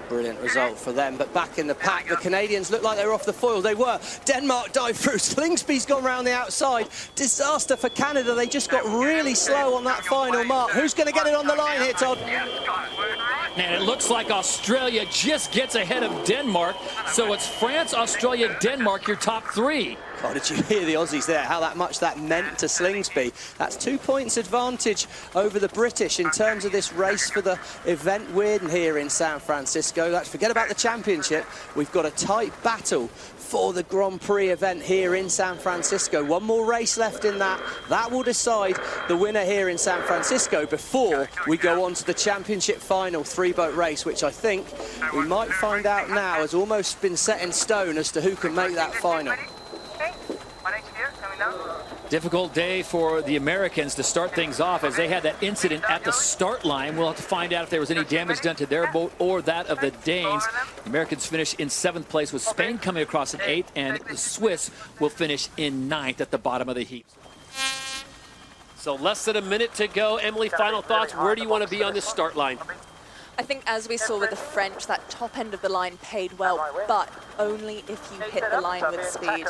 Brilliant result for them, but back in the pack, the Canadians look like they were off the foil. They were. Denmark dived through. Slingsby's gone round the outside. Disaster for Canada. They just got really slow on that final mark. Who's going to get it on the line here, Todd? And it looks like Australia just gets ahead of Denmark. So it's France, Australia, Denmark, your top 3. Oh, did you hear the Aussies there? How much that meant to Slingsby. That's 2 points advantage over the British in terms of this race for the event win here in San Francisco. Let's forget about the championship. We've got a tight battle for the Grand Prix event here in San Francisco. One more race left in that. That will decide the winner here in San Francisco before we go on to the championship final 3-boat race, which I think we might find out now has almost been set in stone as to who can make that final. Difficult day for the Americans to start things off as they had that incident at the start line. We'll have to find out if there was any damage done to their boat or that of the Danes. The Americans finish in 7th place with Spain coming across in 8th, and the Swiss will finish in 9th at the bottom of the heap. So less than a minute to go. Emily, final thoughts. Where do you want to be on this start line? I think, as we saw with the French, that top end of the line paid well, but only if you hit the line with speed.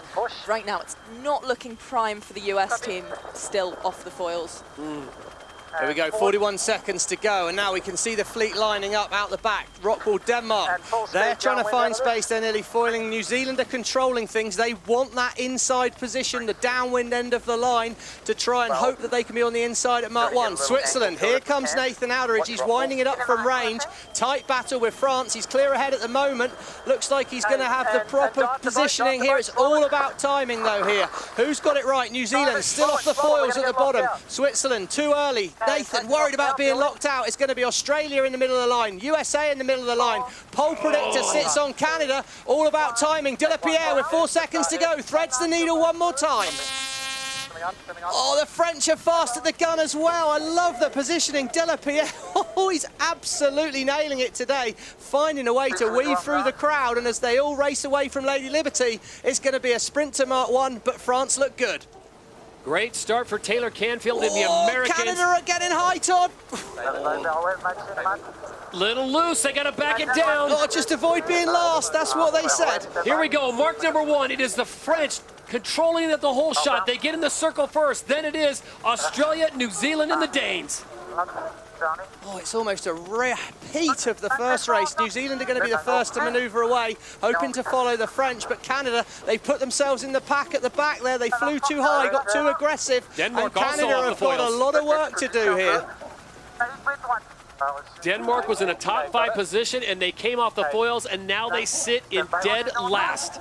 Right now, it's not looking prime for the US team, still off the foils. Here we go, 41 seconds to go, and now we can see the fleet lining up out the back. Rockwall, Denmark, they're trying to find space, they're nearly foiling. New Zealand are controlling things. They want that inside position, the downwind end of the line, to try and hope that they can be on the inside at Mark 1. Switzerland, here comes Nathan Alderidge, he's winding it up from range. Tight battle with France, he's clear ahead at the moment. Looks like he's going to have the proper positioning here. It's all about timing though here. Who's got it right? New Zealand still off the foils at the bottom. Switzerland too early. Nathan worried about being locked out. It's going to be Australia in the middle of the line, USA in the middle of the line. Pole predictor sits on Canada. All about timing. Delapierre with 4 seconds to go. Threads the needle one more time. Oh, the French are fast at the gun as well. I love the positioning. Delapierre, oh, he's absolutely nailing it today, finding a way to weave through the crowd. And as they all race away from Lady Liberty, it's going to be a sprint to Mark 1, but France look good. Great start for Taylor Canfield and the Americans. Canada are getting high, Todd. Little loose, they got to back it down. Oh, just avoid being last, that's what they said. Here we go, mark number 1. It is the French controlling it the whole shot. They get in the circle first. Then it is Australia, New Zealand, and the Danes. Oh, it's almost a repeat of the first race. New Zealand are going to be the first to manoeuvre away, hoping to follow the French, but Canada, they put themselves in the pack at the back there. They flew too high, got too aggressive, Denmark and Canada also have got a lot of work to do here. Denmark was in a top 5 position, and they came off the foils, and now they sit in dead last.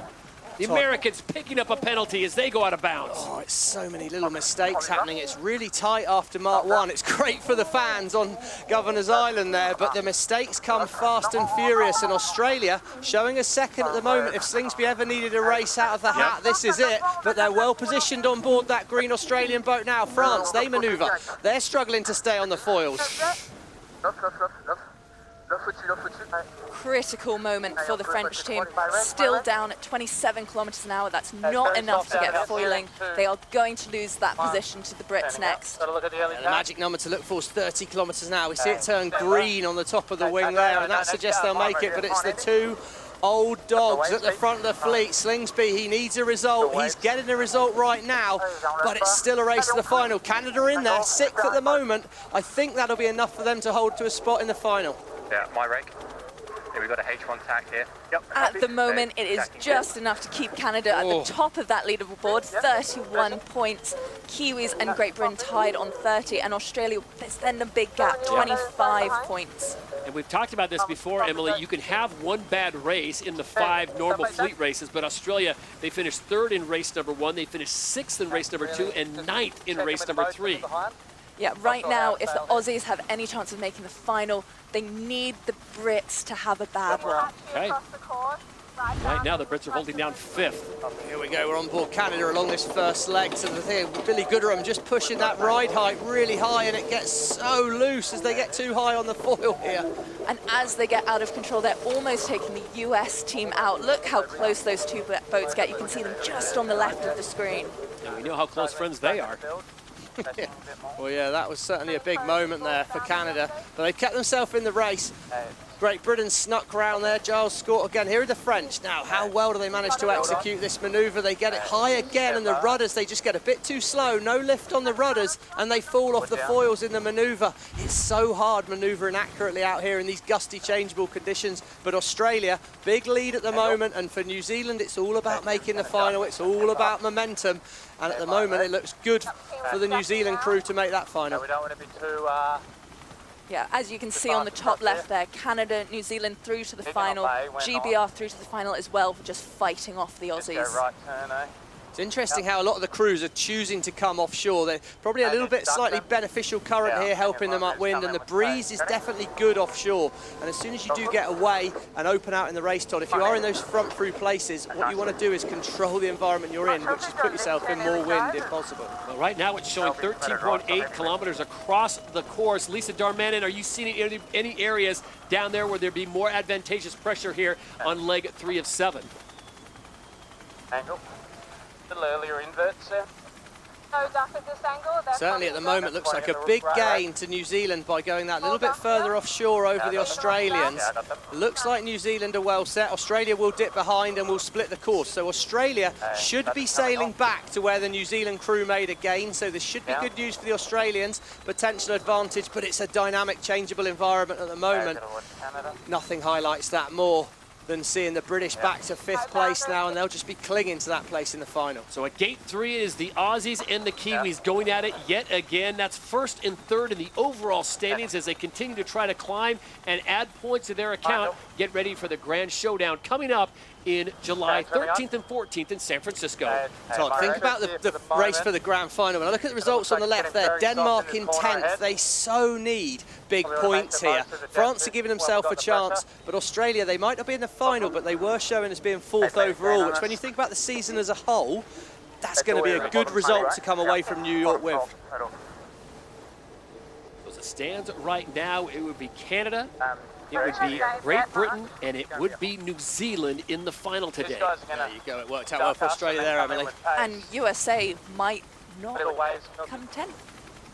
The Americans picking up a penalty as they go out of bounds. Oh, it's so many little mistakes happening. It's really tight after Mark 1. It's great for the fans on Governor's Island there, but the mistakes come fast and furious. And Australia showing a second at the moment. If Slingsby ever needed a race out of the hat, this is it. But they're well positioned on board that green Australian boat now. France, they manoeuvre. They're struggling to stay on the foils. Critical moment for the French team. Still down at 27 kilometers an hour. That's not enough to get foiling. They are going to lose that position to the Brits next. The magic number to look for is 30 kilometers an hour. We see it turn green on the top of the wing there, and that suggests they'll make it, but it's the two old dogs at the front of the fleet. Slingsby, he needs a result. He's getting a result right now, but it's still a race to the final. Canada in there, 6th at the moment. I think that'll be enough for them to hold to a spot in the final. Yeah, my rake. Yeah, we've got a H1 tack here. Yep. At the moment, it is just enough to keep Canada at the top of that leaderboard, 31 points. Kiwis and Great Britain tied on 30, and Australia, there's then a big gap, 25 points. And we've talked about this before, Emily. You can have one bad race in the 5 normal fleet races, but Australia, they finished 3rd in race number 1, they finished 6th in race number 2, and 9th in race number 3. Yeah, right now, if the Aussies have any chance of making the final, they need the Brits to have a bad one. Okay. Right now, the Brits are holding down 5th. Here we go, we're on board Canada along this first leg. So the thing, Billy Gooderham just pushing that ride height really high, and it gets so loose as they get too high on the foil here. And as they get out of control, they're almost taking the US team out. Look how close those two boats get. You can see them just on the left of the screen. And we know how close friends they are. Yeah. Well, yeah, that was certainly a big moment there for Canada, but they kept themselves in the race. Great Britain snuck around there. Giles Scott again. Here are the French. Now, how well do they manage to execute this manoeuvre? They get it high again, and the rudders, they just get a bit too slow. No lift on the rudders, and they fall off the foils in the manoeuvre. It's so hard manoeuvring accurately out here in these gusty, changeable conditions. But Australia, big lead at the moment, and for New Zealand, it's all about making the final. It's all about momentum, and at the moment, it looks good for the New Zealand crew to make that final. We don't want to be too... Yeah, as you can see on the top left there, Canada, New Zealand through to the final, GBR through to the final as well for just fighting off the Aussies. Right turn, eh? It's interesting how a lot of the crews are choosing to come offshore. They're probably a little bit slightly beneficial current here helping them upwind, and the breeze is definitely good offshore. And as soon as you do get away and open out in the race, Todd, if you are in those front through places, what you want to do is control the environment you're in, which is put yourself in more wind if possible. Well, right now it's showing 13.8 kilometers across the course. Lisa Darmanin, are you seeing any areas down there where there'd be more advantageous pressure here on leg 3 of 7? Angle. A little earlier inverts there. Certainly at the moment looks like a big gain to New Zealand by going that little bit further offshore over the Australians. Looks like New Zealand are well set. Australia will dip behind and will split the course. So Australia should be sailing back to where the New Zealand crew made a gain. So this should be good news for the Australians. Potential advantage, but it's a dynamic, changeable environment at the moment. Nothing highlights that more than seeing the British back to 5th place now, and they'll just be clinging to that place in the final. So at gate 3 is the Aussies and the Kiwis going at it yet again. That's 1st and 3rd in the overall standings as they continue to try to climb and add points to their account. Get ready for the grand showdown coming up in July 13th and 14th in San Francisco. Todd, think about the race for the grand final. When I look at the results on the left there, Denmark in 10th, they so need big points here. France are giving themselves a chance, but Australia, they might not be in the final, but they were showing as being 4th overall, which when you think about the season as a whole, that's going to be a good result to come away from New York with. As it stands right now, it would be Canada, it would be Great Britain, and it would be New Zealand in the final today. There you go, it worked out well for Australia there, Emily. And USA might not come 10th.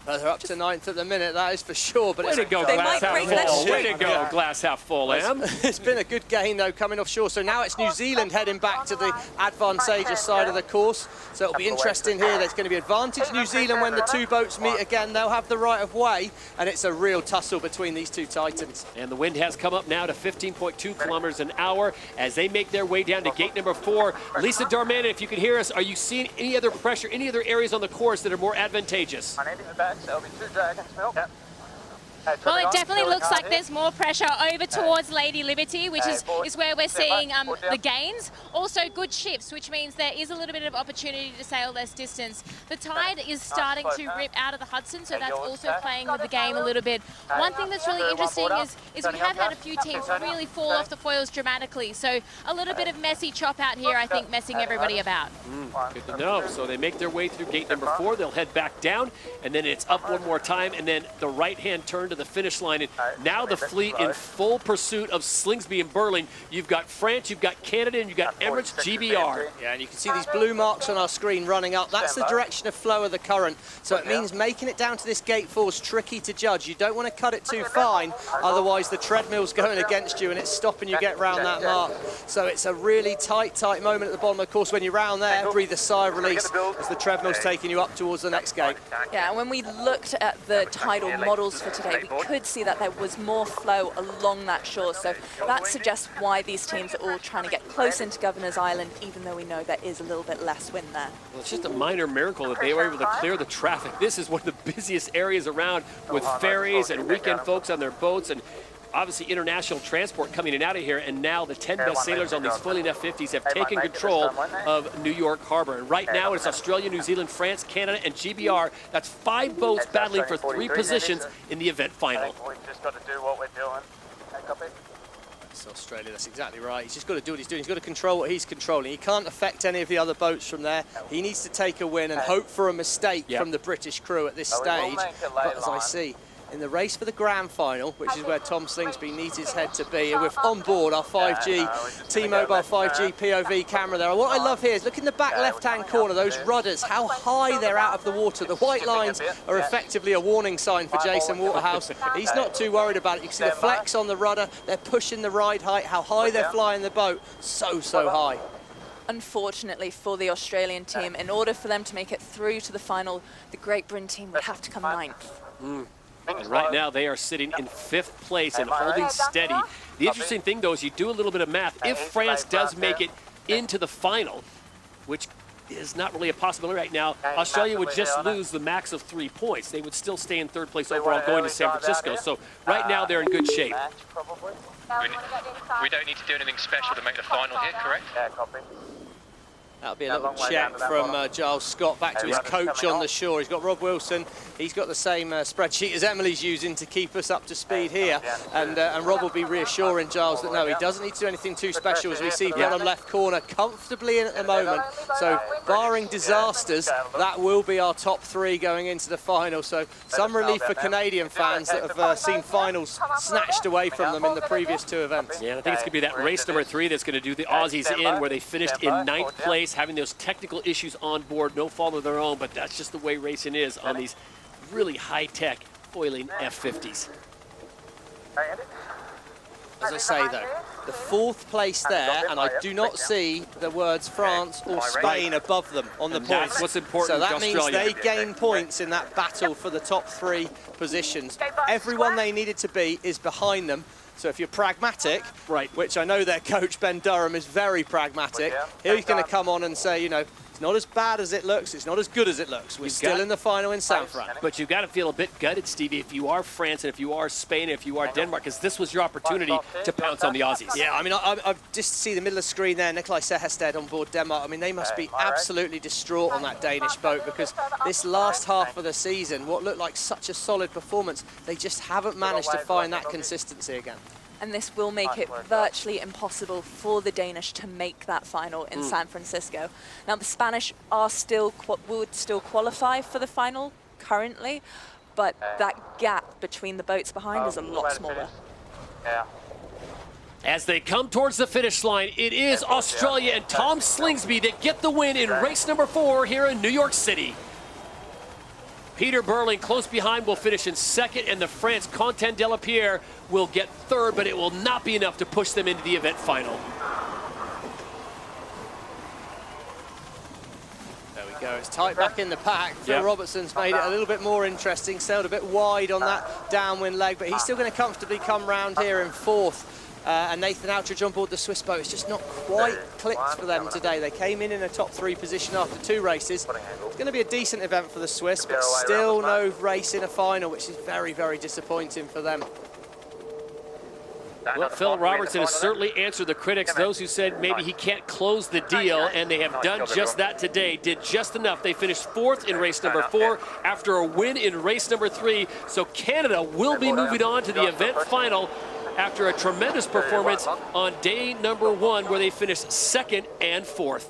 They're up to 9th at the minute, that is for sure. But Way to go, glass half full. Way to go, glass half full, Em. It's been a good gain, though, coming offshore. So now it's New Zealand heading back to the advantageous side of the course. So it'll be interesting here. There's going to be advantage New Zealand when the two boats meet again. They'll have the right of way, and it's a real tussle between these two titans. And the wind has come up now to 15.2 kilometers an hour as they make their way down to gate number 4. Lisa Darman, if you can hear us, are you seeing any other pressure, any other areas on the course that are more advantageous? Well, it definitely looks like there's more pressure over towards Lady Liberty, which is where we're seeing the gains. Also good shifts, which means there is a little bit of opportunity to sail less distance. The tide is starting to rip out of the Hudson, so that's also playing with the game a little bit. One thing that's really interesting is we have had a few teams really fall off the foils dramatically. So a little bit of messy chop out here, I think, messing everybody about. Good to know. So they make their way through gate number 4. They'll head back down, and then it's up one more time, and then the right-hand turn to the finish line. And now the fleet in full pursuit of Slingsby and Burling. You've got France, you've got Canada, and you've got Emirates GBR. Yeah, and you can see these blue marks on our screen running up. That's the direction of flow of the current. So it means making it down to this gate 4 is tricky to judge. You don't want to cut it too fine, otherwise the treadmill's going against you and it's stopping you get round that mark. So it's a really tight moment at the bottom of the course. When you're round there, breathe a sigh of release as the treadmill's taking you up towards the next gate. Yeah, and when we looked at the tidal models for today, we could see that there was more flow along that shore. So that suggests why these teams are all trying to get close into Governor's Island, even though we know there is a little bit less wind there. Well, it's just a minor miracle that they were able to clear the traffic. This is one of the busiest areas around with ferries and weekend folks on their boats and obviously international transport coming in and out of here, and now the 10 best sailors on these foiling F-50s have taken control of New York Harbor. And right now it's Australia, New Zealand, France, Canada, and GBR. That's 5 boats battling for 3 positions in the event final. We've just got to do what we're doing. It's Australia, that's exactly right. He's just got to do what he's doing. He's got to control what he's controlling. He can't affect any of the other boats from there. He needs to take a win and hope for a mistake from the British crew at this stage. But as I see, in the race for the grand final, which is where Tom Slingsby needs his head to be, and we're on board our 5G, T-Mobile 5G POV camera there. And what I love here is look in the back left-hand corner, those rudders, how high they're out of the water. The white lines are effectively a warning sign for Jason Waterhouse. He's not too worried about it. You can see the flex on the rudder. They're pushing the ride height, how high they're flying the boat. So high. Unfortunately for the Australian team, in order for them to make it through to the final, the Great Britain team would have to come 9th. And right now they are sitting in 5th place and holding steady. The interesting thing, though, is you do a little bit of math. If France does make it into the final, which is not really a possibility right now, Australia would just lose the max of 3 points. They would still stay in 3rd place overall going to San Francisco. So right now they're in good shape. We don't need to do anything special to make the final here, correct? Yeah, copy. That'll be a little check from Giles Scott back to his coach on the shore. He's got Rob Wilson. He's got the same spreadsheet as Emily's using to keep us up to speed here. And Rob will be reassuring Giles that no, he doesn't need to do anything too special, as we see bottom left corner comfortably in at the moment. So barring disasters, that will be our top 3 going into the final. So some relief for Canadian fans that have seen finals snatched away from them in the previous 2 events. Yeah, I think it's going to be that race number 3 that's going to do the Aussies in, where they finished in 9th place. race, having those technical issues on board, no fault of their own, but that's just the way racing is on these really high-tech foiling F50s. As I say, though, the 4th place there, and I do not see the words France or Spain above them on the points. That's what's important. So that means Australia. they gain points in that battle for the top 3 positions. Everyone they needed to beat is behind them. So if you're pragmatic, right, which I know their coach Ben Durham is very pragmatic, he's going to come on and say, you know, it's not as bad as it looks, it's not as good as it looks. We're still in the final in San Fran. But you've got to feel a bit gutted, Stevie, if you are France and if you are Spain, if you are Denmark, because this was your opportunity to pounce on the Aussies. Yeah, I mean, I just see the middle of the screen there, Nikolai Sejersted on board Denmark. I mean, they must be absolutely distraught on that Danish boat, because this last half of the season, what looked like such a solid performance, they just haven't managed to find that consistency again. And this will make it virtually impossible for the Danish to make that final in San Francisco. Now, the Spanish are would still qualify for the final currently, but that gap between the boats behind is a lot smaller. As they come towards the finish line, it is Australia and Tom Slingsby that get the win in race number 4 here in New York City. Peter Burling, close behind, will finish in 2nd, and the France Quentin Delapierre will get 3rd, but it will not be enough to push them into the event final. There we go, it's tight back in the pack. Phil Robertson's made it a little bit more interesting, sailed a bit wide on that downwind leg, but he's still going to comfortably come round here in 4th. And Nathan Outridge on board the Swiss boat. It's just not quite clicked for them today. They came in a top 3 position after 2 races. It's going to be a decent event for the Swiss, but still no race in a final, which is very, very disappointing for them. Well, Phil Robertson has certainly answered the critics, those who said maybe he can't close the deal, and they have done just that today. Did just enough. They finished 4th in race number 4 after a win in race number 3. So Canada will be moving on to the event final after a tremendous performance on day number 1, where they finished 2nd and 4th.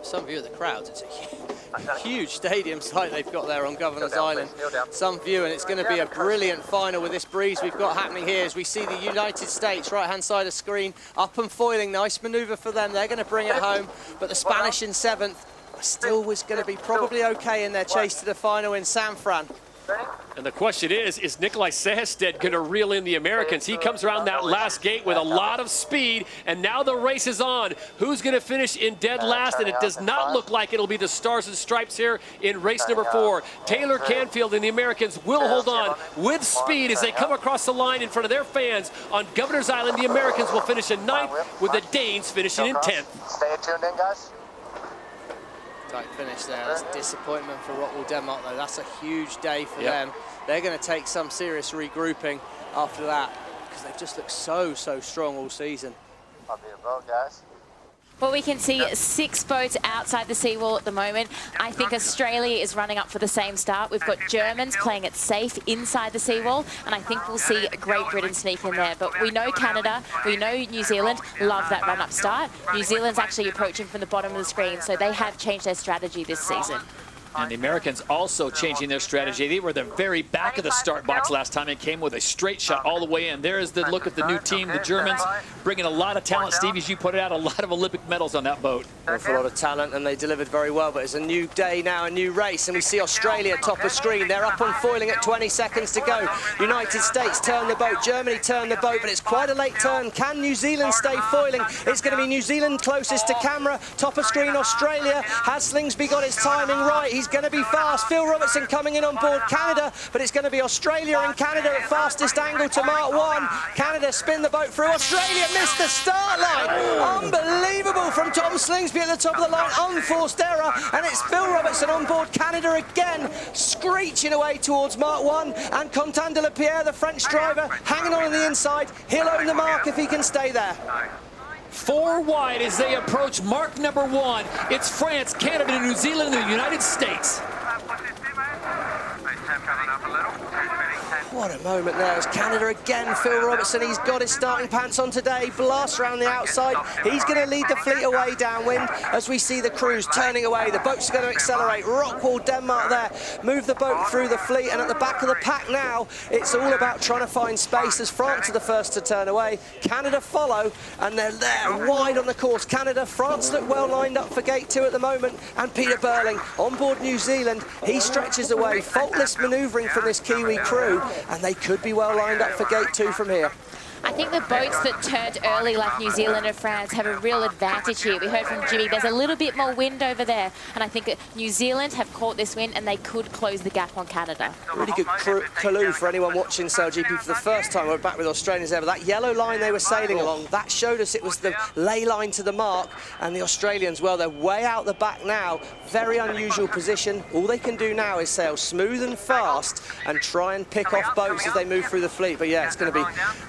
Some view of the crowds, it's a huge stadium site they've got there on Governor's Island. Some view, and it's going to be a brilliant final with this breeze we've got happening here as we see the United States, right-hand side of screen, up and foiling. Nice manoeuvre for them. They're going to bring it home, but the Spanish in 7th still was going to be probably okay in their chase to the final in San Fran. And the question is Nikolai Sejersted going to reel in the Americans? He comes around that last gate with a lot of speed, and now the race is on. Who's going to finish in dead last? And it does not look like it'll be the Stars and Stripes here in race number 4. Taylor Canfield and the Americans will hold on with speed as they come across the line in front of their fans on Governor's Island. The Americans will finish in 9th, with the Danes finishing in 10th. Stay tuned in, guys. Tight finish there. That's disappointment for Rockwool Denmark, though. That's a huge day for them. They're going to take some serious regrouping after that, because they've just looked so strong all season. I'll be a boat, guys. Well, we can see 6 boats outside the seawall at the moment. I think Australia is running up for the same start. We've got Germans playing it safe inside the seawall, and I think we'll see Great Britain sneak in there. But we know Canada, we know New Zealand love that run-up start. New Zealand's actually approaching from the bottom of the screen, so they have changed their strategy this season. And the Americans also changing their strategy. They were the very back of the start box last time and came with a straight shot all the way in. There is the look at the new team, the Germans, bringing a lot of talent. Steve, as you put it out, a lot of Olympic medals on that boat. A lot of talent, and they delivered very well, but it's a new day now, a new race, and we see Australia top of screen. They're up on foiling at 20 seconds to go. United States turn the boat, Germany turn the boat, but it's quite a late turn. Can New Zealand stay foiling? It's going to be New Zealand closest to camera. Top of screen, Australia. Has Slingsby got his timing right? He's going to be fast. Phil Robertson coming in on board Canada, but it's going to be Australia and Canada at fastest angle to Mark 1. Canada spin the boat through. Australia missed the start line. Unbelievable from Tom Slingsby at the top of the line. Unforced error, and it's Phil Robertson on board Canada again, screeching away towards Mark 1, and Quentin Delapierre, the French driver, hanging on the inside. He'll own the mark if he can stay there. 4 wide as they approach mark number 1. It's France, Canada, New Zealand, and the United States. What a moment there as Canada again. Phil Robertson, he's got his starting pants on today. Blasts around the outside. He's going to lead the fleet away downwind as we see the crews turning away. The boats are going to accelerate. Rockwall, Denmark there. Move the boat through the fleet, and at the back of the pack now, it's all about trying to find space as France are the first to turn away. Canada follow, and they're there wide on the course. Canada, France look well lined up for gate 2 at the moment, and Peter Burling on board New Zealand. He stretches away. Faultless manoeuvring from this Kiwi crew, and they could be well lined up for gate 2 from here. I think the boats that turned early, like New Zealand and France, have a real advantage here. We heard from Jimmy, there's a little bit more wind over there, and I think New Zealand have caught this wind and they could close the gap on Canada. Really good clue for anyone watching SailGP for the first time. We're back with Australians there, but that yellow line they were sailing along, that showed us it was the ley line to the mark, and the Australians, well, they're way out the back now. Very unusual position. All they can do now is sail smooth and fast and try and pick off boats as they move through the fleet. But yeah, it's going to be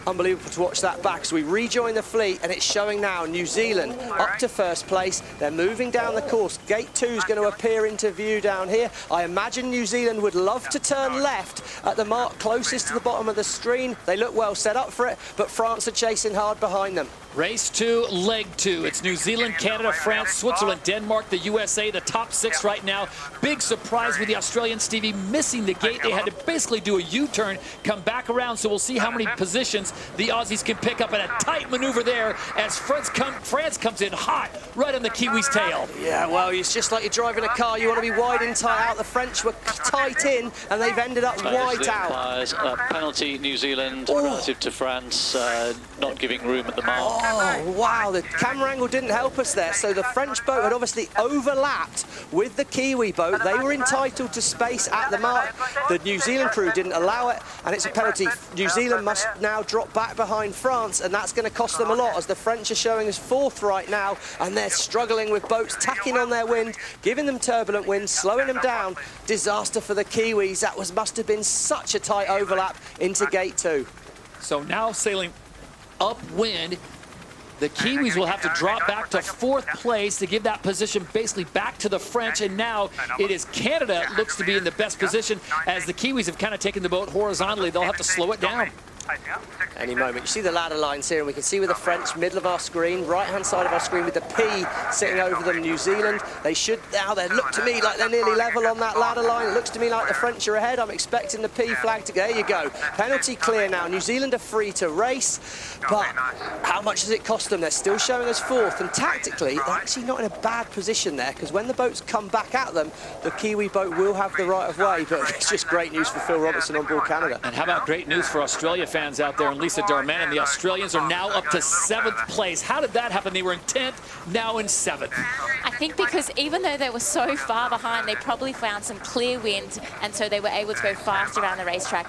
unbelievable to watch that back as we rejoin the fleet, and it's showing now New Zealand up to first place. They're moving down the course. Gate 2 is going to appear into view down here. I imagine New Zealand would love to turn left at the mark closest to the bottom of the screen. They look well set up for it, but France are chasing hard behind them. Race 2, leg 2. It's New Zealand, Canada, France, Switzerland, Denmark, the USA, the top 6 right now. Big surprise with the Australians, Stevie, missing the gate. They had to basically do a U-turn, come back around, so we'll see how many positions the Aussies can pick up, and a tight maneuver there as France comes in hot right on the Kiwis' tail. Yeah, well, it's just like you're driving a car. You want to be wide and tight out. The French were tight in, and they've ended up wide out. Penalty New Zealand relative to France, not giving room at the mark. Oh, wow, the camera angle didn't help us there. So the French boat had obviously overlapped with the Kiwi boat. They were entitled to space at the mark. The New Zealand crew didn't allow it, and it's a penalty. New Zealand must now drop back behind France, and that's going to cost them a lot as the French are showing us 4th right now, and they're struggling with boats tacking on their wind, giving them turbulent winds, slowing them down. Disaster for the Kiwis. That must have been such a tight overlap into gate 2. So now sailing upwind, the Kiwis will have to drop back to 4th place to give that position basically back to the French, and now it is Canada looks to be in the best position as the Kiwis have kind of taken the boat horizontally. They'll have to slow it down. Any moment. You see the ladder lines here, and we can see with the French, middle of our screen, right-hand side of our screen with the P sitting over them, New Zealand. They should, now they look to me like they're nearly level on that ladder line. It looks to me like the French are ahead. I'm expecting the P flag to go. There you go. Penalty clear now. New Zealand are free to race, but how much does it cost them? They're still showing us 4th, and tactically, they're actually not in a bad position there, because when the boats come back at them, the Kiwi boat will have the right of way, but it's just great news for Phil Robertson on board Canada. And how about great news for Australia fans out there, and Lisa Darman, and the Australians are now up to 7th place. How did that happen? They were in 10th, now in 7th. I think because even though they were so far behind, they probably found some clear wind, and so they were able to go fast around the racetrack.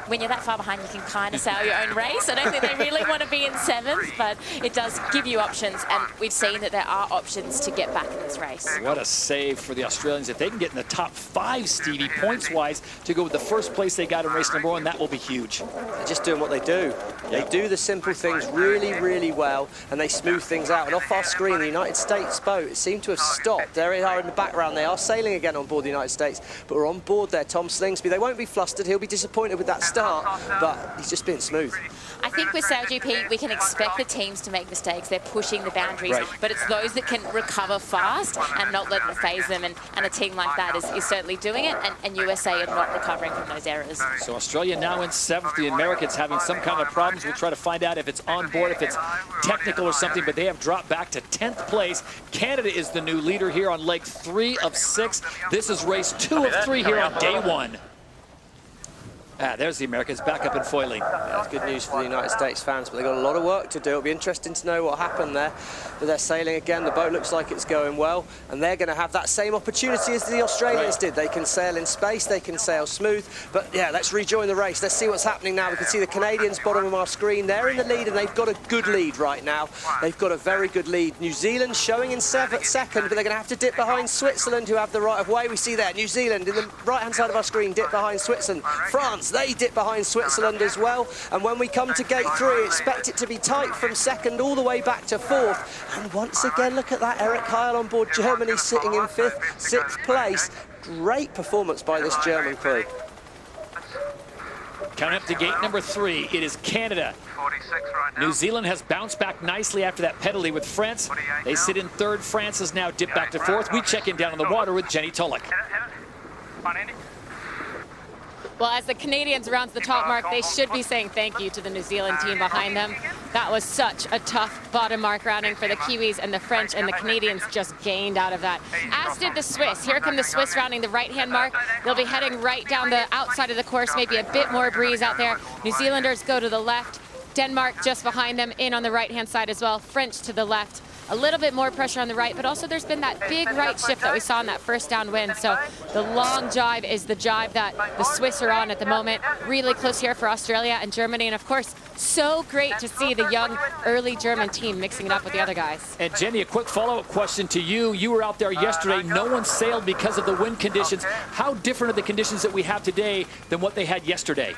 When you're that far behind, you can kind of sail your own race. I don't think they really want to be in 7th, but it does give you options, and we've seen that there are options to get back in this race. What a save for the Australians. If they can get in the top 5, Stevie, points-wise, to go with the first place they got in race number 1, that will be huge. They're just doing what they do. They do the simple things really, really well, and they smooth things out. And off our screen, the United States boat seemed to have stopped. There they are in the background. They are sailing again on board the United States, but we're on board there. Tom Slingsby, they won't be flustered. He'll be disappointed with that start, but he's just been smooth. I think with SailGP, we can expect the teams to make mistakes. They're pushing the boundaries, but it's those that can recover fast and not let it phase them, and a team like that is certainly doing it, and USA are not recovering from those errors. So Australia now in 7th. The Americans having some kind of problems. We'll try to find out if it's on board, if it's technical or something, but they have dropped back to 10th place. Canada is the new leader here on leg 3 of 6. This is race 2 of 3 here on day 1. There's the Americans back up in foiling. Yeah, that's good news for the United States fans, but they've got a lot of work to do. It'll be interesting to know what happened there. But they're sailing again. The boat looks like it's going well, and they're going to have that same opportunity as the Australians did. They can sail in space, they can sail smooth. But yeah, let's rejoin the race. Let's see what's happening now. We can see the Canadians bottom of our screen. They're in the lead, and they've got a good lead right now. They've got a very good lead. New Zealand showing in second, but they're going to have to dip behind Switzerland, who have the right of way. We see there, New Zealand in the right-hand side of our screen, dip behind Switzerland. France, they dip behind Switzerland as well, and when we come to gate 3, expect it to be tight from 2nd all the way back to 4th. And once again, look at that, Eric Heil on board Germany sitting in 5th, 6th place. Great performance by this German crew. Counting up to gate number 3, it is Canada. 46 right now. New Zealand has bounced back nicely after that penalty with France. They sit in 3rd. France has now dipped back to 4th. We check in down on the water with Jenny Tulloch. Fine, Andy. Well, as the Canadians round the top mark, they should be saying thank you to the New Zealand team behind them. That was such a tough bottom mark rounding for the Kiwis, and the French and the Canadians just gained out of that. As did the Swiss. Here come the Swiss rounding the right-hand mark. They'll be heading right down the outside of the course, maybe a bit more breeze out there. New Zealanders go to the left. Denmark just behind them, in on the right-hand side as well. French to the left. A little bit more pressure on the right, but also there's been that big right shift that we saw in that first downwind. So the long jibe is the jibe that the Swiss are on at the moment. Really close here for Australia and Germany. And of course, so great to see the young early German team mixing it up with the other guys. And Jenny, a quick follow-up question to you. You were out there yesterday. No one sailed because of the wind conditions. How different are the conditions that we have today than what they had yesterday?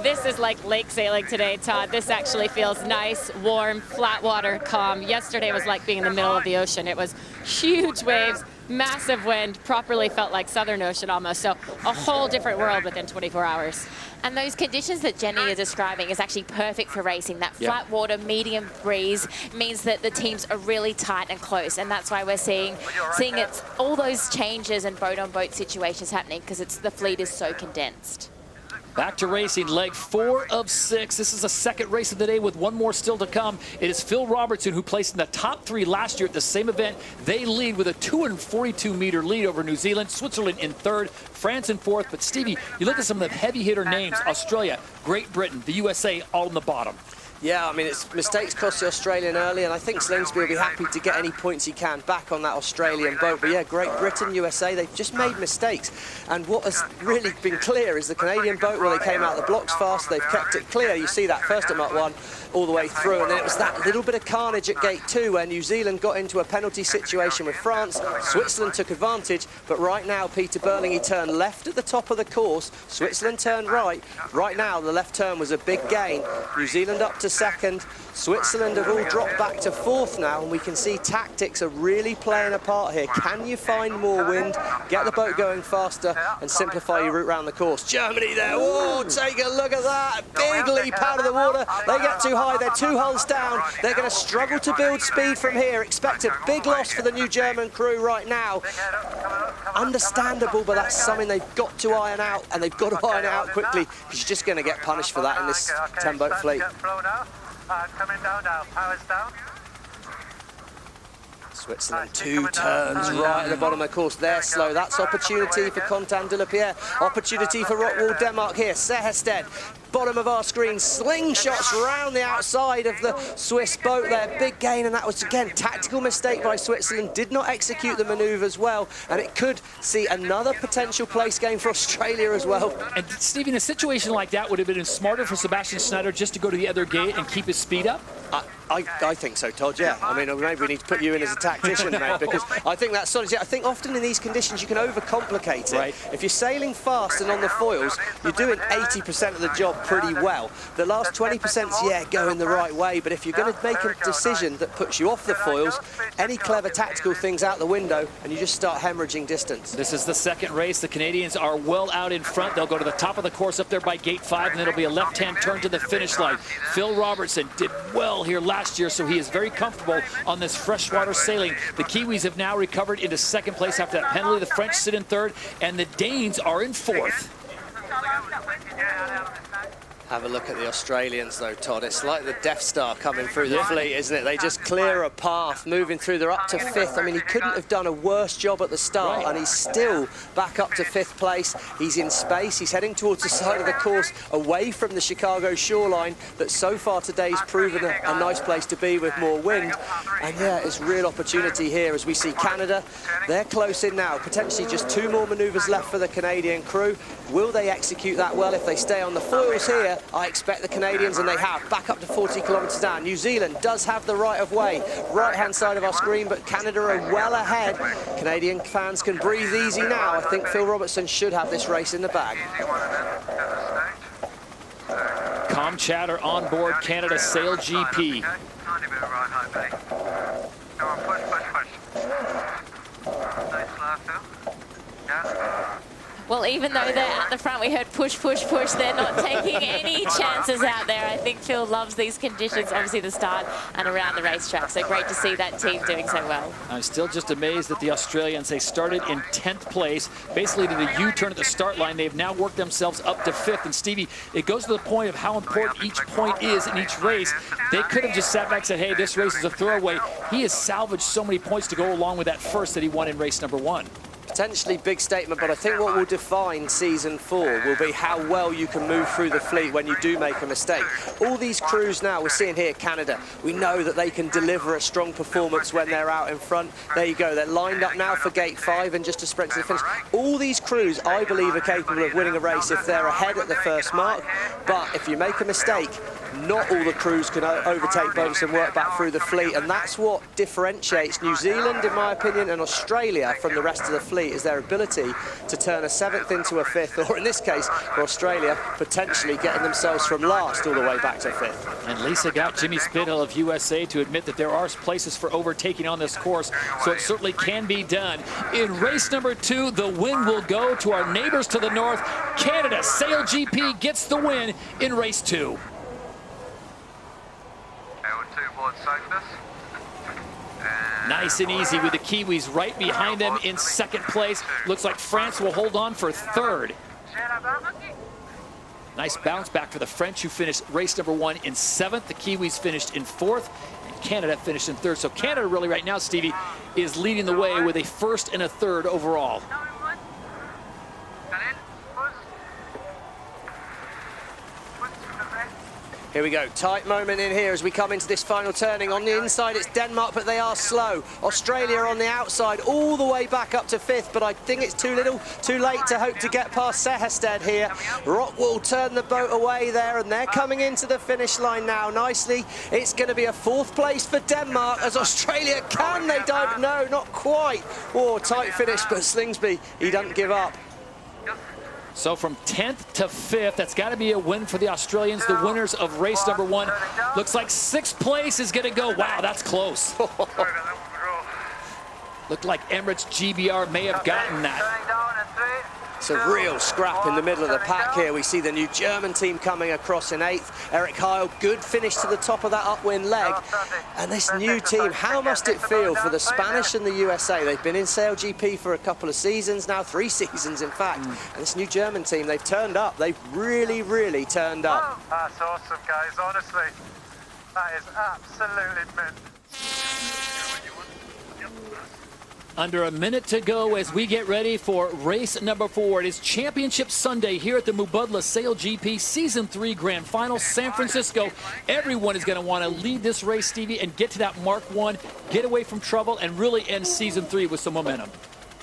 This is like lake sailing today, Todd. This actually feels nice, warm, flat water, calm. Yesterday was like being in the middle of the ocean. It was huge waves, massive wind, properly felt like Southern Ocean almost. So a whole different world within 24 hours. And those conditions that Jenny is describing is actually perfect for racing. That flat water, medium breeze means that the teams are really tight and close. And that's why we're seeing it's all those changes and boat-on-boat situations happening, because the fleet is so condensed. Back to racing, leg 4 of 6. This is the second race of the day with one more still to come. It is Phil Robertson, who placed in the top 3 last year at the same event. They lead with a 242-meter lead over New Zealand, Switzerland in 3rd, France in 4th. But Stevie, you look at some of the heavy hitter names, Australia, Great Britain, the USA, all in the bottom. Yeah, I mean, it's mistakes cost the Australian early, and I think Slingsby will be happy to get any points he can back on that Australian boat. But yeah, Great Britain, USA, they've just made mistakes. And what has really been clear is the Canadian boat, well, they came out of the blocks fast, they've kept it clear. You see that first at Mach 1 all the way through, and then it was that little bit of carnage at gate 2 where New Zealand got into a penalty situation with France. Switzerland took advantage, but right now Peter Burling, he turned left at the top of the course. Switzerland turned right. Right now the left turn was a big gain. New Zealand up to 2nd. Switzerland have all dropped back to 4th now, and we can see tactics are really playing a part here. Can you find more wind, get the boat going faster, and simplify your route around the course? Germany there, whoa, take a look at that. Big leap out of the water. They get too high, they're 2 hulls down. They're going to struggle to build speed from here. Expect a big loss for the new German crew right now. Understandable, but that's something they've got to iron out, and they've got to iron it out quickly, because you're just going to get punished for that in this 10-boat fleet. Coming down now, power's down. Switzerland 2 turns right at the bottom of the course. They're slow. That's opportunity for Contan de la Pierre. Opportunity for Rockwall Denmark here. Sehersted, bottom of our screen. Slingshots round the outside of the Swiss boat there. Big gain, and that was, again, tactical mistake by Switzerland. Did not execute the manoeuvres well, and it could see another potential place game for Australia as well. And Stevie, in a situation like that, would it have been smarter for Sebastian Schneider just to go to the other gate and keep his speed up? I think so, Todd, yeah. I mean, maybe we need to put you in as a tactician, mate, because I think that's solid. Yeah, I think often in these conditions you can overcomplicate it. Right. If you're sailing fast and on the foils, you're doing 80% of the job pretty well. The last 20%'s, yeah, going the right way, but if you're going to make a decision that puts you off the foils, any clever tactical things out the window, and you just start hemorrhaging distance. This is the second race. The Canadians are well out in front. They'll go to the top of the course up there by gate 5, and then it'll be a left-hand turn to the finish line. Phil Robertson did well here last year, so he is very comfortable on this freshwater sailing. The Kiwis have now recovered into 2nd place after that penalty. The French sit in 3rd, and the Danes are in 4th. Have a look at the Australians, though, Todd. It's like the Death Star coming through the fleet, isn't it? They just clear a path, moving through. They're up to 5th. I mean, he couldn't have done a worse job at the start, and he's still back up to 5th place. He's in space. He's heading towards the side of the course, away from the Chicago shoreline that so far today's proven a nice place to be with more wind. And yeah, it's real opportunity here as we see Canada. They're close in now. Potentially just 2 more manoeuvres left for the Canadian crew. Will they execute that well if they stay on the foils here? I expect the Canadians, and they have, back up to 40 kilometres down. New Zealand does have the right of way, right-hand side of our screen, but Canada are well ahead. Canadian fans can breathe easy now. I think Phil Robertson should have this race in the bag. Com chatter on board Canada SailGP. Well, even though they're at the front, we heard push, push, push. They're not taking any chances out there. I think Phil loves these conditions, obviously the start and around the racetrack. So great to see that team doing so well. I'm still just amazed that the Australians, they started in 10th place, basically did a U-turn at the start line. They've now worked themselves up to 5th. And Stevie, it goes to the point of how important each point is in each race. They could have just sat back and said, hey, this race is a throwaway. He has salvaged so many points to go along with that first that he won in race number 1. Potentially big statement, but I think what will define season 4 will be how well you can move through the fleet when you do make a mistake. All these crews now, we're seeing here Canada, we know that they can deliver a strong performance when they're out in front. There you go, they're lined up now for gate 5 and just to sprint to the finish. All these crews, I believe, are capable of winning a race if they're ahead at the first mark, but if you make a mistake, not all the crews can overtake boats and work back through the fleet, and that's what differentiates New Zealand, in my opinion, and Australia from the rest of the fleet, is their ability to turn a 7th into a 5th, or in this case, for Australia, potentially getting themselves from last all the way back to 5th. And Lisa got Jimmy Spithill of USA to admit that there are places for overtaking on this course, so it certainly can be done. In race number 2, the win will go to our neighbors to the north. Canada, SailGP gets the win in race 2. Nice and easy with the Kiwis right behind them in 2nd place. Looks like France will hold on for 3rd. Nice bounce back for the French, who finished race number 1 in 7th. The Kiwis finished in 4th, and Canada finished in 3rd. So Canada really right now, Stevie, is leading the way with a 1st and a 3rd overall. Here we go, tight moment in here as we come into this final turning. On the inside it's Denmark, but they are slow. Australia on the outside all the way back up to 5th, but I think it's too late to hope to get past Sehested here. Rock will turn the boat away there, and they're coming into the finish line now nicely. It's going to be a 4th place for Denmark as Australia, can they dive? No, not quite. Oh, tight finish, but Slingsby, he doesn't give up. So from 10th to 5th, that's got to be a win for the Australians, the winners of race number 1. Looks like 6th place is going to go. Wow, that's close. Looked like Emirates GBR may have gotten that. It's a real scrap in the middle of the pack here. We see the new German team coming across in 8th. Eric Heil, good finish to the top of that upwind leg. And this new team, how must it feel for the Spanish and the USA? They've been in SailGP for a couple of seasons now, 3 seasons in fact. And this new German team, they've turned up. They've really, really turned up. That's awesome, guys, honestly. That is absolutely mint. Under a minute to go as we get ready for race number 4. It is Championship Sunday here at the Mubadala SailGP Season 3 Grand Final, San Francisco. Everyone is going to want to lead this race, Stevie, and get to that Mark 1, get away from trouble, and really end Season 3 with some momentum.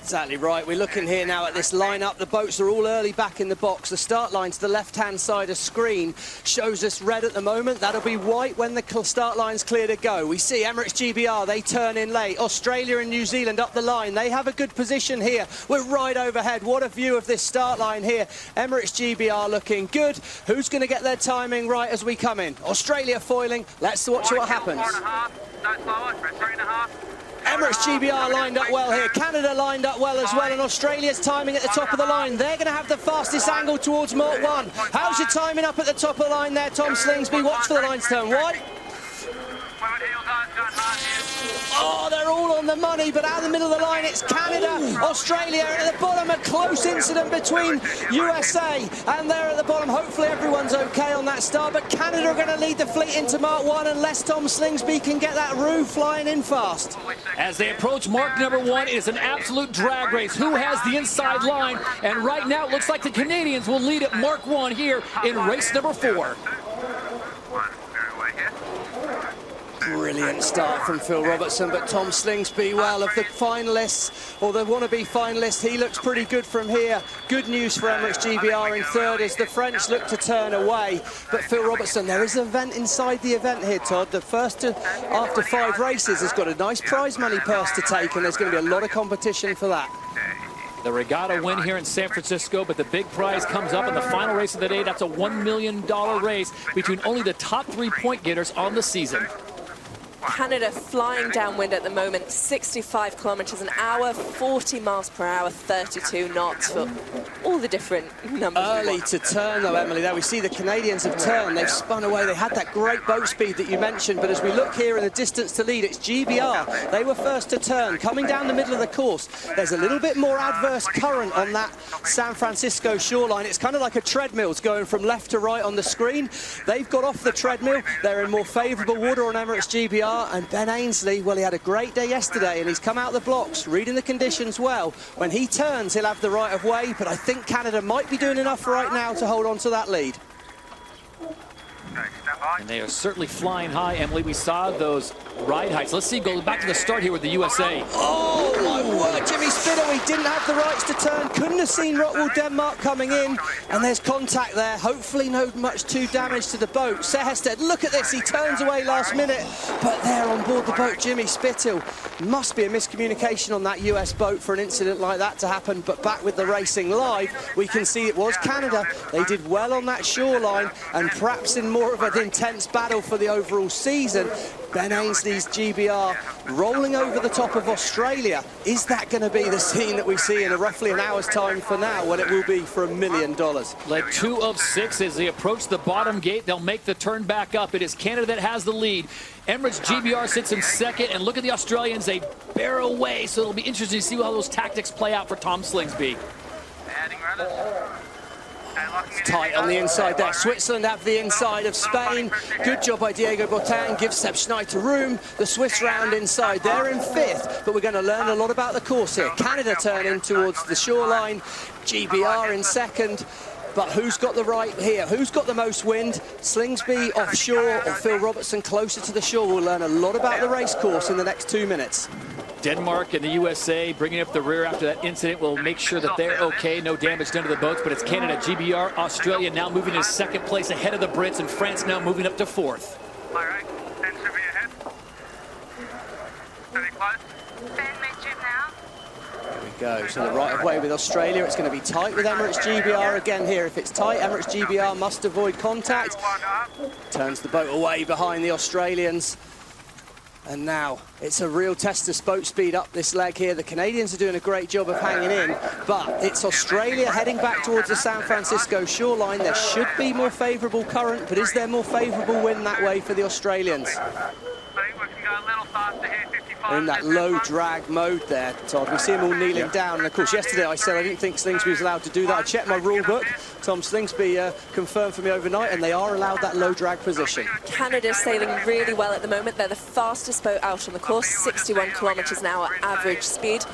Exactly right. We're looking here now at this lineup. The boats are all early back in the box. The start line to the left-hand side of screen shows us red at the moment. That'll be white when the start line's clear to go. We see Emirates GBR, they turn in late. Australia and New Zealand up the line. They have a good position here. We're right overhead. What a view of this start line here. Emirates GBR looking good. Who's going to get their timing right as we come in? Australia foiling. Let's watch what happens. Emirates GBR lined up well here. Canada lined up well as well, and Australia's timing at the top of the line. They're going to have the fastest angle towards Mark 1. How's your timing up at the top of the line there, Tom Slingsby? Watch for the lines turn wide. Oh, they're all on the money, but out of the middle of the line, it's Canada, Australia, and at the bottom, a close incident between USA, and there at the bottom, hopefully everyone's okay on that start, but Canada are going to lead the fleet into Mark 1 unless Tom Slingsby can get that roof flying in fast. As they approach Mark number 1, it is an absolute drag race. Who has the inside line? And right now, it looks like the Canadians will lead at Mark 1 here in race number 4. Brilliant start from Phil Robertson, but Tom Slingsby, well, of the finalists, or the wannabe finalists, he looks pretty good from here. Good news for Emirates GBR in 3rd as the French look to turn away. But Phil Robertson, there is an event inside the event here, Todd. The first after 5 races has got a nice prize money purse to take, and there's going to be a lot of competition for that. The regatta win here in San Francisco, but the big prize comes up in the final race of the day. That's a $1 million race between only the top 3 point getters on the season. Canada flying downwind at the moment, 65 kilometers an hour, 40 miles per hour, 32 knots for all the different numbers. Early to turn though, Emily. There we see the Canadians have turned. They've spun away. They had that great boat speed that you mentioned, but as we look here in the distance to lead, it's GBR. They were first to turn. Coming down the middle of the course, there's a little bit more adverse current on that San Francisco shoreline. It's kind of like a treadmill. It's going from left to right on the screen. They've got off the treadmill. They're in more favourable water on Emirates GBR, and Ben Ainsley, well, he had a great day yesterday and he's come out the blocks, reading the conditions well. When he turns, he'll have the right of way, but I think Canada might be doing enough right now to hold on to that lead. And they are certainly flying high, Emily. We saw those ride heights. Let's see, go back to the start here with the USA. Oh, my word, Jimmy Spittle, he didn't have the rights to turn, couldn't have seen Rockwool Denmark coming in, and there's contact there. Hopefully no much too damage to the boat. Sehested, look at this, he turns away last minute, but there on board the boat, Jimmy Spittle. Must be a miscommunication on that US boat for an incident like that to happen, but back with the racing live, we can see it was Canada. They did well on that shoreline, and perhaps in more of an intense battle for the overall season. Ben Ainsley's GBR rolling over the top of Australia. Is that going to be the scene that we see in roughly an hour's time for now, when it will be for $1 million? Led 2 of 6 as they approach the bottom gate. They'll make the turn back up. It is Canada that has the lead. Emirates GBR sits in second, and look at the Australians. They bear away, so it'll be interesting to see how those tactics play out for Tom Slingsby. Tight on the inside there. Switzerland have the inside of Spain. Good job by Diego Botan. Gives Sepp Schneider room. The Swiss round inside. They're in 5th, but we're going to learn a lot about the course here. Canada turning towards the shoreline. GBR in 2nd. But who's got the right here? Who's got the most wind? Slingsby offshore or Phil Robertson closer to the shore? We'll learn a lot about the race course in the next 2 minutes. Denmark and the USA bringing up the rear after that incident will make sure that they're okay. No damage done to the boats, but it's Canada, GBR, Australia now moving to 2nd place ahead of the Brits, and France now moving up to 4th. All right, Ben should be ahead. Pretty close. Ben, mid-jib now. There we go. So the right of way with Australia. It's going to be tight with Emirates GBR again here. If it's tight, Emirates GBR must avoid contact. Turns the boat away behind the Australians. And now it's a real test of boat speed up this leg here. The Canadians are doing a great job of hanging in, but it's Australia heading back towards the San Francisco shoreline. There should be more favourable current, but is there more favourable wind that way for the Australians? They're in that low drag mode there, Todd. We see them all kneeling down, and of course yesterday I said I didn't think Slingsby was allowed to do that. I checked my rule book. Tom Slingsby confirmed for me overnight, and they are allowed that low drag position. Canada's sailing really well at the moment. They're the fastest boat out on the course, 61 kilometers an hour average speed.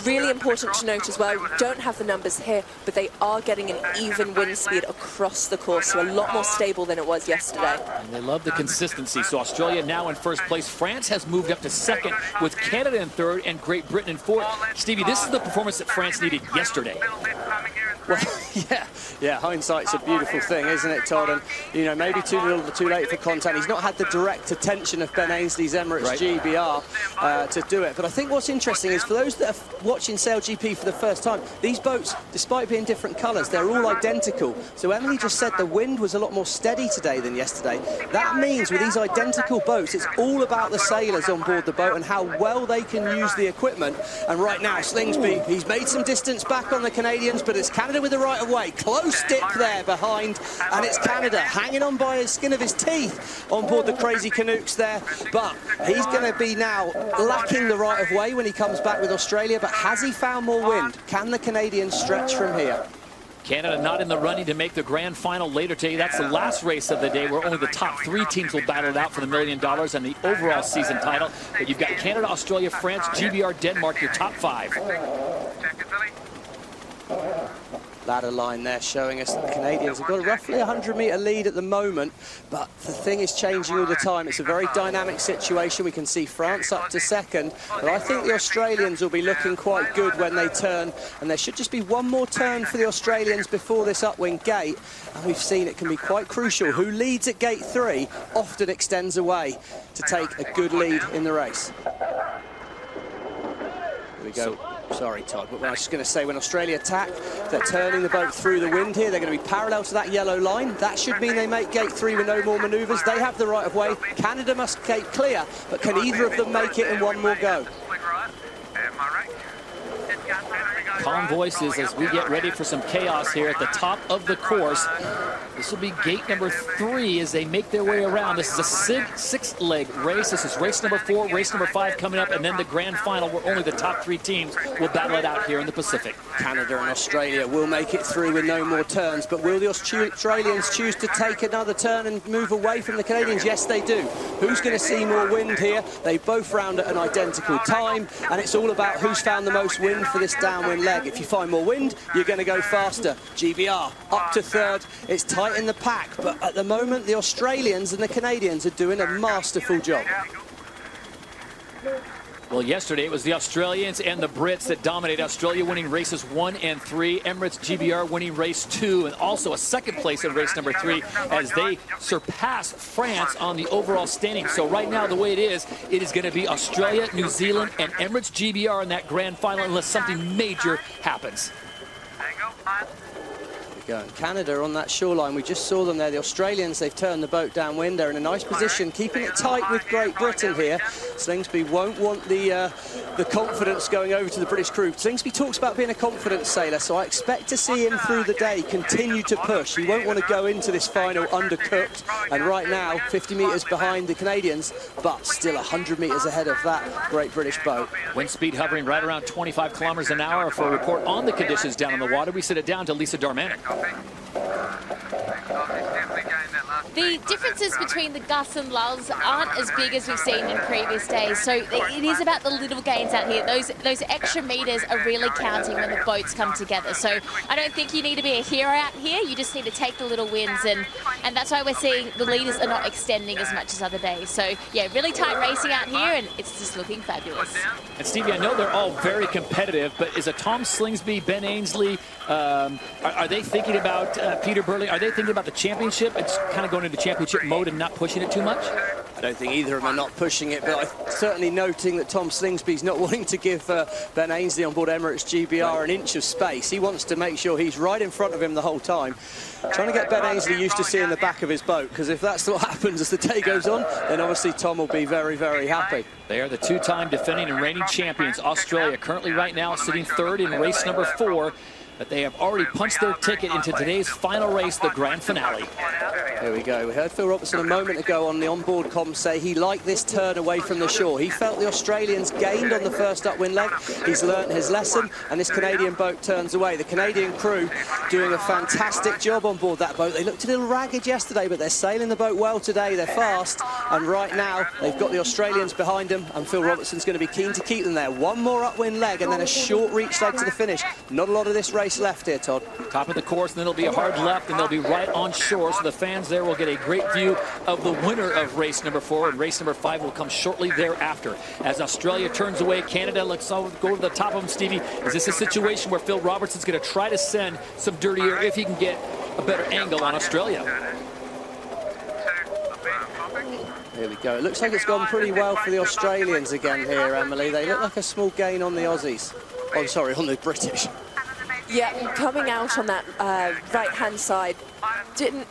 Really important to note as well, we don't have the numbers here, but they are getting an even wind speed across the course, so a lot more stable than it was yesterday. And they love the consistency. So Australia now in 1st place. France has moved up to 2nd, with Canada in 3rd and Great Britain in 4th. Stevie, this is the performance that France needed yesterday. Well, yeah, hindsight's a beautiful thing, isn't it, Todd? And, you know, maybe too little too late for contact. He's not had the direct attention of Ben Ainsley's Emirates GBR to do it. But I think what's interesting is for those that are watching SailGP for the first time, these boats, despite being different colours, they're all identical. So Emily just said the wind was a lot more steady today than yesterday. That means with these identical boats, it's all about the sailors on board the boat and how well they can use the equipment. And right now, Slingsby, he's made some distance back on the Canadians, but it's Canada with the right of way. Close dip there behind, and it's Canada hanging on by the skin of his teeth on board the Crazy Canucks there. But he's going to be now lacking the right of way when he comes back with Australia. But has he found more wind? Can the Canadians stretch from here? Canada not in the running to make the grand final later today. That's the last race of the day where only the top 3 teams will battle it out for the $1 million and the overall season title. But you've got Canada, Australia, France, GBR, Denmark, your top 5. Ladder line there showing us that the Canadians have got a roughly 100-metre lead at the moment, but the thing is changing all the time. It's a very dynamic situation. We can see France up to 2nd, but I think the Australians will be looking quite good when they turn, and there should just be one more turn for the Australians before this upwind gate, and we've seen it can be quite crucial. Who leads at gate 3 often extends away to take a good lead in the race. Here we go. Sorry, Todd, but I was just going to say, when Australia attack, they're turning the boat through the wind here. They're going to be parallel to that yellow line. That should mean they make gate 3 with no more manoeuvres. They have the right of way. Canada must gate clear, but can either of them make it in one more go? Calm voices as we get ready for some chaos here at the top of the course. This will be gate number 3 as they make their way around. This is a 6-leg race. This is race number 4, race number 5 coming up, and then the grand final where only the top 3 teams will battle it out here in the Pacific. Canada and Australia will make it through with no more turns, but will the Australians choose to take another turn and move away from the Canadians? Yes, they do. Who's going to see more wind here? They both round at an identical time, and it's all about who's found the most wind for this downwind leg. If you find more wind, you're going to go faster. GBR up to 3rd. It's tight in the pack, but at the moment the Australians and the Canadians are doing a masterful job. Well, yesterday it was the Australians and the Brits that dominated. Australia winning races 1 and 3. Emirates GBR winning race 2, and also a 2nd place in race number 3 as they surpassed France on the overall standing. So right now, the way it is going to be Australia, New Zealand, and Emirates GBR in that grand final unless something major happens. And Canada on that shoreline, we just saw them there. The Australians, they've turned the boat downwind. They're in a nice position, keeping it tight with Great Britain here. Slingsby won't want the confidence going over to the British crew. Slingsby talks about being a confident sailor, so I expect to see him through the day continue to push. He won't want to go into this final undercooked, and right now 50 metres behind the Canadians, but still 100 metres ahead of that Great British boat. Wind speed hovering right around 25 kilometers an hour. For a report on the conditions down in the water, we send it down to Lisa Darmanin. The differences between the gusts and lulls aren't as big as we've seen in previous days, so it is about the little gains out here. Those extra meters are really counting when the boats come together. So I don't think you need to be a hero out here. You just need to take the little wins, and that's why we're seeing the leaders are not extending as much as other days. So yeah, really tight racing out here, and it's just looking fabulous. And Stevie, I know they're all very competitive, but is a Tom Slingsby, Ben Ainsley, are they thinking about Peter Burley? Are they thinking about the championship? It's kind of going into championship mode and not pushing it too much? I don't think either of them are not pushing it, but I'm certainly noting that Tom Slingsby's not wanting to give Ben Ainsley on board Emirates GBR an inch of space. He wants to make sure he's right in front of him the whole time. Trying to get Ben Ainsley used to seeing the back of his boat, because if that's what happens as the day goes on, then obviously Tom will be very, very happy. They are the 2-time defending and reigning champions. Australia currently right now sitting 3rd in race number 4. But they have already punched their ticket into today's final race, the grand finale. Here we go. We heard Phil Robertson a moment ago on the onboard comm say he liked this turn away from the shore. He felt the Australians gained on the first upwind leg. He's learnt his lesson, and this Canadian boat turns away. The Canadian crew doing a fantastic job on board that boat. They looked a little ragged yesterday, but they're sailing the boat well today. They're fast, and right now they've got the Australians behind them, and Phil Robertson's going to be keen to keep them there. One more upwind leg, and then a short reach leg to the finish. Not a lot of this race left here, Todd. Top of the course, and then it'll be a hard left, and they'll be right on shore, so the fans there will get a great view of the winner of race number 4, and race number 5 will come shortly thereafter. As Australia turns away, Canada looks over, go to the top of them. Stevie, is this a situation where Phil Robertson's going to try to send some dirty air if he can get a better angle on Australia? Here we go. It looks like it's gone pretty well for the Australians again here, Emily. They look like a small gain on the Aussies. Oh, sorry, on the British. Yeah, coming out on that right-hand side didn't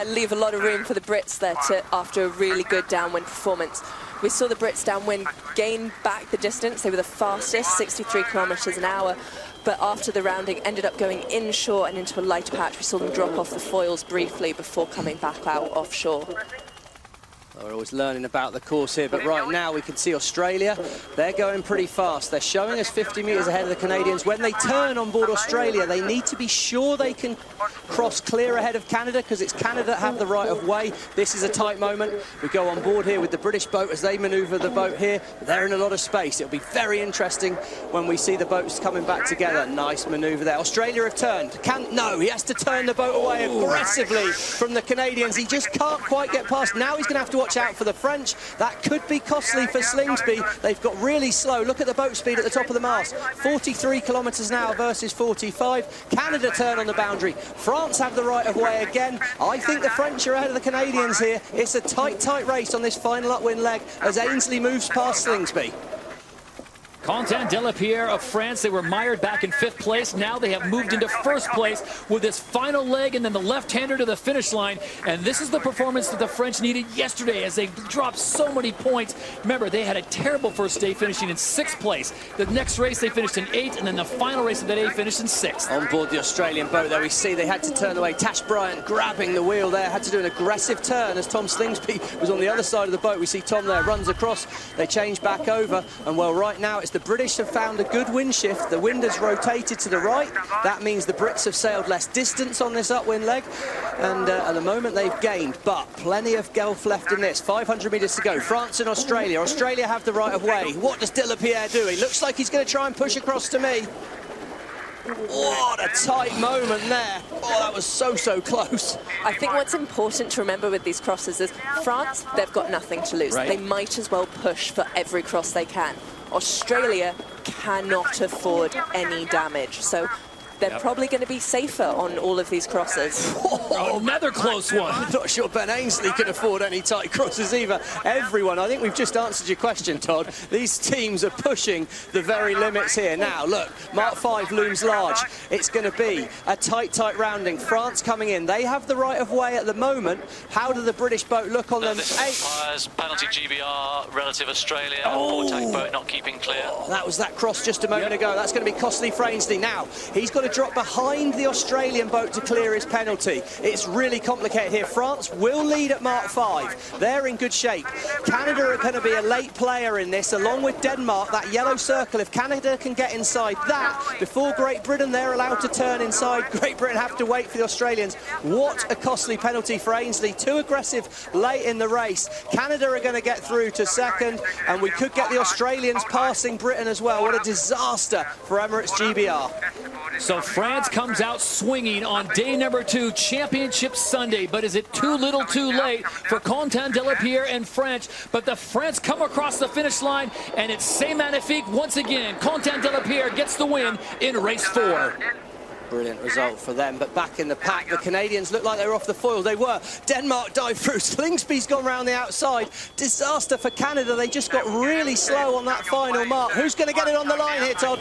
leave a lot of room for the Brits there after a really good downwind performance. We saw the Brits downwind gain back the distance. They were the fastest, 63 kilometers an hour. But after the rounding, ended up going inshore and into a lighter patch. We saw them drop off the foils briefly before coming back out offshore. We're always learning about the course here, but right now we can see Australia. They're going pretty fast. They're showing us 50 metres ahead of the Canadians. When they turn on board Australia, they need to be sure they can cross clear ahead of Canada, because it's Canada that have the right of way. This is a tight moment. We go on board here with the British boat as they manoeuvre the boat here. They're in a lot of space. It'll be very interesting when we see the boats coming back together. Nice manoeuvre there. Australia have turned. No, he has to turn the boat away aggressively from the Canadians. He just can't quite get past. Now he's going to have to watch out for the French. That could be costly for Slingsby. They've got really slow. Look at the boat speed at the top of the mast. 43 kilometres an hour versus 45. Canada turn on the boundary. France have the right of way again. I think the French are ahead of the Canadians here. It's a tight race on this final upwind leg as Ainsley moves past Slingsby. Quentin Delapierre of France, they were mired back in 5th place. Now they have moved into 1st place with this final leg and then the left-hander to the finish line. And this is the performance that the French needed yesterday as they dropped so many points. Remember, they had a terrible first day, finishing in 6th place. The next race they finished in 8th, and then the final race of the day finished in 6th. On board the Australian boat there, we see they had to turn away. Tash Bryant grabbing the wheel there, had to do an aggressive turn as Tom Slingsby was on the other side of the boat. We see Tom there, runs across, they change back over, and well, right now it's the British have found a good wind shift. The wind has rotated to the right. That means the Brits have sailed less distance on this upwind leg, and at the moment they've gained, but plenty of gulf left in this. 500 metres to go. France and Australia. Australia have the right of way. What does Delapierre do? He looks like he's going to try and push across to me. What a tight moment there. Oh, that was so close. I think what's important to remember with these crosses is France, they've got nothing to lose. Right. They might as well push for every cross they can. Australia cannot afford any damage. So they're probably going to be safer on all of these crosses. Oh, another close one. I'm not sure Ben Ainsley can afford any tight crosses either. Everyone, I think we've just answered your question, Todd. These teams are pushing the very limits here. Now, look, Mark 5 looms large. It's going to be a tight rounding. France coming in. They have the right of way at the moment. How do the British boat look on them? This requires penalty GBR, relative Australia. Four-tank boat not keeping clear. That was that cross just a moment ago. That's going to be costly for Ainsley. Now, he's got to drop behind the Australian boat to clear his penalty. It's really complicated here. France will lead at Mark 5. They're in good shape. Canada are going to be a late player in this, along with Denmark. That yellow circle, if Canada can get inside that before Great Britain, they're allowed to turn inside. Great Britain have to wait for the Australians. What a costly penalty for Ainsley. Too aggressive late in the race. Canada are going to get through to 2nd, and we could get the Australians passing Britain as well. What a disaster for Emirates GBR. So France comes out swinging on day number 2, Championship Sunday. But is it too little too late for Quentin Delapierre and French? But the French come across the finish line, and it's C'est Magnifique once again. Quentin Delapierre gets the win in race 4. Brilliant result for them, but back in the pack, the Canadians look like they were off the foil. They were. Denmark dived through. Slingsby's gone round the outside. Disaster for Canada. They just got really slow on that final mark. Who's going to get it on the line here, Todd?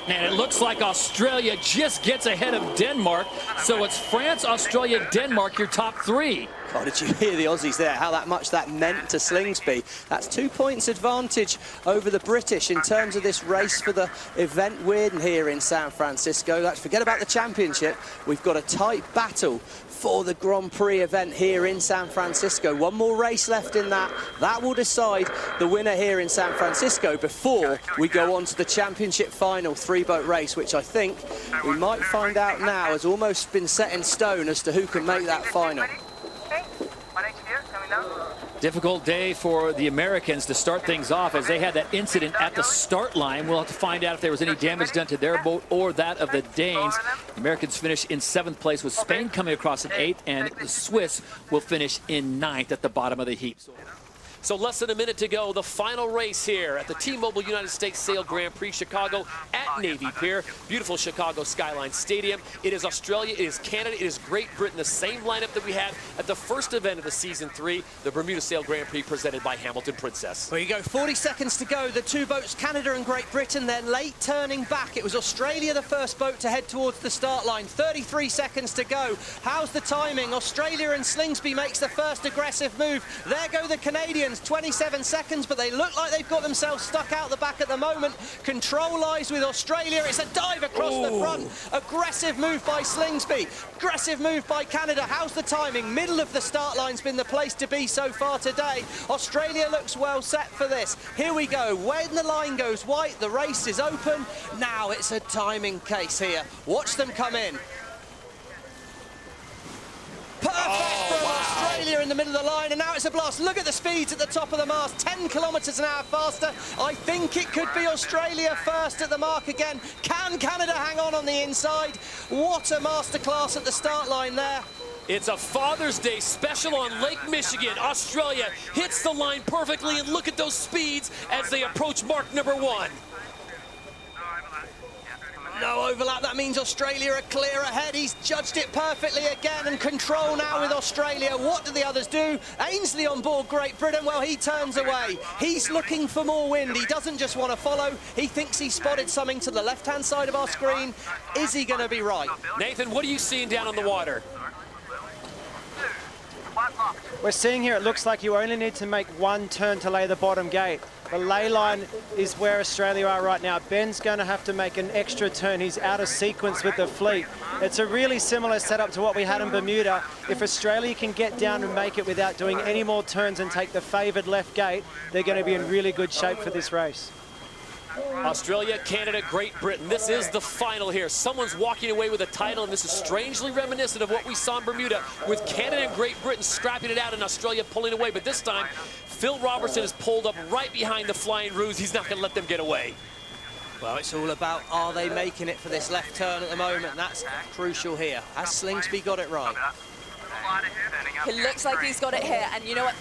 And it looks like Australia just gets ahead of Denmark. So it's France, Australia, Denmark, your top 3. Oh, did you hear the Aussies there? How much that meant to Slingsby. That's 2 points advantage over the British in terms of this race for the event win here in San Francisco. Let's forget about the championship. We've got a tight battle for the Grand Prix event here in San Francisco. One more race left in that. That will decide the winner here in San Francisco before we go on to the championship final 3-boat race, which I think we might find out now has almost been set in stone as to who can make that final. Difficult day for the Americans to start things off as they had that incident at the start line. We'll have to find out if there was any damage done to their boat or that of the Danes. The Americans finish in 7th place with Spain coming across in 8th, and the Swiss will finish in 9th at the bottom of the heap. So less than a minute to go, the final race here at the T-Mobile United States Sail Grand Prix Chicago at Navy Pier. Beautiful Chicago Skyline Stadium. It is Australia, it is Canada, it is Great Britain, the same lineup that we had at the first event of the Season 3, the Bermuda Sail Grand Prix presented by Hamilton Princess. There you go, 40 seconds to go. The 2 boats, Canada and Great Britain, they're late turning back. It was Australia, the first boat to head towards the start line. 33 seconds to go. How's the timing? Australia and Slingsby makes the first aggressive move. There go the Canadians. 27 seconds, but they look like they've got themselves stuck out the back at the moment. Control lies with Australia. It's a dive across the front. Aggressive move by Slingsby. Aggressive move by Canada. How's the timing? Middle of the start line's been the place to be so far today. Australia looks well set for this. Here we go. When the line goes white, the race is open. Now it's a timing case here. Watch them come in. Perfect from Australia in the middle of the line, and now it's a blast. Look at the speeds at the top of the mast, 10 kilometres an hour faster. I think it could be Australia first at the mark again. Can Canada hang on the inside? What a masterclass at the start line there. It's a Father's Day special on Lake Michigan. Australia hits the line perfectly, and look at those speeds as they approach mark number 1. No overlap, that means Australia are clear ahead. He's judged it perfectly again, and control now with Australia. What do the others do? Ainsley on board Great Britain, well, he turns away. He's looking for more wind. He doesn't just want to follow. He thinks he spotted something to the left-hand side of our screen. Is he going to be right? Nathan, what are you seeing down on the water? We're seeing here, it looks like you only need to make one turn to lay the bottom gate. The lay line is where Australia are right now. Ben's going to have to make an extra turn. He's out of sequence with the fleet. It's a really similar setup to what we had in Bermuda. If Australia can get down and make it without doing any more turns and take the favoured left gate, they're going to be in really good shape for this race. Australia, Canada, Great Britain. This is the final here. Someone's walking away with a title, and this is strangely reminiscent of what we saw in Bermuda with Canada and Great Britain scrapping it out and Australia pulling away. But this time, Phil Robertson is pulled up right behind the Flying Roos. He's not going to let them get away. Well, it's all about, are they making it for this left turn at the moment? That's crucial here. Has Slingsby got it right? It looks like he's got it here, and you know what?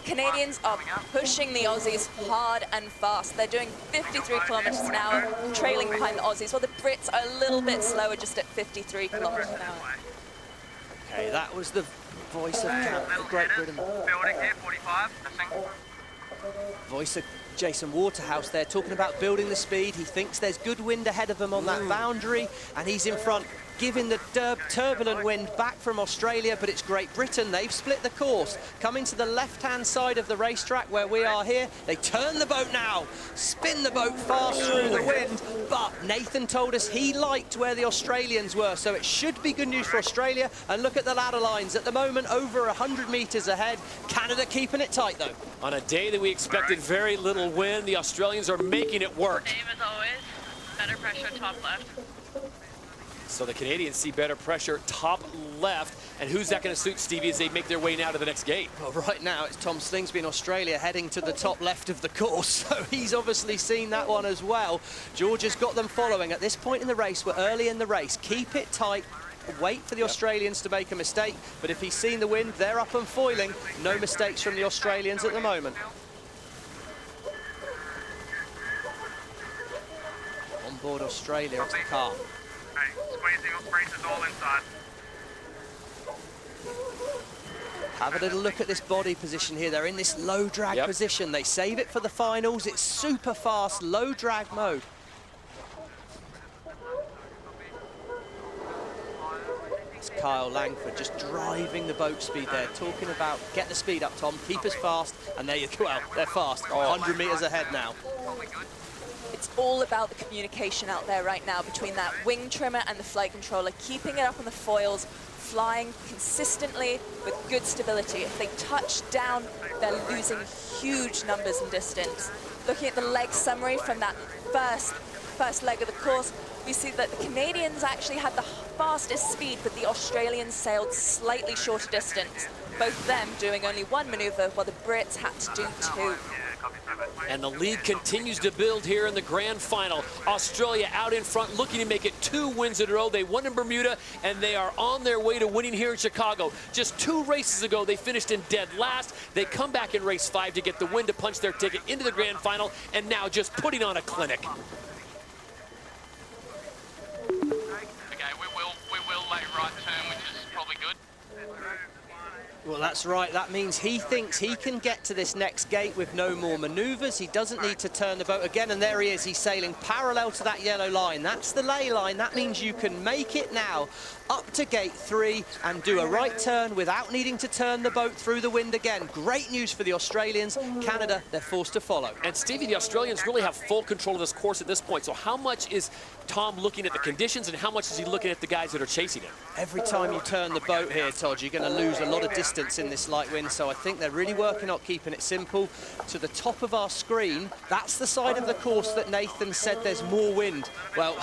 Canadians are pushing the Aussies hard and fast. They're doing 53 kilometers an hour, trailing behind the Aussies, while the Brits are a little bit slower, just at 53 kilometers an hour. Okay, that was the voice of Great Britain. Building here, 45, missing. Voice of Jason Waterhouse there, talking about building the speed. He thinks there's good wind ahead of him on that boundary, and he's in front, giving the turbulent wind back from Australia, but it's Great Britain. They've split the course, coming to the left-hand side of the racetrack where we are here. They turn the boat now, spin the boat fast through the wind, but Nathan told us he liked where the Australians were, so it should be good news for Australia. And look at the ladder lines. At the moment, over 100 metres ahead. Canada keeping it tight, though. On a day that we expected very little wind, the Australians are making it work. Same as always. Better pressure top left. So the Canadians see better pressure top left. And who's that going to suit, Stevie, as they make their way now to the next gate? Well, right now it's Tom Slingsby in Australia heading to the top left of the course, so he's obviously seen that one as well. Georgia's got them following. At this point in the race, we're early in the race. Keep it tight. Wait for the Australians to make a mistake, but if he's seen the wind, they're up and foiling. No mistakes from the Australians at the moment. On board Australia, it's the car. Hey, squeezing up braces all inside. Have a little look at this body position here. They're in this low drag position. They save it for the finals. It's super fast, low drag mode. It's Kyle Langford just driving the boat speed there, talking about get the speed up, Tom, keep us fast, and there you go. Well, they're fast, 100 metres ahead now. It's all about the communication out there right now between that wing trimmer and the flight controller, keeping it up on the foils, flying consistently with good stability. If they touch down, they're losing huge numbers in distance. Looking at the leg summary from that first leg of the course, we see that the Canadians actually had the fastest speed, but the Australians sailed slightly shorter distance. Both of them doing only one maneuver, while the Brits had to do two. And the lead continues to build here in the grand final. Australia out in front, looking to make it 2 wins in a row. They won in Bermuda, and they are on their way to winning here in Chicago. Just 2 races ago, they finished in dead last. They come back in race 5 to get the win to punch their ticket into the grand final, and now just putting on a clinic. Okay, we will lay right turn, which is probably good. Well, that's right. That means he thinks he can get to this next gate with no more manoeuvres. He doesn't need to turn the boat again, and there he is. He's sailing parallel to that yellow line. That's the lay line. That means you can make it now up to gate 3 and do a right turn without needing to turn the boat through the wind again. Great news for the Australians. Canada, they're forced to follow. And Stevie, the Australians really have full control of this course at this point. So how much is Tom looking at the conditions, and how much is he looking at the guys that are chasing him? Every time you turn the boat here, Todd, you're going to lose a lot of distance in this light wind, so I think they're really working on keeping it simple. To the top of our screen, that's the side of the course that Nathan said there's more wind. Well,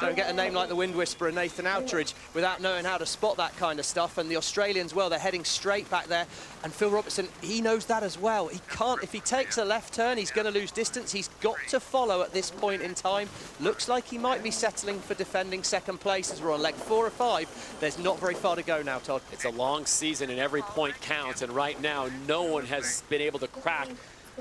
don't get a name like the wind whisperer, Nathan Outridge, without knowing how to spot that kind of stuff. And the Australians, well, they're heading straight back there. And Phil Robertson, he knows that as well. He can't, if he takes a left turn, he's going to lose distance. He's got to follow at this point in time. Looks like he might be settling for defending second place as we're on leg 4 or 5. There's not very far to go now, Todd. It's a long season and every point counts. And right now, no one has been able to crack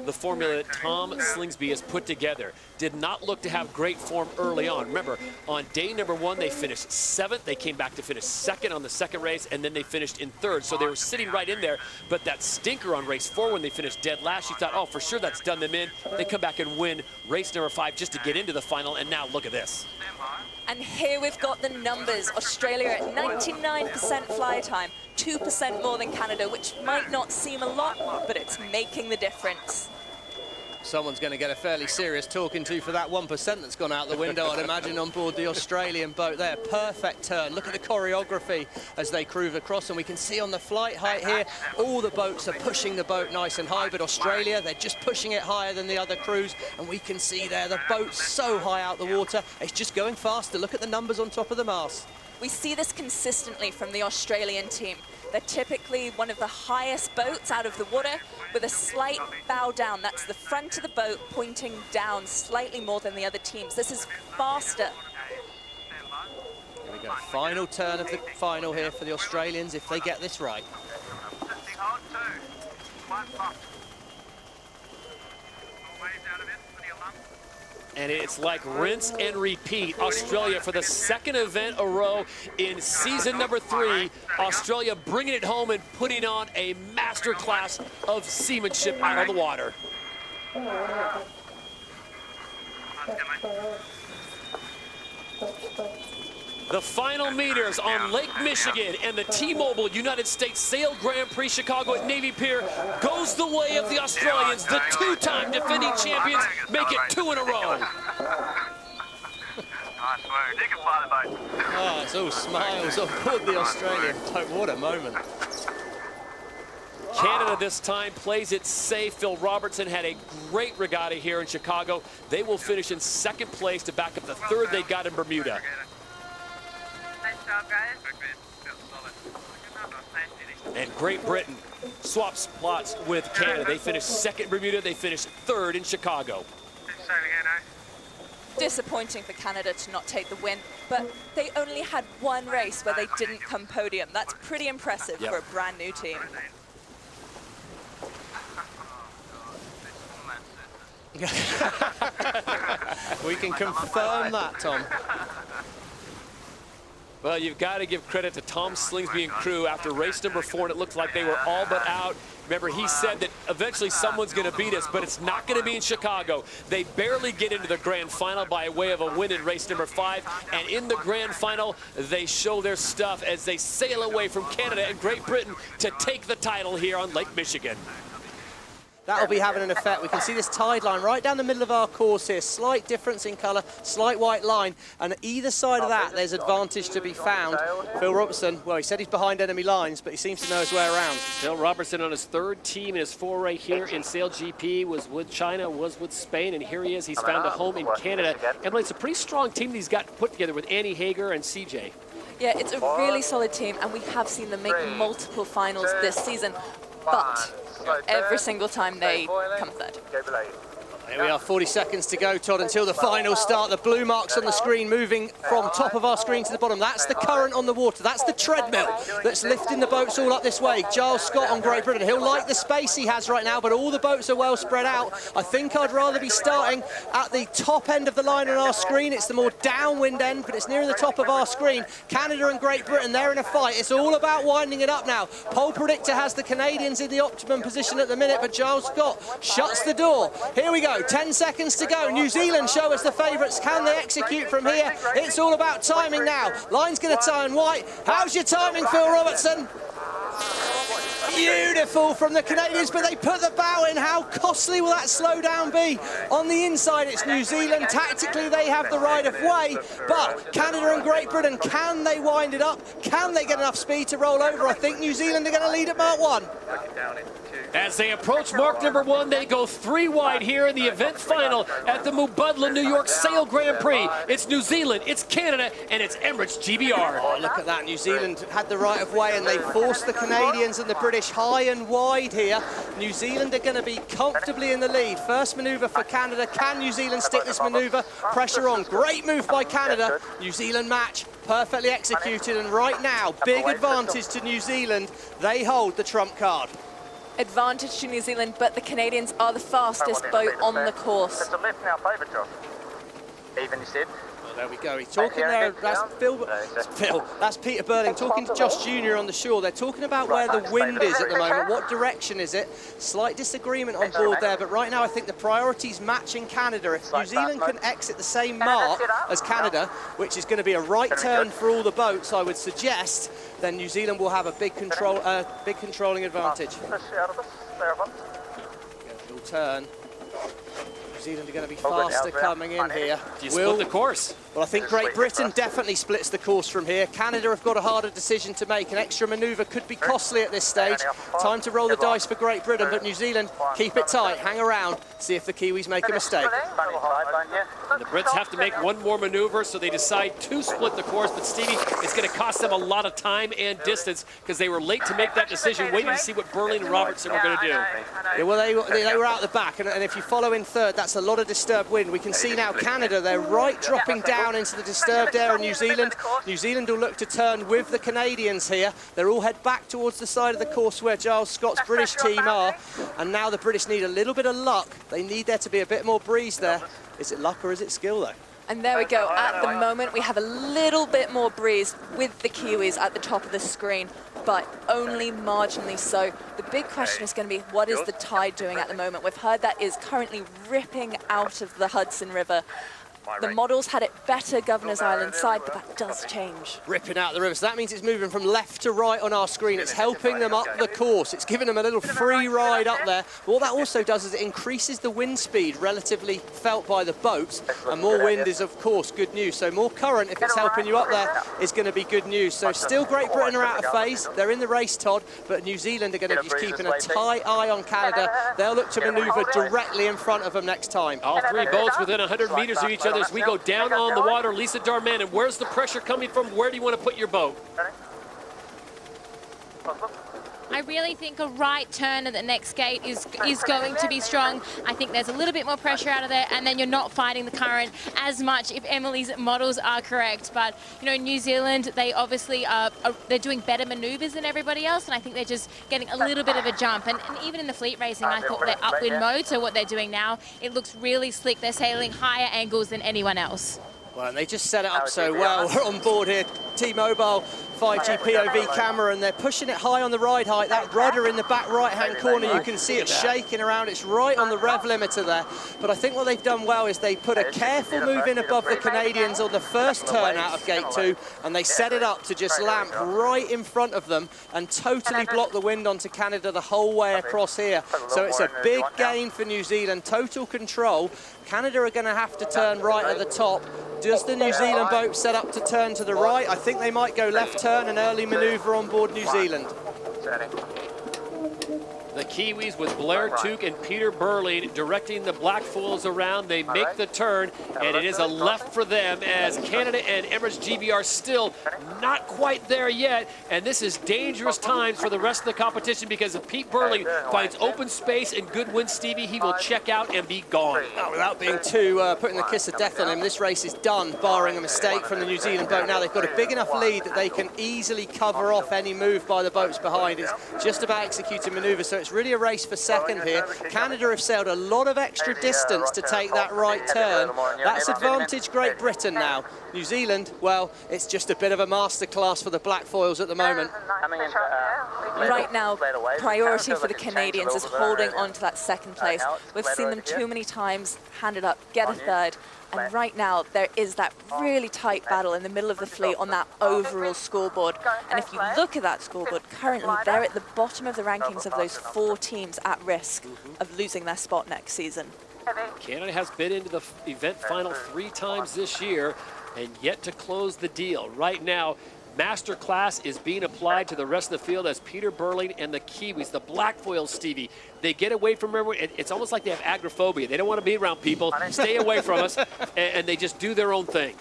the formula that Tom Slingsby has put together. Did not look to have great form early on. Remember, on day number 1, they finished 7th. They came back to finish 2nd on the second race, and then they finished in 3rd. So they were sitting right in there. But that stinker on race 4 when they finished dead last, you thought, oh, for sure that's done them in. They come back and win race number 5 just to get into the final, and now look at this. And here we've got the numbers. Australia at 99% fly time, 2% more than Canada, which might not seem a lot, but it's making the difference. Someone's going to get a fairly serious talking to for that 1% that's gone out the window, I'd imagine, on board the Australian boat there. Perfect turn. Look at the choreography as they cruise across, and we can see on the flight height here, all the boats are pushing the boat nice and high, but Australia, they're just pushing it higher than the other crews, and we can see there the boat's so high out the water, it's just going faster. Look at the numbers on top of the mast. We see this consistently from the Australian team. They're typically one of the highest boats out of the water with a slight bow down. That's the front of the boat pointing down slightly more than the other teams. This is faster. Here we go. Final turn of the final here for the Australians if they get this right. And it's like rinse and repeat. Australia for the 2nd event a row in season number 3. Australia bringing it home and putting on a master class of seamanship out of the water. The final meters on Lake Michigan and the T-Mobile United States Sail Grand Prix Chicago at Navy Pier goes the way of the Australians. The 2-time defending champions make it 2 in a row. Oh, it's all smiles on board the Australian boat. What a moment. Canada this time plays it safe. Phil Robertson had a great regatta here in Chicago. They will finish in 2nd place to back up the 3rd they got in Bermuda. And Great Britain swaps plots with Canada. They finished 2nd in Bermuda. They finished 3rd in Chicago. Disappointing for Canada to not take the win, but they only had one race where they didn't come podium. That's pretty impressive for a brand new team. We can confirm that, Tom. Well, you've got to give credit to Tom Slingsby and crew after race number 4, and it looked like they were all but out. Remember, he said that eventually someone's going to beat us, but it's not going to be in Chicago. They barely get into the grand final by way of a win in race number 5, and in the grand final, they show their stuff as they sail away from Canada and Great Britain to take the title here on Lake Michigan. That'll be having an effect. We can see this tide line right down the middle of our course here. Slight difference in colour, slight white line. And either side of that, there's advantage to be found. Phil Robertson, well, he said he's behind enemy lines, but he seems to know his way around. Phil Robertson on his 3rd team in his foray here in SailGP, was with China, was with Spain, and here he is. He's found a home in Canada. Emily, it's a pretty strong team that he's got put together with Annie Hager and CJ. Yeah, it's a really solid team, and we have seen them make multiple finals this season, but every single time they come 3rd. Here we are, 40 seconds to go, Todd, until the final start. The blue marks on the screen moving from top of our screen to the bottom. That's the current on the water. That's the treadmill that's lifting the boats all up this way. Giles Scott on Great Britain. He'll like the space he has right now, but all the boats are well spread out. I think I'd rather be starting at the top end of the line on our screen. It's the more downwind end, but it's nearer the top of our screen. Canada and Great Britain, they're in a fight. It's all about winding it up now. Pole Predictor has the Canadians in the optimum position at the minute, but Giles Scott shuts the door. Here we go. 10 seconds to go. New Zealand show us the favourites. Can they execute from here? It's all about timing now. Line's going to turn white. How's your timing, Phil Robertson? Beautiful from the Canadians, but they put the bow in. How costly will that slowdown be? On the inside, it's New Zealand. Tactically, they have the right of way, but Canada and Great Britain, can they wind it up? Can they get enough speed to roll over? I think New Zealand are going to lead at Mark 1. As they approach mark number 1, they go 3 wide here in the event final at the Mubudla New York Sail Grand Prix. It's New Zealand, it's Canada, and it's Emirates GBR. Oh, look at that. New Zealand had the right of way, and they forced the Canadians and the British high and wide here. New Zealand are going to be comfortably in the lead. First manoeuvre for Canada. Can New Zealand stick this manoeuvre? Pressure on. Great move by Canada. New Zealand match perfectly executed, and right now, big advantage to New Zealand. They hold the trump card. Advantage to New Zealand, but the Canadians are the fastest boat on the course. It's a left now, favour, Josh. Even, you said. Well, there we go. He's talking there. That's Peter Burling talking to Josh Jr. on the shore. They're talking about where the wind is at the moment. What direction is it? Slight disagreement on board there, but right now I think the priority's matching Canada. If New Zealand can exit the same mark as Canada, which is going to be a right turn for all the boats, I would suggest, then New Zealand will have a big controlling advantage. Little turn. New Zealand are going to be faster coming in here. Do you split the course? Well, I think Great Britain definitely splits the course from here. Canada have got a harder decision to make. An extra manoeuvre could be costly at this stage. Time to roll the dice for Great Britain, but New Zealand, keep it tight, hang around, see if the Kiwis make a mistake. And the Brits have to make one more maneuver, so they decide to split the course, but Stevie, it's going to cost them a lot of time and distance because they were late to make that decision, waiting to see what Burling and Robertson were going to do. Yeah, well, they were out the back, and if you follow in third, that's a lot of disturbed wind. We can see now Canada, they're right dropping down into the disturbed air of New Zealand. New Zealand will look to turn with the Canadians here. They're all head back towards the side of the course where Giles Scott's British team are, and now the British need a little bit of luck. They need there to be a bit more breeze there. Is it luck or is it skill, though? And there we go. At the moment, we have a little bit more breeze with the Kiwis at the top of the screen, but only marginally so. The big question is going to be, what is the tide doing at the moment? We've heard that is currently ripping out of the Hudson River. The models had it better Governor's Island side, but that does change. Ripping out the river, so that means it's moving from left to right on our screen. It's helping them up the course. It's giving them a little free ride up there. But what that also does is it increases the wind speed relatively felt by the boats, and more wind is, of course, good news. So more current, if it's helping you up there, is going to be good news. So still Great Britain are out of phase. They're in the race, Todd, but New Zealand are going to be keeping a tight eye on Canada. They'll look to manoeuvre directly in front of them next time. All three boats within 100 meters of each other as we go down on the water. Lisa Darman, and where's the pressure coming from? Where do you want to put your boat? I really think a right turn at the next gate is going to be strong. I think there's a little bit more pressure out of there, and then you're not fighting the current as much if Emily's models are correct. But, you know, New Zealand, they obviously they're doing better maneuvers than everybody else, and I think they're just getting a little bit of a jump. And even in the fleet racing, I thought they're upwind mode, so what they're doing now, it looks really slick. They're sailing higher angles than anyone else. Well, and they just set it up so well. We're on board here, T-Mobile 5G POV camera, and they're pushing it high on the ride height. That rudder in the back right-hand corner, you can see it shaking around. It's right on the rev limiter there. But I think what they've done well is they put a careful move in above the Canadians on the first turn out of gate 2, and they set it up to just lamp right in front of them and totally block the wind onto Canada the whole way across here. So it's a big gain for New Zealand, total control. Canada are going to have to turn right at the top. Does the New Zealand boat set up to turn to the right? I think they might go left turn, an early manoeuvre on board New Zealand. The Kiwis with Blair Tuke and Peter Burling directing the black foils around. They make the turn, and it is a left for them as Canada and Emirates GB are still not quite there yet. And this is dangerous times for the rest of the competition because if Pete Burling finds open space and good wind, Stevie, he will check out and be gone. Oh, without being too putting the kiss of death on him, this race is done, barring a mistake from the New Zealand boat. Now they've got a big enough lead that they can easily cover off any move by the boats behind. It's just about executing manoeuvres, so it's really a race for second here. Canada have sailed a lot of extra distance to take that right turn. That's advantage Great Britain now. New Zealand, well, it's just a bit of a masterclass for the black foils at the moment. Right now, priority for the Canadians is holding on to that second place. We've seen them too many times hand it up, get a third. And right now, there is that really tight battle in the middle of the fleet on that overall scoreboard. And if you look at that scoreboard, currently they're at the bottom of the rankings of those 4 teams at risk of losing their spot next season. Canada has been into the event final 3 times this year and yet to close the deal. Right now, master class is being applied to the rest of the field as Peter Burling and the Kiwis, the black foils, Stevie, they get away from everyone. It's almost like they have agoraphobia. They don't want to be around people, stay away from us, and they just do their own thing.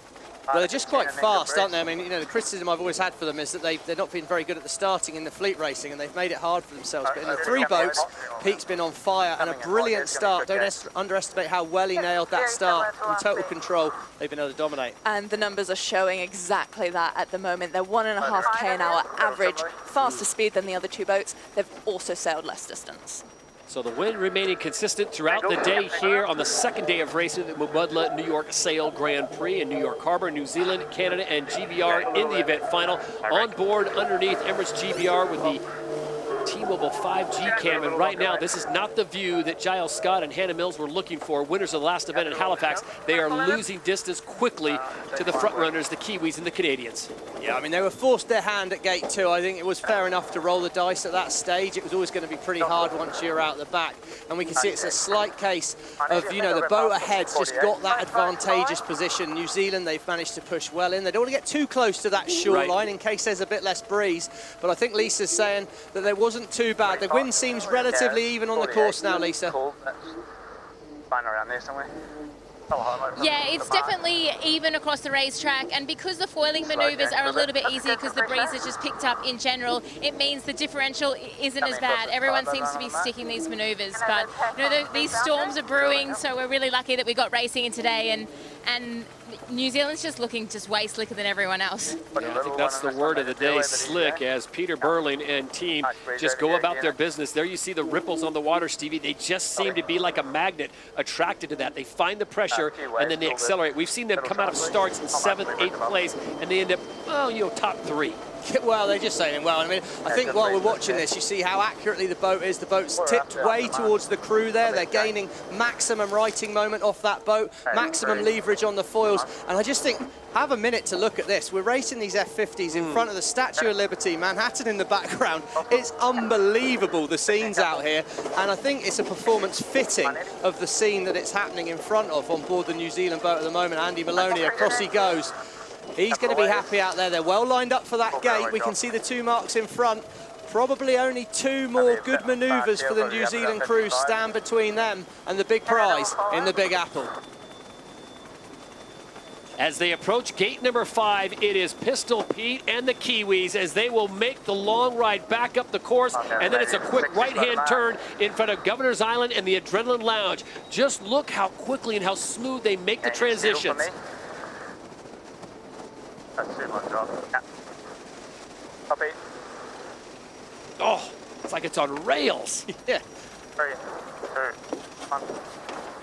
Well, they're just quite fast, aren't they? I mean, you know, the criticism I've always had for them is that they've not been very good at the starting in the fleet racing, and they've made it hard for themselves. But in the 3 boats, Pete's been on fire and a brilliant start. Don't underestimate how well he nailed that start. In total control, they've been able to dominate. And the numbers are showing exactly that at the moment. They're 1.5K an hour average, faster speed than the other 2 boats. They've also sailed less distance. So the wind remaining consistent throughout the day here on the second day of racing at the Mubudla New York Sail Grand Prix in New York Harbor, New Zealand, Canada, and GBR in the event final. On board underneath Emirates GBR with the T-Mobile 5G cam, and right now this is not the view that Giles Scott and Hannah Mills were looking for. Winners of the last event in Halifax, they are losing distance quickly to the front runners, the Kiwis and the Canadians. Yeah, I mean, they were forced their hand at gate 2. I think it was fair enough to roll the dice at that stage. It was always going to be pretty hard once you're out the back. And we can see it's a slight case of, you know, the boat ahead's just got that advantageous position. New Zealand, they've managed to push well in. They don't want to get too close to that shoreline in case there's a bit less breeze. But I think Lisa's saying that there wasn't too bad. The wind seems relatively even on the course now, Lisa. Yeah, it's definitely even across the racetrack, and because the foiling maneuvers are a little bit easier because the breeze has just picked up in general, it means the differential isn't as bad. Everyone seems to be sticking these maneuvers, but you know, these storms are brewing, so we're really lucky that we got racing in today, and New Zealand's just looking just way slicker than everyone else. Yeah, I think that's the word of the day, slick, as Peter Burling and team just go about their business. There you see the ripples on the water, Stevie. They just seem to be like a magnet attracted to that. They find the pressure and then they accelerate. We've seen them come out of starts in 7th, 8th place, and they end up, well, you know, top 3. Well, they're just saying, well, I mean, I think while we're watching this, you see how accurately the boat is. The boat's tipped way towards the crew there. They're gaining maximum righting moment off that boat, maximum leverage on the foils. And I just think, have a minute to look at this. We're racing these F50s in front of the Statue of Liberty, Manhattan in the background. It's unbelievable, the scenes out here. And I think it's a performance fitting of the scene that it's happening in front of on board the New Zealand boat at the moment. Andy Maloney, across he goes. He's going to be happy out there. They're well lined up for that gate. We can see the 2 marks in front. Probably only 2 more good manoeuvres for the New Zealand crew stand between them and the big prize in the Big Apple. As they approach gate number 5, it is Pistol Pete and the Kiwis as they will make the long ride back up the course, and then it's a quick right-hand turn in front of Governor's Island and the Adrenaline Lounge. Just look how quickly and how smooth they make the transitions. Oh, it's like it's on rails. Yeah. 3, 2, 1.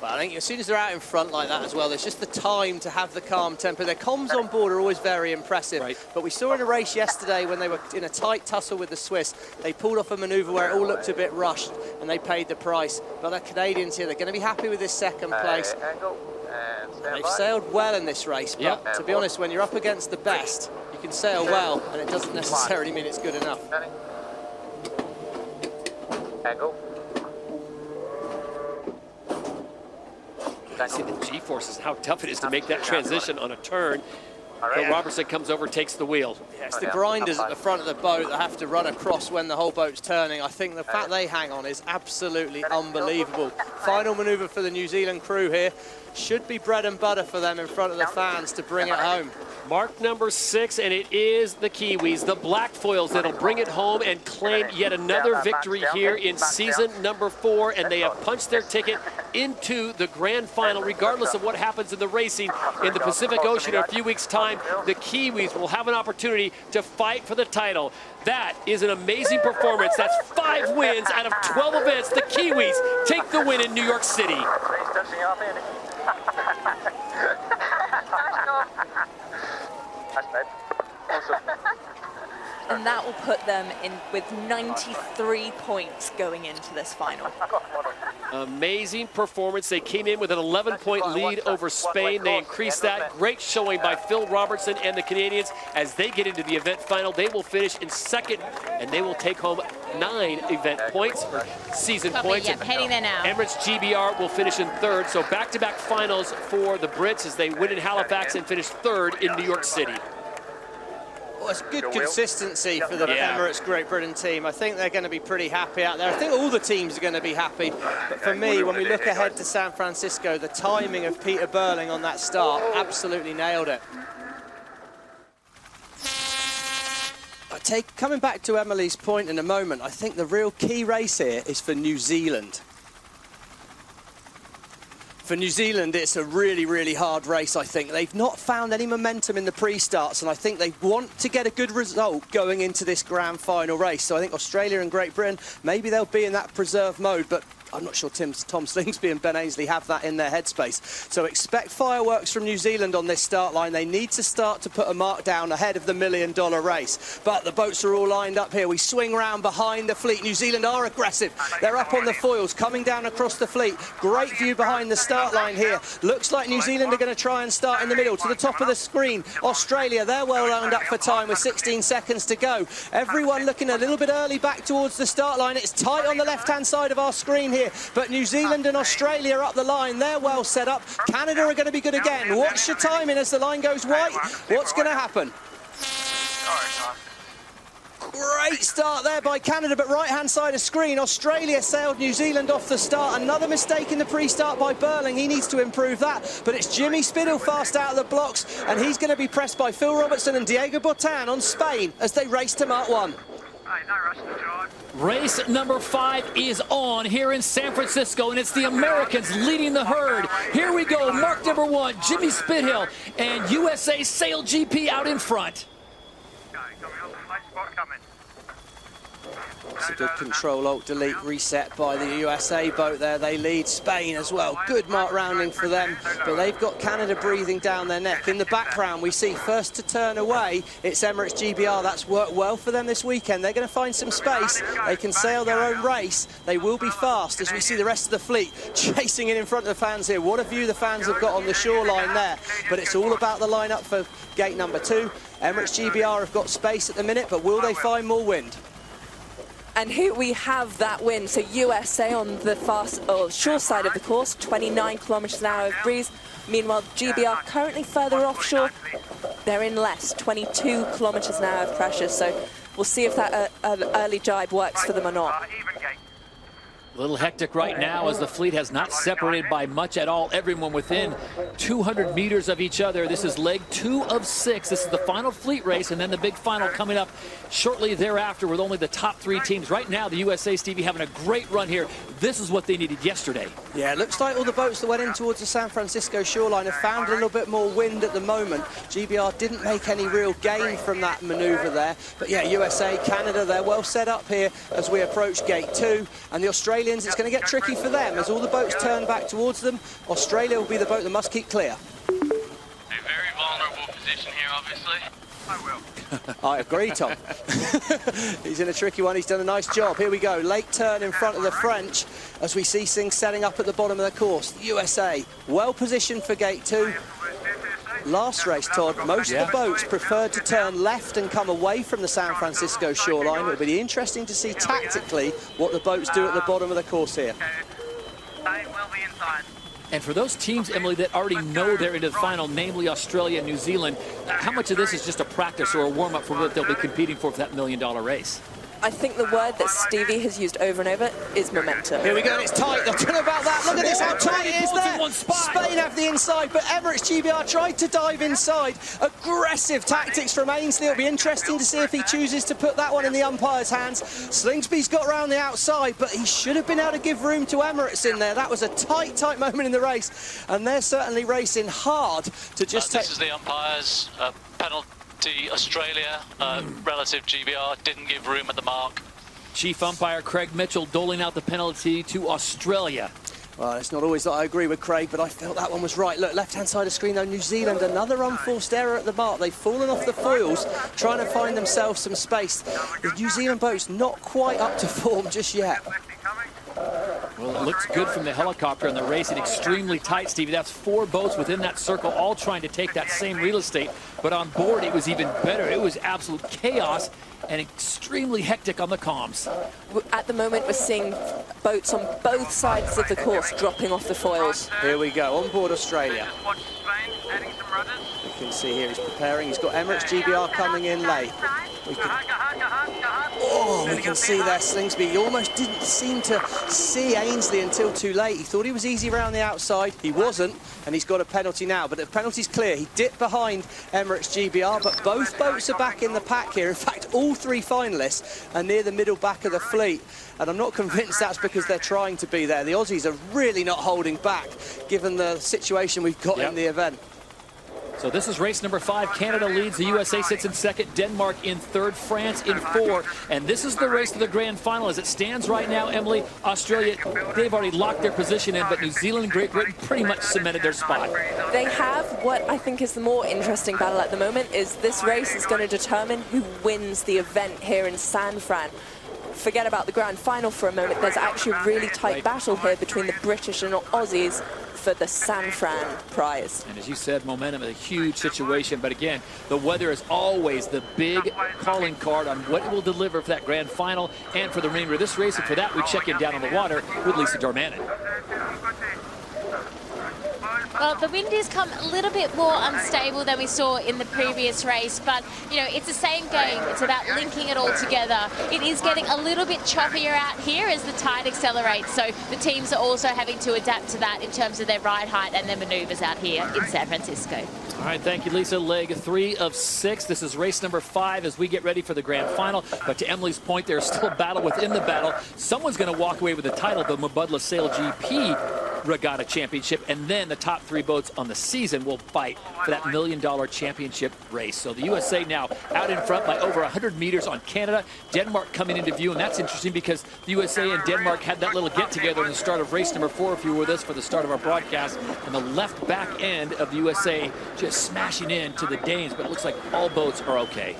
But I think as soon as they're out in front like that as well, there's just the time to have the calm temper. Their comms on board are always very impressive. Right. But we saw in a race yesterday when they were in a tight tussle with the Swiss, they pulled off a manoeuvre where it all looked a bit rushed and they paid the price. But the Canadians here, they're going to be happy with this 2nd place. They've sailed well in this race, but to be honest, when you're up against the best, you can sail well, and it doesn't necessarily mean it's good enough. See the G-forces, how tough it is to make that transition on a turn. Phil Robertson comes over, takes the wheel. Yeah, it's the grinders at the front of the boat that have to run across when the whole boat's turning. I think the fact they hang on is absolutely unbelievable. Final manoeuvre for the New Zealand crew here. Should be bread and butter for them in front of the fans to bring it home. Mark number 6, and it is the Kiwis, the black foils, that'll bring it home and claim yet another victory here in season number 4, and they have punched their ticket into the grand final. Regardless of what happens in the racing in the Pacific Ocean in a few weeks' time, the Kiwis will have an opportunity to fight for the title. That is an amazing performance. That's 5 wins out of 12 events. The Kiwis take the win in New York City. And that will put them in with 93 points going into this final. Amazing performance. They came in with an 11-point lead over Spain. They increased that. Great showing by Phil Robertson and the Canadians. As they get into the event final, they will finish in 2nd, and they will take home 9 event points, or season points. Yep, heading there now. Emirates GBR will finish in 3rd. So back-to-back finals for the Brits as they win in Halifax and finish 3rd in New York City. Well, it's good consistency for the Emirates Great Britain team. I think they're going to be pretty happy out there. I think all the teams are going to be happy. But for me, when we look ahead to San Francisco, the timing of Peter Burling on that start absolutely nailed it. Coming back to Emily's point in a moment, I think the real key race here is for New Zealand. For New Zealand, it's a really, really hard race, I think. They've not found any momentum in the pre-starts, and I think they want to get a good result going into this grand final race. So I think Australia and Great Britain, maybe they'll be in that preserve mode, but I'm not sure Tom Slingsby and Ben Ainsley have that in their headspace. So expect fireworks from New Zealand on this start line. They need to start to put a mark down ahead of the $1 million race. But the boats are all lined up here. We swing round behind the fleet. New Zealand are aggressive. They're up on the foils, coming down across the fleet. Great view behind the start line here. Looks like New Zealand are going to try and start in the middle. To the top of the screen, Australia, they're well lined up for time with 16 seconds to go. Everyone looking a little bit early back towards the start line. It's tight on the left-hand side of our screen here. But New Zealand and Australia are up the line. They're well set up. Canada are going to be good again. Watch your timing as the line goes white. What's going to happen? Great start there by Canada, but right-hand side of screen, Australia sailed New Zealand off the start. Another mistake in the pre-start by Burling. He needs to improve that. But it's Jimmy Spithill fast out of the blocks, and he's going to be pressed by Phil Robertson and Diego Botan on Spain as they race to Mark 1. Race number 5 is on here in San Francisco, and it's the Americans leading the herd. Here we go, mark number 1, Jimmy Spithill, and USA SailGP out in front. It's a good control, alt, delete, reset by the USA boat there. They lead Spain as well. Good mark rounding for them, but they've got Canada breathing down their neck. In the background, we see first to turn away, it's Emirates GBR. That's worked well for them this weekend. They're going to find some space. They can sail their own race. They will be fast as we see the rest of the fleet chasing in front of the fans here. What a view the fans have got on the shoreline there. But it's all about the lineup for gate number 2. Emirates GBR have got space at the minute, but will they find more wind? And here we have that wind. So USA on the shore side of the course, 29 kilometers an hour of breeze. Meanwhile, GBR currently further offshore. They're in less, 22 kilometers an hour of pressure. So we'll see if that early jibe works for them or not. A little hectic right now as the fleet has not separated by much at all. Everyone within 200 meters of each other. This is leg 2 of 6. This is the final fleet race, and then the big final coming up shortly thereafter with only the top 3 teams. Right now, the USA, Stevie, having a great run here. This is what they needed yesterday. Yeah, it looks like all the boats that went in towards the San Francisco shoreline have found a little bit more wind at the moment. GBR didn't make any real gain from that manoeuvre there. But yeah, USA, Canada, they're well set up here as we approach gate 2. And the Australians, it's going to get tricky for them as all the boats turn back towards them. Australia will be the boat that must keep clear. A very vulnerable position here, obviously. I will. I agree, Tom. He's in a tricky one. He's done a nice job. Here we go. Late turn in front of the French as we see things setting up at the bottom of the course. The USA, well positioned for gate 2. Last race, Todd, most of the boats preferred to turn left and come away from the San Francisco shoreline. It'll be interesting to see tactically what the boats do at the bottom of the course here. They will be inside. And for those teams, Emily, that already know they're into the final, namely Australia and New Zealand, how much of this is just a practice or a warm-up for what they'll be competing for that $1 million race? I think the word that Stevie has used over and over is momentum. Here we go, and it's tight. I don't know about that. Look at this, how tight it is there. Spain have the inside, but Emirates GBR tried to dive inside. Aggressive tactics from Ainsley. It'll be interesting to see if he chooses to put that one in the umpire's hands. Slingsby's got around the outside, but he should have been able to give room to Emirates in there. That was a tight, tight moment in the race, and they're certainly racing hard to just take... This is the umpire's penalty. Australia, relative GBR, didn't give room at the mark. Chief umpire Craig Mitchell doling out the penalty to Australia. Well, it's not always that I agree with Craig, but I felt that one was right. Look, left-hand side of screen, though, New Zealand, another unforced error at the mark. They've fallen off the foils, trying to find themselves some space. The New Zealand boat's not quite up to form just yet. Well, it looks good from the helicopter, and they're racing extremely tight, Stevie. That's 4 boats within that circle, all trying to take that same real estate. But on board, it was even better. It was absolute chaos and extremely hectic on the comms. At the moment, we're seeing boats on both sides of the course dropping off the foils. Here we go, on board Australia. You can see here he's preparing. He's got Emirates GBR coming in late. We can see there Slingsby. He almost didn't seem to see Ainsley until too late. He thought he was easy around the outside. He wasn't, and he's got a penalty now. But the penalty's clear. He dipped behind Emirates GBR, but both boats are back in the pack here. In fact, all three finalists are near the middle back of the fleet. And I'm not convinced that's because they're trying to be there. The Aussies are really not holding back, given the situation we've got in the event. So this is race number 5. Canada leads. The USA sits in second. Denmark in third. France in 4. And this is the race to the grand final. As it stands right now, Emily, Australia, they've already locked their position in, but New Zealand and Great Britain pretty much cemented their spot. They have. What I think is the more interesting battle at the moment is this race is going to determine who wins the event here in San Fran. Forget about the grand final for a moment. There's actually a really tight battle here between the British and Aussies for the San Fran prize. And as you said, momentum is a huge situation. But again, the weather is always the big calling card on what it will deliver for that grand final and for the remainder of this race. And for that, we check in down on the water with Lisa Dormanin. Well, the wind has come a little bit more unstable than we saw in the previous race, but, you know, it's the same game. It's about linking it all together. It is getting a little bit choppier out here as the tide accelerates, so the teams are also having to adapt to that in terms of their ride height and their maneuvers out here in San Francisco. All right, thank you, Lisa. Leg 3 of 6. This is race number 5 as we get ready for the grand final. But to Emily's point, there's still a battle within the battle. Someone's going to walk away with the title, the Rolex SailGP Regatta Championship, and then the top 3 boats on the season will fight for that $1 million championship race. So the USA now out in front by over 100 meters on Canada. Denmark coming into view, and that's interesting because the USA and Denmark had that little get-together in the start of race number 4, if you were with us for the start of our broadcast, and the left back end of the USA just smashing into the Danes, but it looks like all boats are okay.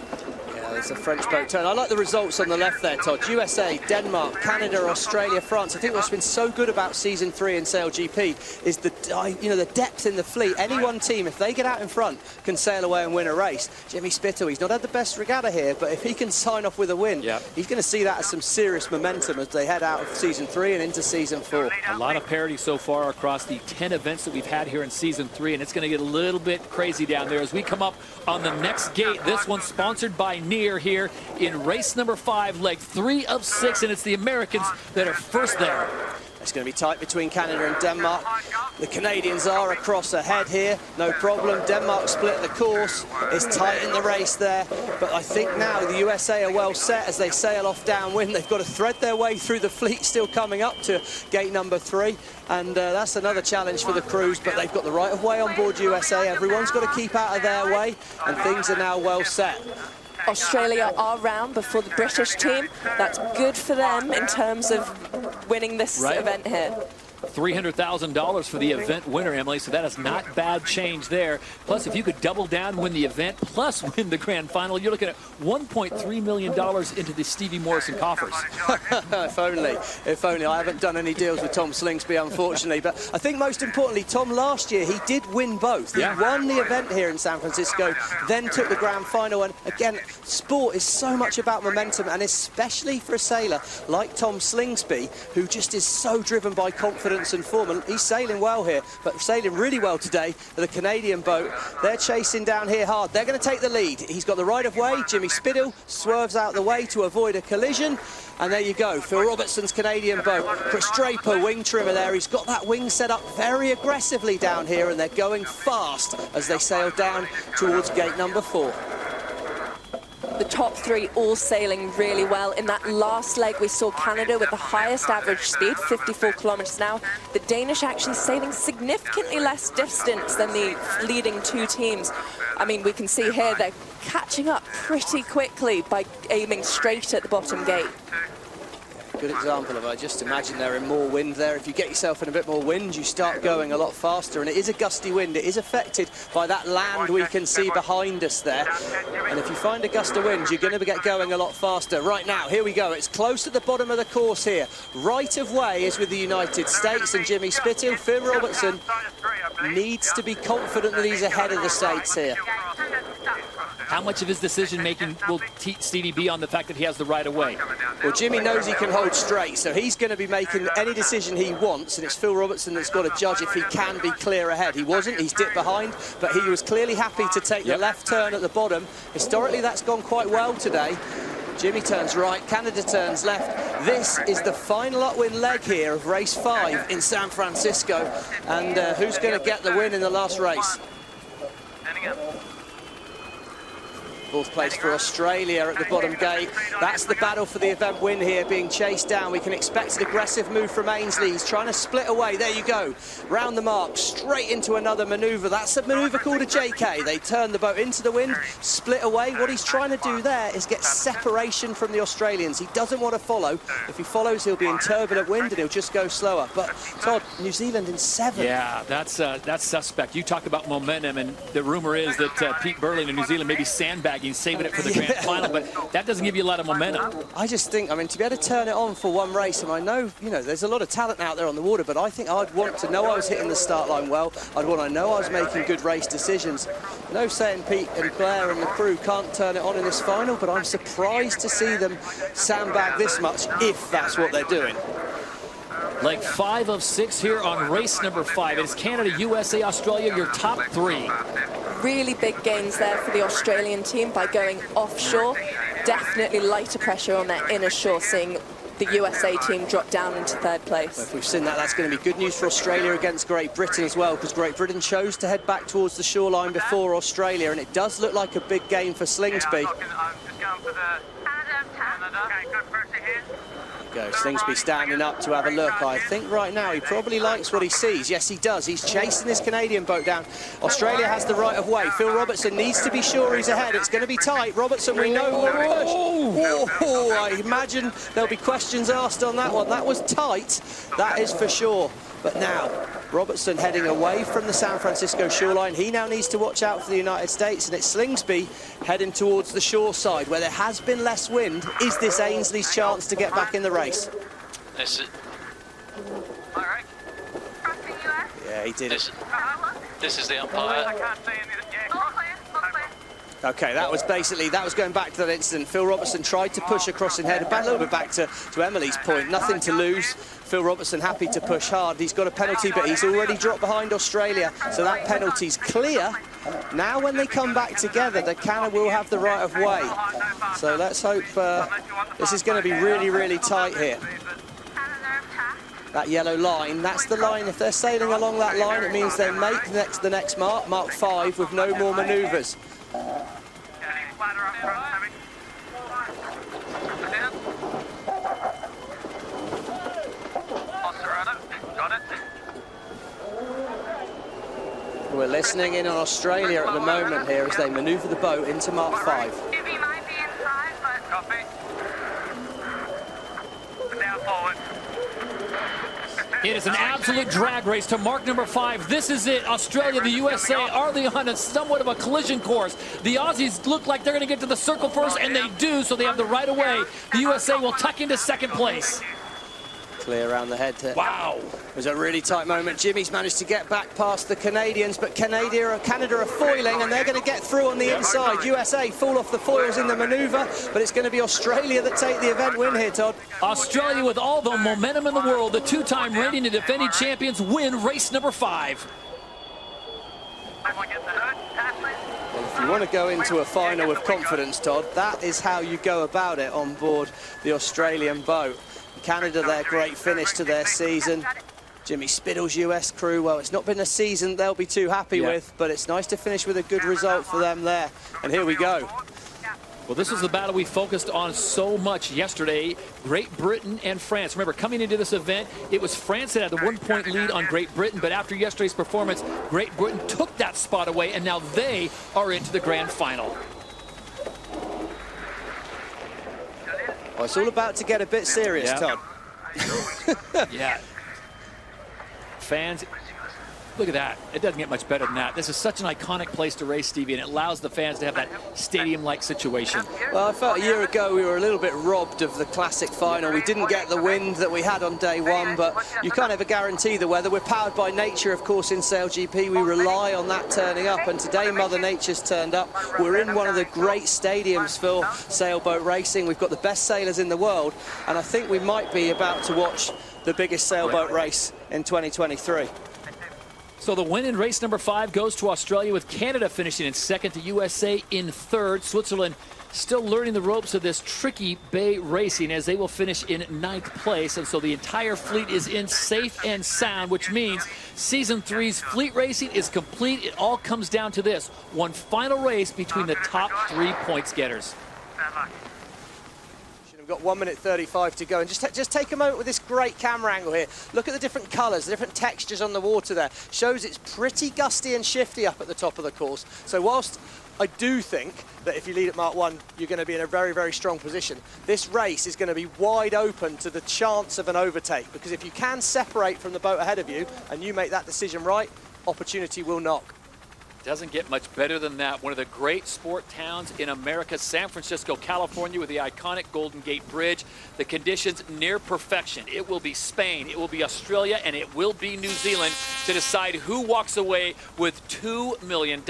It's a French boat turn. I like the results on the left there, Todd. USA, Denmark, Canada, Australia, France. I think what's been so good about season 3 in SailGP is the depth in the fleet. Any one team, if they get out in front, can sail away and win a race. Jimmy Spittle, he's not had the best regatta here, but if he can sign off with a win, he's going to see that as some serious momentum as they head out of season 3 and into season 4. A lot of parity so far across the 10 events that we've had here in season 3, and it's going to get a little bit crazy down there as we come up on the next gate. This one's sponsored by Near here in race number 5, leg 3 of 6, and it's the Americans that are first there. It's going to be tight between Canada and Denmark. The Canadians are across ahead here, no problem. Denmark split the course. It's tight in the race there, but I think now the USA are well set as they sail off downwind. They've got to thread their way through the fleet still coming up to gate number 3, and that's another challenge for the crews, but they've got the right of way on board USA. Everyone's got to keep out of their way, and things are now well set. Australia are round before the British team. That's good for them in terms of winning this event here. $300,000 for the event winner, Emily, so that is not bad change there. Plus, if you could double down, win the event, plus win the grand final, you're looking at $1.3 million into the Stevie Morrison coffers. If only. If only. I haven't done any deals with Tom Slingsby, unfortunately. But I think most importantly, Tom, last year, he did win both. He won the event here in San Francisco, then took the grand final. And again, sport is so much about momentum, and especially for a sailor like Tom Slingsby, who just is so driven by confidence and form, and he's sailing well here, but sailing really well today. The Canadian boat, they're chasing down here hard. They're going to take the lead. He's got the right of way. Jimmy Spittle swerves out the way to avoid a collision, and there you go. Phil Robertson's Canadian boat. Chris Draper, wing trimmer there. He's got that wing set up very aggressively down here, and they're going fast as they sail down towards gate number 4. The top 3 all sailing really well. In that last leg, we saw Canada with the highest average speed, 54 kilometers an hour. The Danish actually sailing significantly less distance than the leading 2 teams. I mean, we can see here they're catching up pretty quickly by aiming straight at the bottom gate. Good example of, I just imagine they're in more wind there. If you get yourself in a bit more wind, you start going a lot faster, and it is a gusty wind. It is affected by that land we can see behind us there. And if you find a gust of wind, you're going to get going a lot faster. Right now, here we go. It's close at the bottom of the course here. Right of way is with the United States and Jimmy Spittle. Phil Robertson needs to be confident that he's ahead of the States here. How much of his decision-making will Stevie be on the fact that he has the right of way? Well, Jimmy knows he can hold straight, so he's going to be making any decision he wants, and it's Phil Robertson that's got to judge if he can be clear ahead. He wasn't, he's dipped behind, but he was clearly happy to take the left turn at the bottom. Historically, that's gone quite well today. Jimmy turns right, Canada turns left. This is the final upwind leg here of race 5 in San Francisco. And who's going to get the win in the last race? Fourth place for Australia at the bottom gate. That's the battle for the event win here, being chased down. We can expect an aggressive move from Ainsley. He's trying to split away. There you go. Round the mark, straight into another manoeuvre. That's a manoeuvre called a JK. They turn the boat into the wind, split away. What he's trying to do there is get separation from the Australians. He doesn't want to follow. If he follows, he'll be in turbulent wind and he'll just go slower. But Todd, New Zealand in 7th. Yeah, that's suspect. You talk about momentum, and the rumor is that Pete Burling in New Zealand may be sandbagging, saving it for the grand final, but that doesn't give you a lot of momentum. I just think, I mean, to be able to turn it on for one race, and I know, you know, there's a lot of talent out there on the water, but I think I'd want to know I was hitting the start line well. I'd want to know I was making good race decisions. No saying Pete and Claire and the crew can't turn it on in this final, but I'm surprised to see them sandbag this much, if that's what they're doing. Leg 5 of 6 here on race number 5. It's Canada, USA, Australia, your top 3. Really big gains there for the Australian team by going offshore. Definitely lighter pressure on their inner shore, seeing the USA team drop down into 3rd place. Well, if we've seen that, that's going to be good news for Australia against Great Britain as well, because Great Britain chose to head back towards the shoreline before Australia, and it does look like a big gain for Slingsby. Go. Slingsby standing up to have a look. I think right now he probably likes what he sees. Yes, he does. He's chasing this Canadian boat down. Australia has the right of way. Phil Robertson needs to be sure he's ahead. It's going to be tight. Robertson, we know, will push. Oh, I imagine there'll be questions asked on that one. That was tight, that is for sure. But now, Robertson heading away from the San Francisco shoreline. He now needs to watch out for the United States, and it's Slingsby heading towards the shore side, where there has been less wind. Is this Ainsley's chance to get back in the race? This is... Yeah, he did it. This is the umpire. Okay, that was basically, that was going back to that incident. Phil Robertson tried to push across in head, a little bit back to Emily's point. Nothing to lose. Phil Robertson happy to push hard. He's got a penalty, but he's already dropped behind Australia, so that penalty's clear. Now when they come back together, the Canada will have the right of way. So let's hope this is going to be really, really tight here. That yellow line, that's the line. If they're sailing along that line, it means they make the next mark, mark 5, with no more manoeuvres. We're listening in on Australia at the moment here as they manoeuvre the boat into mark 5. It is an absolute drag race to mark number 5. This is it. Australia, the USA are on a somewhat of a collision course. The Aussies look like they're going to get to the circle first, and they do, so they have the right of way. The USA will tuck into 2nd place. Clear around the head. Wow. It was a really tight moment. Jimmy's managed to get back past the Canadians, but Canada are foiling, and they're going to get through on the inside. USA fall off the foils in the manoeuvre, but it's going to be Australia that take the event win here, Todd. Australia, with all the momentum in the world, the 2-time reigning and defending champions, win race number 5. Well, if you want to go into a final with confidence, Todd, that is how you go about it on board the Australian boat. Canada, their great finish to their season. Jimmy Spittle's US crew, well, it's not been a season they'll be too happy with, but it's nice to finish with a good result for them there. And here we go. Well, this is the battle we focused on so much yesterday, Great Britain and France. Remember, coming into this event, it was France that had the 1-point lead on Great Britain, but after yesterday's performance, Great Britain took that spot away, and now they are into the grand final. Well, it's all about to get a bit serious, Todd. Yeah. Fans Look at that. It doesn't get much better than that. This is such an iconic place to race, Stevie, and it allows the fans to have that stadium-like situation. Well, I felt a year ago we were a little bit robbed of the classic final. We didn't get the wind that we had on day one, but you can't ever guarantee the weather. We're powered by nature, of course, in SailGP. We rely on that turning up, and today Mother Nature's turned up. We're in one of the great stadiums for sailboat racing. We've got the best sailors in the world, and I think we might be about to watch the biggest sailboat race in 2023. So the win in race number 5 goes to Australia, with Canada finishing in second, to USA in third. Switzerland still learning the ropes of this tricky bay racing, as they will finish in 9th place. And so the entire fleet is in safe and sound, which means Season 3's fleet racing is complete. It all comes down to this one final race between the top 3 points getters. We've got 1 minute 35 to go, and just take a moment with this great camera angle here. Look at the different colours, the different textures on the water there. Shows it's pretty gusty and shifty up at the top of the course. So whilst I do think that if you lead at Mark 1, you're going to be in a very, very strong position, this race is going to be wide open to the chance of an overtake, because if you can separate from the boat ahead of you and you make that decision right, opportunity will knock. Doesn't get much better than that. One of the great sport towns in America, San Francisco, California, with the iconic Golden Gate Bridge. The conditions near perfection. It will be Spain, it will be Australia, and it will be New Zealand to decide who walks away with $2 million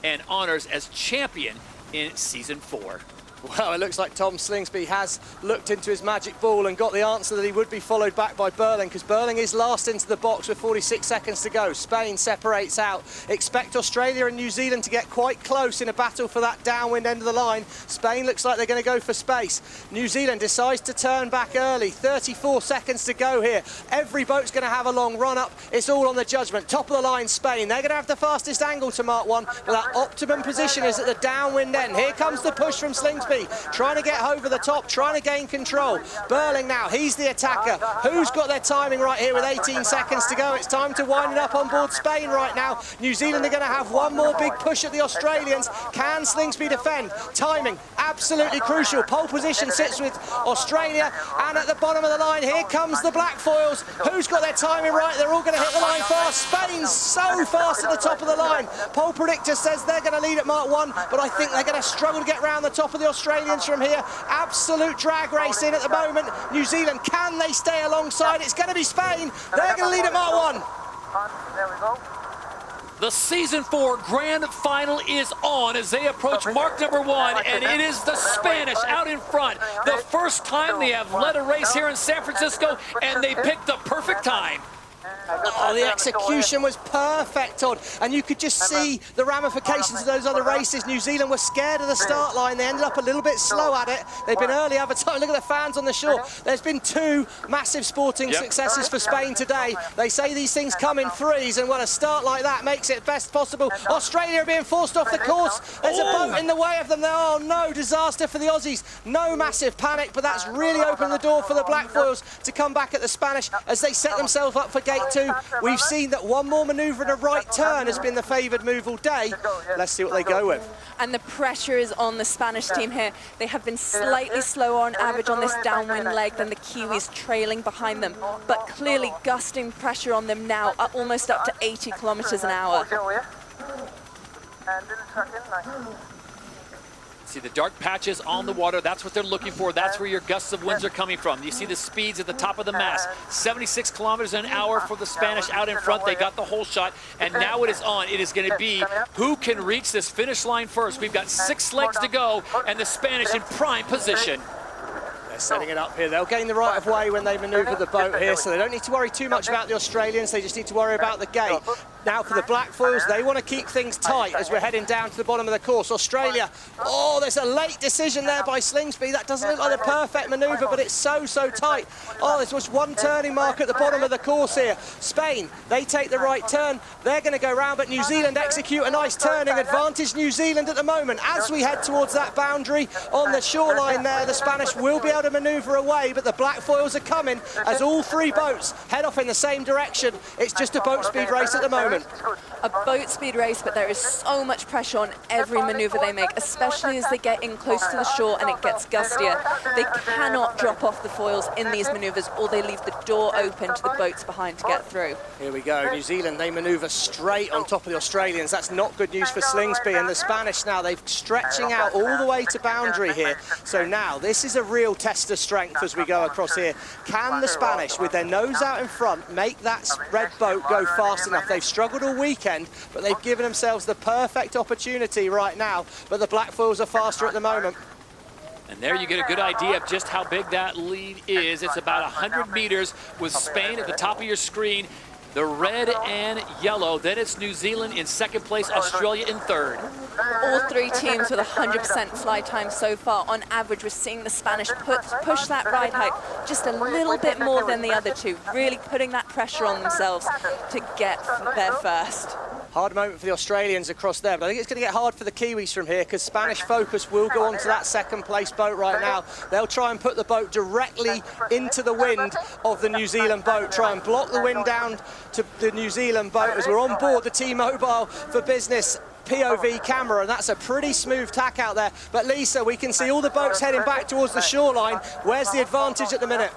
and honors as champion in Season 4. Well, it looks like Tom Slingsby has looked into his magic ball and got the answer that he would be, followed back by Burling, because Burling is last into the box with 46 seconds to go. Spain separates out. Expect Australia and New Zealand to get quite close in a battle for that downwind end of the line. Spain looks like they're going to go for space. New Zealand decides to turn back early. 34 seconds to go here. Every boat's going to have a long run up. It's all on the judgment. Top of the line, Spain. They're going to have the fastest angle to Mark 1, but that optimum position is at the downwind end. Here comes the push from Slingsby, trying to get over the top, trying to gain control. Burling now, he's the attacker. Who's got their timing right here with 18 seconds to go? It's time to wind it up on board Spain right now. New Zealand are going to have one more big push at the Australians. Can Slingsby defend? Timing, absolutely crucial. Pole position sits with Australia, and at the bottom of the line, here comes the black foils. Who's got their timing right? They're all going to hit the line fast. Spain's so fast at the top of the line. Pole predictor says they're going to lead at Mark 1, but I think they're going to struggle to get round the top of the Australians from here. Absolute drag race in at the moment. New Zealand, can they stay alongside? It's going to be Spain. They're going to lead at Mark 1. There we go. The Season 4 Grand Final is on as they approach mark number 1, and it is the Spanish out in front. The first time they have led a race here in San Francisco, and they picked the perfect time. Oh, the execution was perfect, Todd, and you could just see the ramifications of those other races. New Zealand were scared of the start line. They ended up a little bit slow at it. They've been early advertised. Look at the fans on the shore. There's been 2 massive sporting successes for Spain today. They say these things come in threes, and when a start like that makes it best possible. Australia are being forced off the course. There's a boat in the way of them there. Oh no, disaster for the Aussies. No massive panic, but that's really opened the door for the black foils to come back at the Spanish as they set themselves up for gate 2. We've seen that one more manoeuvre and a right turn has been the favoured move all day. Let's see what they go with. And the pressure is on the Spanish team here. They have been slightly slower on average on this downwind leg than the Kiwis, trailing behind them, but clearly gusting pressure on them now, almost up to 80 kilometers an hour. See the dark patches on the water. That's what they're looking for. That's where your gusts of winds are coming from. You see the speeds at the top of the mast. 76 kilometers an hour for the Spanish out in front. They got the whole shot, and now it is on. It is going to be who can reach this finish line first. We've got 6 legs to go, and the Spanish in prime position. They're setting it up here. They'll gain the right of way when they manoeuvre the boat here, so they don't need to worry too much about the Australians. They just need to worry about the gate. Now for the black foils, they want to keep things tight as we're heading down to the bottom of the course. Australia, oh, there's a late decision there by Slingsby. That doesn't look like the perfect manoeuvre, but it's so tight. Oh, there's just one turning mark at the bottom of the course here. Spain, they take the right turn. They're going to go round, but New Zealand execute a nice turning. Advantage New Zealand at the moment. As we head towards that boundary on the shoreline there, the Spanish will be able to manoeuvre away, but the black foils are coming as all 3 boats head off in the same direction. It's just a boat speed race at the moment. moment. A boat speed race, but there is so much pressure on every maneuver they make, especially as they get in close to the shore and it gets gustier. They cannot drop off the foils in these maneuvers, or they leave the door open to the boats behind to get through. Here we go. New Zealand, they manoeuvre straight on top of the Australians. That's not good news for Slingsby. And the Spanish now, they're stretching out all the way to boundary here. So now, this is a real test of strength as we go across here. Can the Spanish, with their nose out in front, make that red boat go fast enough? They've struggled all weekend, but they've given themselves the perfect opportunity right now. But the black foils are faster at the moment. And there you get a good idea of just how big that lead is. It's about 100 meters with Spain at the top of your screen. The red and yellow. Then it's New Zealand in second place, Australia in third. All three teams with 100% fly time so far. On average, we're seeing the Spanish push that ride height just a little bit more than the other two, really putting that pressure on themselves to get there first. Hard moment for the Australians across there, but I think it's going to get hard for the Kiwis from here because Spanish focus will go on to that second place boat right now. They'll try and put the boat directly into the wind of the New Zealand boat, try and block the wind down to the New Zealand boat as we're on board the T-Mobile for Business POV camera, and that's a pretty smooth tack out there. But Lisa, we can see all the boats heading back towards the shoreline. Where's the advantage at the minute?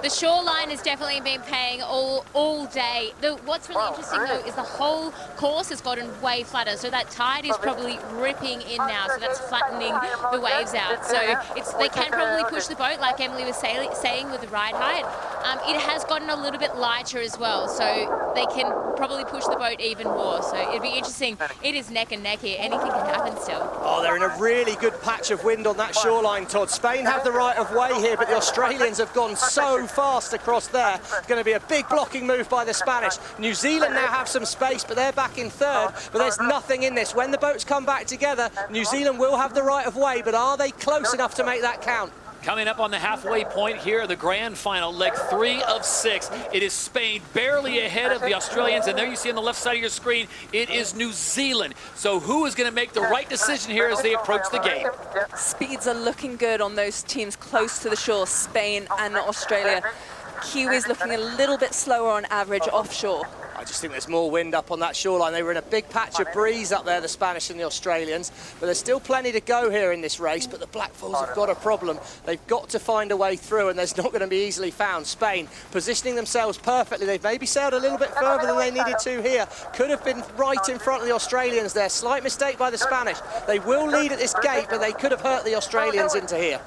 The shoreline has definitely been paying all day. What's really interesting though is the whole course has gotten way flatter, so that tide is probably ripping in now, so that's flattening the waves out. So they can probably push the boat, like Emily was saying with the ride height. It has gotten a little bit lighter as well, so they can probably push the boat even more. So it'd be interesting. It is neck and neck here. Anything can happen still. Oh, they're in a really good patch of wind on that shoreline, Todd. Spain have the right of way here, but the Australians have gone so fast across there. It's going to be a big blocking move by the Spanish. New Zealand now have some space, but they're back in third, but there's nothing in this. When the boats come back together, New Zealand will have the right of way, but are they close enough to make that count? Coming up on the halfway point here, the grand final, leg 3 of 6. It is Spain barely ahead of the Australians, and there you see on the left side of your screen, it is New Zealand. So who is going to make the right decision here as they approach the gate? Speeds are looking good on those teams close to the shore, Spain and Australia. Kiwis looking a little bit slower on average offshore. I just think there's more wind up on that shoreline. They were in a big patch of breeze up there, the Spanish and the Australians, but there's still plenty to go here in this race, but the Black Foils have got a problem. They've got to find a way through, and there's not going to be easily found. Spain positioning themselves perfectly. They've maybe sailed a little bit further than they needed to here. Could have been right in front of the Australians there. Slight mistake by the Spanish. They will lead at this gate, but they could have hurt the Australians into here.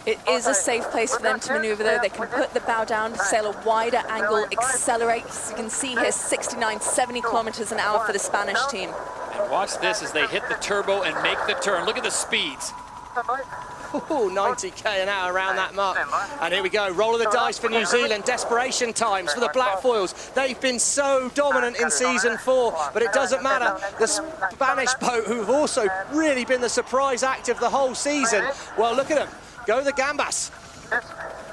It is a safe place for them to maneuver though. They can put the bow down, sail a wider angle, accelerate. As you can see here, 69, 70 kilometers an hour for the Spanish team. And watch this as they hit the turbo and make the turn. Look at the speeds. Ooh, 90k an hour around that mark. And here we go, roll of the dice for New Zealand. Desperation times for the Black Foils. They've been so dominant in season 4, but it doesn't matter. The Spanish boat, who've also really been the surprise act of the whole season, well, look at them. Go the Gambas.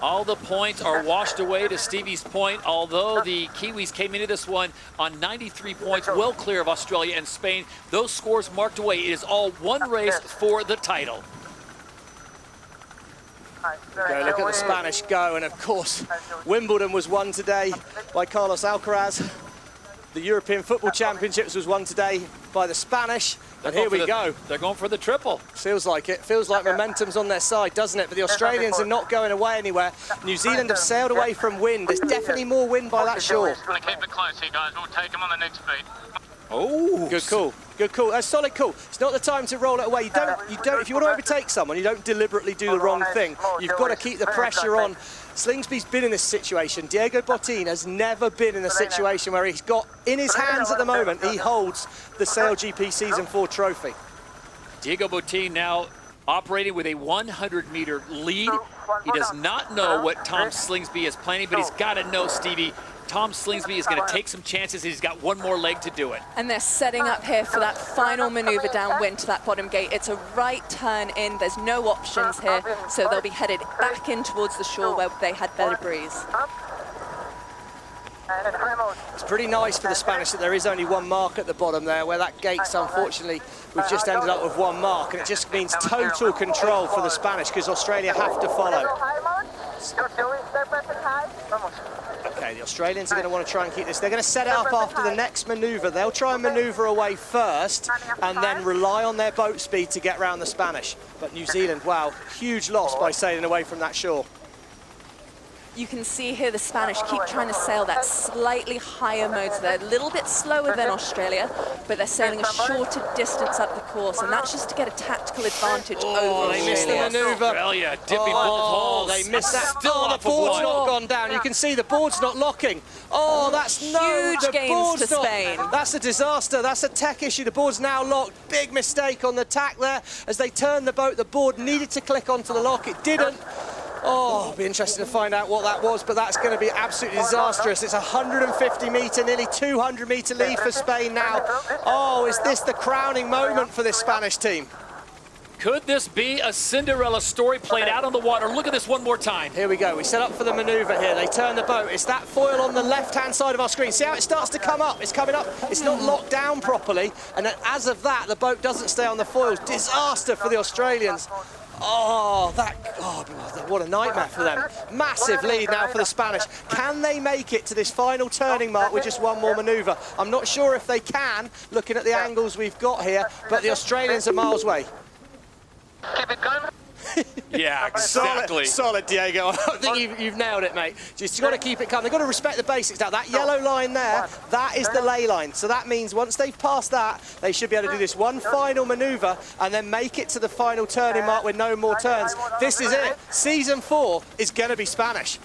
All the points are washed away to Stevie's point, although the Kiwis came into this one on 93 points, well clear of Australia and Spain. Those scores marked away. It is all one race for the title. Okay, look at the Spanish go, and of course, Wimbledon was won today by Carlos Alcaraz. The European Football Championships was won today by the Spanish. And here we go. They're going for the triple. Feels like it. Feels like momentum's on their side, doesn't it? But the Australians are not going away anywhere. New Zealand have sailed away from wind. There's definitely more wind by that shore. We're going to keep it close here, guys. We'll take them on the next beat. Oh, good call. Good call. That's solid call. It's not the time to roll it away. You don't. If you want to overtake someone, you don't deliberately do the wrong thing. You've got to keep the pressure on. Slingsby's been in this situation. Diego Botín has never been in a situation where he's got in his hands at the moment, he holds the SailGP Season 4 trophy. Diego Botín now operating with a 100-meter lead. He does not know what Tom Slingsby is planning, but he's got to know, Stevie, Tom Slingsby is going to take some chances. He's got one more leg to do it. And they're setting up here for that final maneuver downwind to that bottom gate. It's a right turn in. There's no options here. So they'll be headed back in towards the shore where they had better breeze. It's pretty nice for the Spanish that there is only one mark at the bottom there, where that gate's, unfortunately, we've just ended up with one mark, and it just means total control for the Spanish because Australia have to follow. Okay, the Australians are going to want to try and keep this. They're going to set it up after the next manoeuvre. They'll try and manoeuvre away first and then rely on their boat speed to get around the Spanish. But New Zealand, wow, huge loss by sailing away from that shore. You can see here the Spanish keep trying to sail that slightly higher mode. So they're a little bit slower than Australia, but they're sailing a shorter distance up the course, and that's just to get a tactical advantage over They missed the manoeuvre. Australia dipping both holes. They missed that. Still The board's not gone down. You can see the board's not locking. Oh, that's huge gains to Spain. That's a disaster. That's a tech issue. The board's now locked. Big mistake on the tack there. As they turned the boat, the board needed to click onto the lock. It didn't. Oh, it'll be interesting to find out what that was, but that's going to be absolutely disastrous. It's a 150-metre, nearly 200-metre lead for Spain now. Oh, is this the crowning moment for this Spanish team? Could this be a Cinderella story played out on the water? Look at this one more time. Here we go. We set up for the manoeuvre here. They turn the boat. It's that foil on the left-hand side of our screen. See how it starts to come up? It's coming up. It's not locked down properly. And as of that, the boat doesn't stay on the foils. Disaster for the Australians. Oh, what a nightmare for them. Massive lead now for the Spanish. Can they make it to this final turning mark with just one more manoeuvre? I'm not sure if they can, looking at the angles we've got here, but the Australians are miles away. Keep it going. Yeah, exactly. Solid, Diego. I think you've nailed it, mate. Just got to keep it calm. They've got to respect the basics now. That yellow line there, that is the lay line. So that means once they've passed that, they should be able to do this one final manoeuvre and then make it to the final turning mark with no more turns. This is it. Season 4 is going to be Spanish.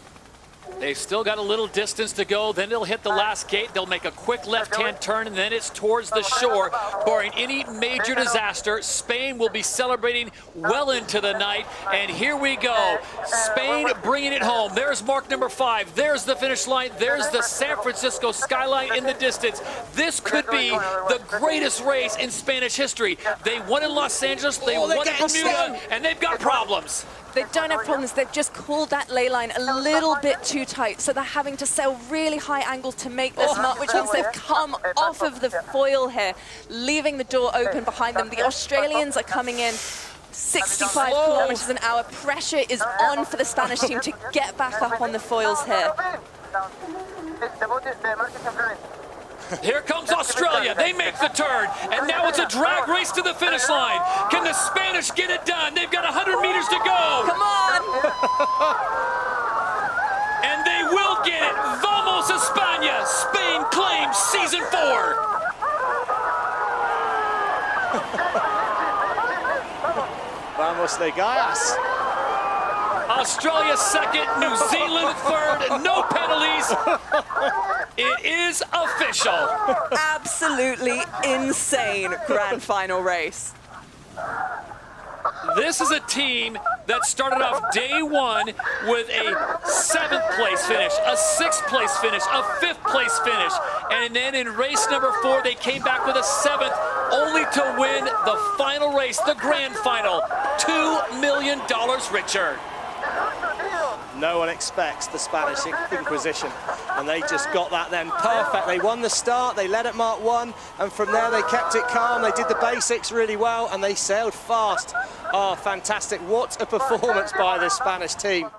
They've still got a little distance to go. Then they'll hit the last gate. They'll make a quick left-hand turn, and then it's towards the shore. Barring any major disaster, Spain will be celebrating well into the night. And here we go. Spain bringing it home. There's mark number 5. There's the finish line. There's the San Francisco skyline in the distance. This could be the greatest race in Spanish history. They won in Los Angeles. They won in Bermuda, and they've got problems. They don't have problems. They've just called that lay line a little bit too tight, so they're having to sail really high angles to make this mark, which means they've come off of the foil here, leaving the door open behind them. The Australians are coming in 65 kilometers an hour. Pressure is on for the Spanish team to get back up on the foils here. Here comes Australia. They make the turn, and now it's a drag race to the finish line. Can the Spanish get it done? They've got 100 meters to go. Come on! And they will get it. Vamos España. Spain claims season 4. Vamos de Gallas. Australia second, New Zealand third, no penalties. It is official. Absolutely insane grand final race. This is a team that started off day 1 with a 7th place finish, a 6th place finish, a 5th place finish. And then in race number 4, they came back with a 7th, only to win the final race, the grand final, $2 million richer. No one expects the Spanish Inquisition, and they just got that then perfect. They won the start, they led at Mark 1, and from there they kept it calm. They did the basics really well, and they sailed fast. Oh, fantastic. What a performance by this Spanish team.